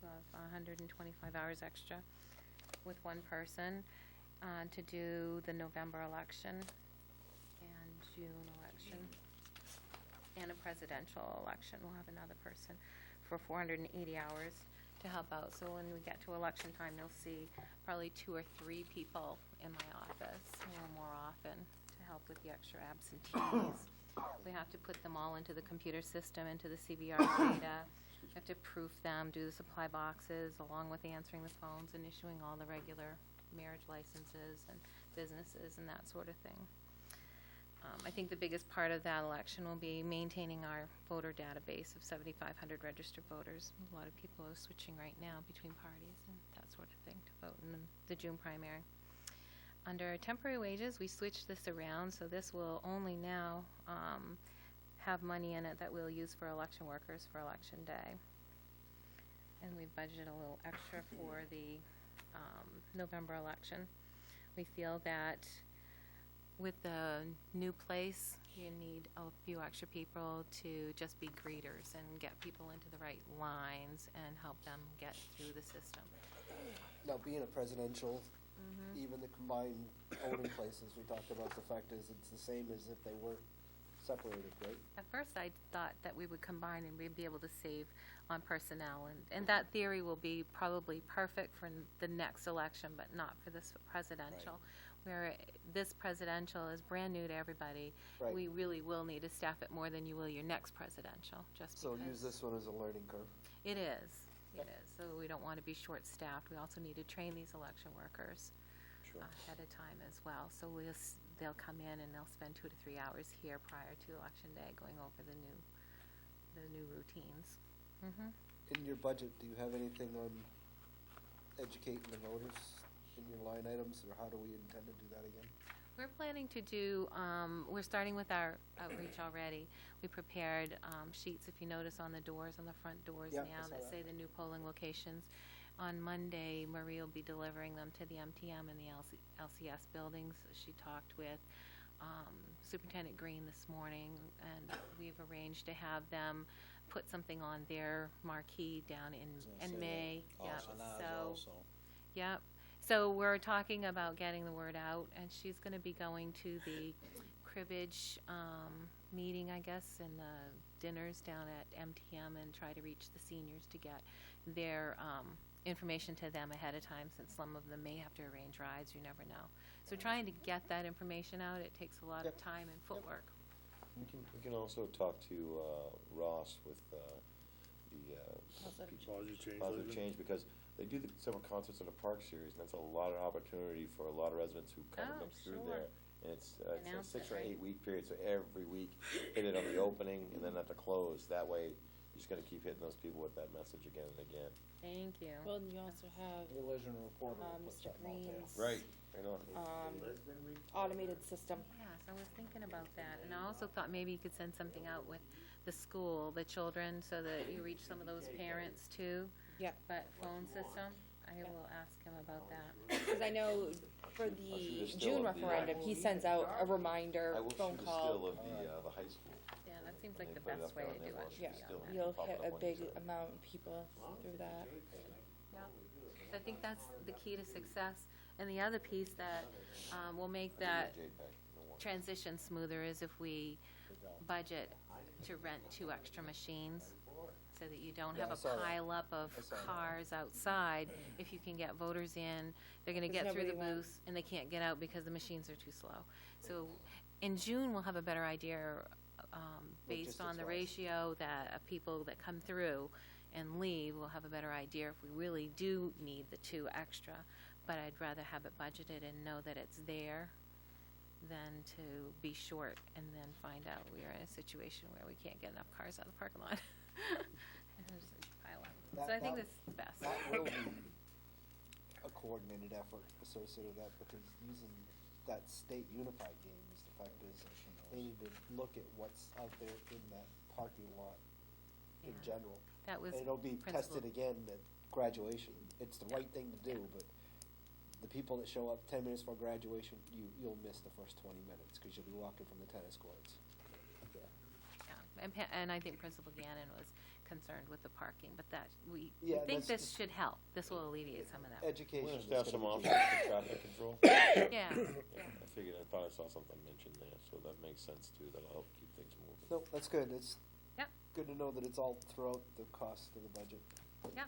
of 125 hours extra with one person, to do the November election and June election and a presidential election. We'll have another person for 480 hours to help out. So when we get to election time, you'll see probably 2 or 3 people in my office, a little more often, to help with the extra absentees. We have to put them all into the computer system, into the CVR data. We have to proof them, do the supply boxes, along with answering the phones and issuing all the regular marriage licenses and businesses and that sort of thing. I think the biggest part of that election will be maintaining our voter database of 7,500 registered voters. A lot of people are switching right now between parties and that sort of thing to vote in the June primary. Under temporary wages, we switched this around, so this will only now have money in it that we'll use for election workers for election day. And we budgeted a little extra for the November election. We feel that with the new place, you need a few extra people to just be greeters and get people into the right lines and help them get through the system. Now, being a presidential, even the combined voting places, we talked about the fact is it's the same as if they were separated, right? At first, I thought that we would combine and we'd be able to save on personnel, and that theory will be probably perfect for the next election, but not for this presidential. Where this presidential is brand new to everybody, Right. we really will need to staff it more than you will your next presidential, just So because. use this one as a learning curve. It is. So we don't want to be short-staffed. We also need to train these election workers ahead of time as well. So they'll come in and they'll spend 2 to 3 hours here prior to election day going over the new routines. In your budget, do you have anything on educating the voters in your line items, or how do we intend to do that again? We're planning to do, we're starting with our outreach already. We prepared sheets, if you notice, on the doors, on the front doors Yeah, I now saw that that. say the new polling locations. On Monday, Marie will be delivering them to the MTM and the LCS buildings. She talked with Superintendent Green this morning, and we've arranged to have them put something on their marquee down in May. Yeah, so. Yep. So we're talking about getting the word out, and she's going to be going to the cribbage meeting, I guess, and the dinners down at MTM and try to reach the seniors to get their information to them ahead of time, since some of them may have to arrange rides, you never know. So trying to get that information out, it takes a lot of time and footwork. We can also talk to Ross with the Positive Change, because they do the summer concerts in the Park Series, and that's a lot of opportunity for a lot of residents who come and look through there. And it's a Announce 6 it, or right? 8 week period, so every week hit it on the opening and then at the close. That way, you're just gonna keep hitting those people with that message again and again. Thank you. Well, and you also have Religion Reporter will put Mr. something out there. Green's Right, I know. automated system. Yes, I was thinking about that, and I also thought maybe you could send something out with the school, the children, so that you reach some of those parents too. Yeah. But phone system, I will ask him about that. Because I know for the shoot a still June of the, referendum, he sends out a reminder I will phone shoot a call. still of the high school. Yeah, that seems When like they the put it best up way there to on do their it. wall, Yeah, shoot a still. you'll Pop it hit up a on big YouTube. amount of people through that. Yeah. I think that's the key to success. And the other piece that will make that transition smoother is if we budget to rent 2 extra machines, so that you don't have I a saw that. pileup of I saw that. cars outside. If you can get voters in, they're gonna Because get through the nobody wants- booths, and they can't get out because the machines are too slow. So in June, we'll have a better idea, based on the Logistics-wise. ratio that, of people that come through and leave, we'll have a better idea if we really do need the 2 extra. But I'd rather have it budgeted and know that it's there than to be short and then find out we're in a situation where we can't get enough cars out of the parking lot. And there's a pile up. So I think That- that's the best. That will be a coordinated effort associated with that, because using that state unified game is the fact is, they need to look at what's out there in that parking lot in Yeah. general. That was And it'll be Principal- tested again at graduation. It's the right thing to do, but the people that show up 10 minutes before graduation, you'll miss the first 20 minutes, because you'll be walking from the tennis courts. Yeah. Yeah, and I think Principal Gannon was concerned with the parking, but that, we Yeah, think that's this should help. This will alleviate some of that. Education We're is gonna staff some gonna be officers key. for traffic control. Yeah. I figured, I thought I saw something mentioned there, so that makes sense too, that'll help keep things moving. No, that's good. It's Yep. good to know that it's all throughout the cost of the budget. Yeah.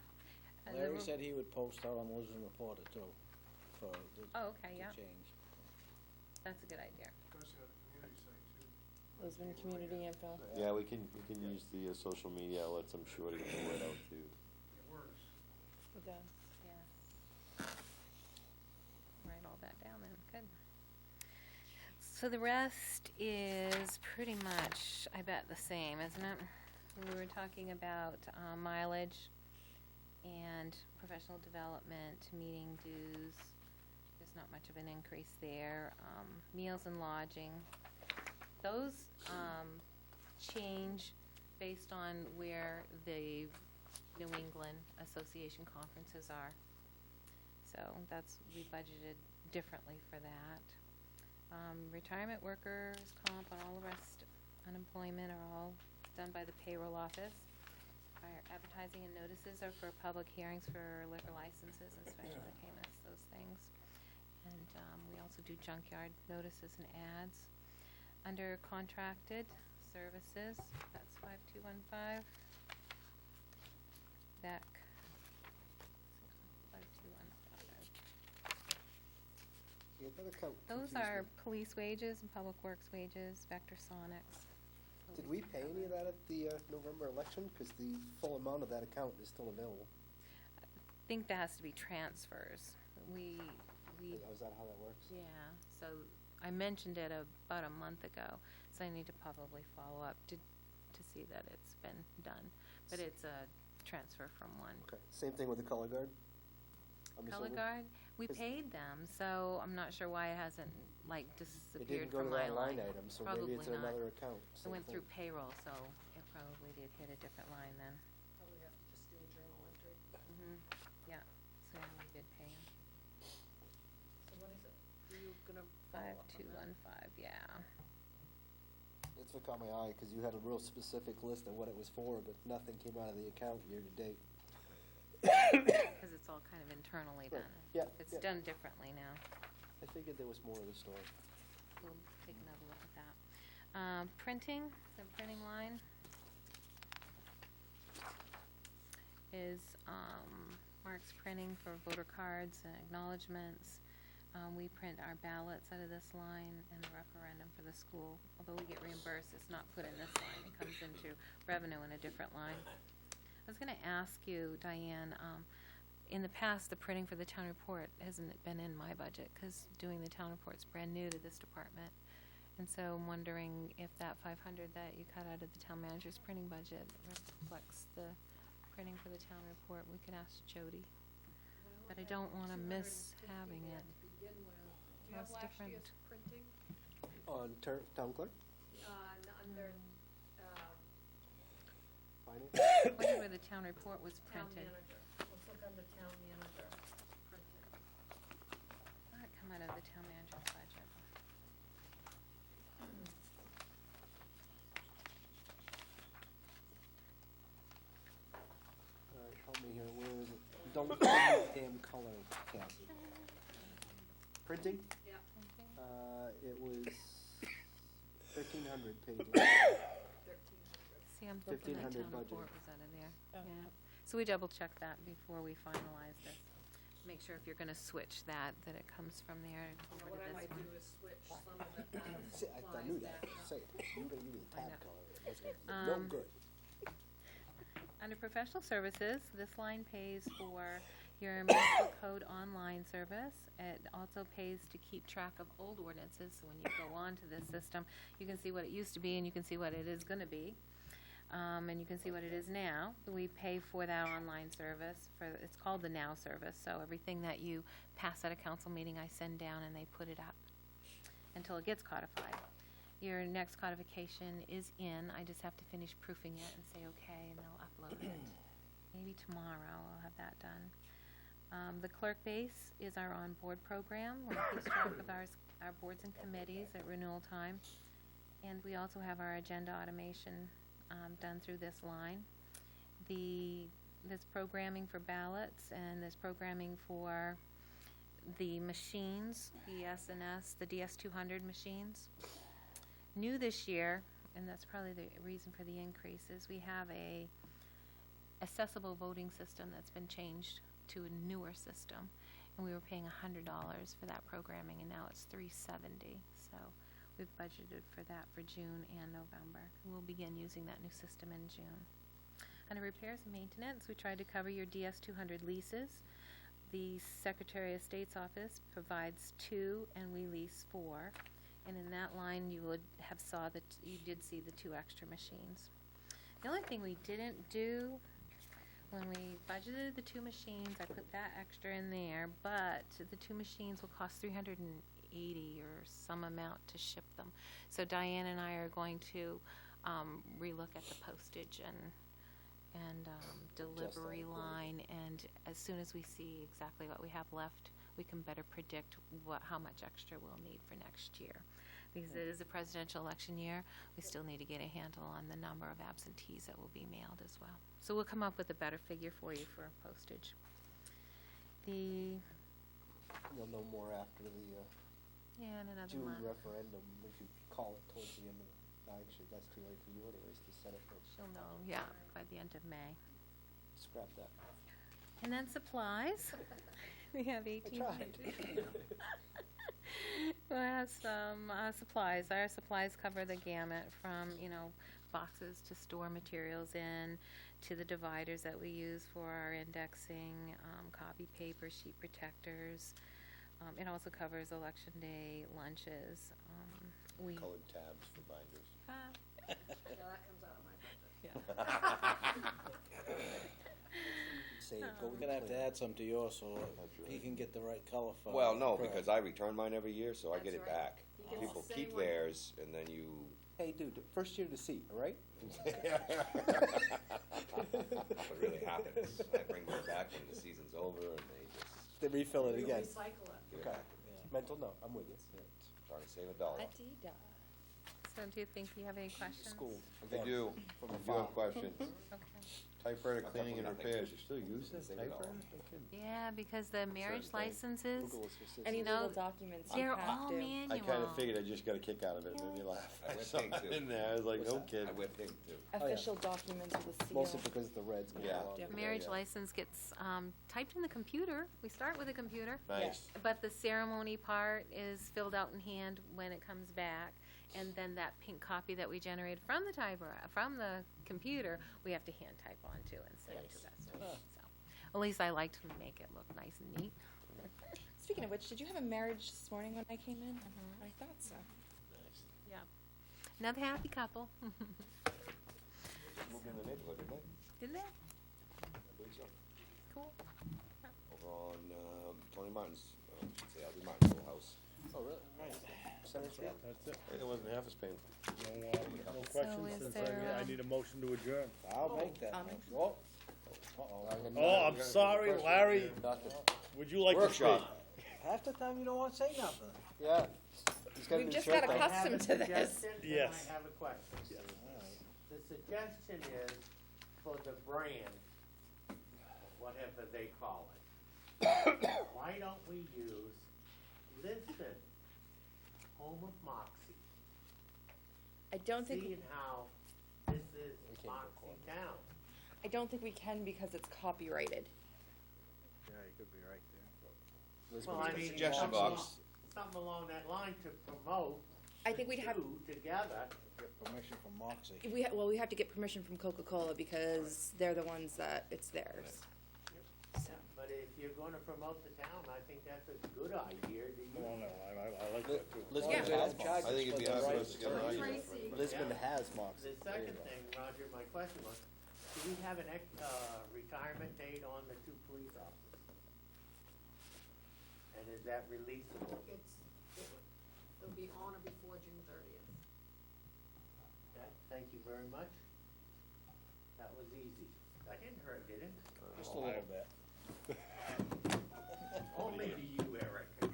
And the Larry ru- said he would post out on Lisbon Reporter too, for the, Oh, okay, yeah. the change. That's a good idea. Lisbon Community Info. Yeah, we can use the social media outlets, I'm sure, to get the word out too. It does. Yes. Write all that down then, good. So the rest is pretty much, I bet, the same, isn't it? We were talking about mileage and professional development, meeting dues. There's not much of an increase there. Meals and lodging. Those change based on where the New England Association conferences are. So that's, we budgeted differently for that. Retirement workers, comp, and all the rest, unemployment are all done by the payroll office. Our advertising and notices are for public hearings for liquor licenses and special entertainments, those things. And we also do junkyard notices and ads. Under contracted services, that's 5215. Back. 5215. Yeah, that account Those confused are me. police wages and public works wages, Vectorsonics. Did we pay any of that at the November election? Because the full amount of that account is still available. I think that has to be transfers. We, Is that how that works? yeah, so I mentioned it about a month ago, so I need to probably follow up to see that it's been done. But it's a transfer from one. Okay, same thing with the color guard? I'm Color assuming? guard, we Is- paid them, so I'm not sure why it hasn't, like, It disappeared didn't go from to my that line. line item, so Probably maybe it's in not. another account. It Same went through thing. payroll, so it probably did hit a different line then. Probably have to just do a journal entry. Yeah, so yeah, we did pay him. So what is it? Are you gonna follow up on that? 5215, yeah. That's what caught my eye, because you had a real specific list of what it was for, but nothing came out of the account year to date. Because it's all kind of internally Right. done. Yeah, It's yeah. done differently now. I figured there was more of the story. We'll take another look at that. Printing, the printing line is Mark's printing for voter cards and acknowledgements. We print our ballots out of this line and the referendum for the school. Although we get reimbursed, it's not put in this line. It comes into revenue in a different line. I was going to ask you, Diane, in the past, the printing for the town report hasn't been in my budget because doing the town report's brand new to this department. And so I'm wondering if that 500 that you cut out of the town manager's printing budget reflects the printing for the town report. We could ask Jody. But I don't want to miss having it. Do you have That's last different. year's printing? On town clerk? Under, Finance? I wonder where the town report was town printed. manager. Was look under town manager printing. That come out of the town manager's budget. All right, help me here, where is it? Don't damn color, Kathy. Printing? Yeah. It was 1,300 pages. See, I'm thinking that 1,500 town budget. report was out of there, Oh. yeah. So we double check that before we finalize this. Make sure if you're gonna switch that it comes from there over What to I this might one. do is switch some of it out of See, I supplies knew that, back up. say it, you were gonna give me the I tab know. color, it wasn't no Um, good. Under professional services, this line pays for your municipal code online service. It also pays to keep track of old ordinances, so when you go onto this system, you can see what it used to be and you can see what it is gonna be. And you can see what it is now. We pay for that online service it's called the Now service, so everything that you pass at a council meeting, I send down and they put it up until it gets codified. Your next codification is in, I just have to finish proofing it and say okay, and they'll upload it. Maybe tomorrow I'll have that done. The clerk base is our on-board program, where it keeps track of our boards and committees at renewal time. And we also have our agenda automation done through this line. There's programming for ballots, and there's programming for the machines, the SNS, the DS200 machines. New this year, and that's probably the reason for the increases, we have a accessible voting system that's been changed to a newer system, and we were paying $100 for that programming, and now it's $370. So we've budgeted for that for June and November. We'll begin using that new system in June. Under repairs and maintenance, we tried to cover your DS200 leases. The Secretary of State's office provides 2, and we lease 4. And in that line, you would have you did see the 2 extra machines. The only thing we didn't do when we budgeted the 2 machines, I put that extra in there, but the 2 machines will cost $380 or some amount to ship them. So Diane and I are going to relook at the postage and delivery line, and as soon as we see exactly what we have left, we can better predict how much extra we'll need for next year. Because it is a presidential election year, we still need to get a handle on the number of absentees that will be mailed as well. So we'll come up with a better figure for you for postage. You'll know more after the In another June month. referendum, if you call it towards the end of actually, that's too late for you anyways to set it, but She'll know, yeah, by the end of May. scrap that. And then supplies. We have 18. We'll have some supplies. Our supplies cover the gamut from, boxes to store materials in, to the dividers that we use for our indexing, copy paper, sheet protectors. It also covers election day lunches. Colored tabs for binders. Yeah, that comes out of my budget. Say, We're gonna have to add some to yours so he can get the right color for. Well, no, Correct. because I return mine every year, so I get it That's right. back. You get People the keep same one. theirs, and then you. Hey, dude, first year to see, all right? What really happens, I bring them back when the season's over, and they just They refill it You again. recycle it. give it Okay. back. Mental note, I'm with you. Trying to save $1. So do you think you have any questions? School. I again, do. From I a do file. have questions. Okay. Typewriter Not cleaning and nothing. repairs, you still use it, Save it all. typewriter? No kidding. Yeah, because the marriage Certain things. licenses, Google is assistant. Any You know, legal documents you they're have all to. manual. I kinda figured I just got a kick out of it, it made me laugh. I I went saw pink, it too. in there, I was like, What's no that? kidding. I wear pink too. Official documents with a seal. Mostly because the reds go Yeah. along. Yeah. Marriage yeah. license gets typed in the computer. We start with a computer. Nice. But the ceremony part is filled out in hand when it comes back. And then that pink copy that we generated from the from the computer, we have to hand type onto and send it to Vesta. So, at least I like to make it look nice and neat. Speaking of which, did you have a marriage this morning when I came in? I thought so. Nice. Yeah. Another happy couple. Moved in the neighborhood, didn't they? Didn't they? I believe so. Cool. Over on, Tony Martin's, I should say, Albie Martin's old house. Oh, really? Right. Center Street? That's it. It wasn't half as painful. No questions, is since there, I need a motion to adjourn. I'll make that. I'll make motion. Oh, I'm sorry, Larry. Would you like to speak? Workshop. Half the time you don't want to say nothing. Yeah. We've just got accustomed to this. Yes. I have a question. The suggestion is for the brand, whatever they call it. Why don't we use Lisbon, home of Moxie? I don't think, Seeing how this is Moxie Town. I don't think we can because it's copyrighted. Yeah, you could be right there. Well, I mean, Suggestion box. something along that line to promote I think we'd have, two together. Get permission from Moxie. we have to get permission from Coca-Cola because they're the ones that, it's theirs. So, But if you're gonna promote the town, I think that's a good idea to use. Oh, no, I like that too. Lisbon Yeah. has I think it'd be hard for us to get an Moxie. argument. Lisbon Yeah. has Moxie. The second thing, Roger, my question was, do we have an retirement date on the two police officers? And is that releasable? It'll be on or before June 30th. Okay, thank you very much. That was easy. That didn't hurt, did it? Just a little bit. Only to you, Eric.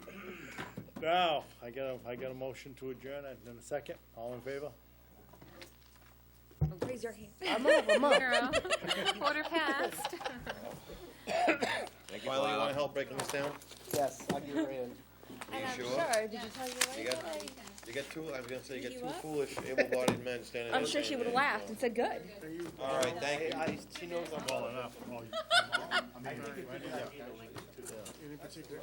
Now, I got a motion to adjourn, and a second, all in favor? raise your hand. I'm up. Girl. Quarter past. Thank you, Wiley, you wanna help breaking this down? Yes, I'll give you a hand. And I'm sure? sure, did you tell your wife? You got, that you got two, I was gonna say, you got You two what? foolish, able-bodied men standing. I'm there sure she saying would've that, laughed and said, good. All right, thank you. She knows I'm well enough. I think it's a good idea to link it to. Any particular?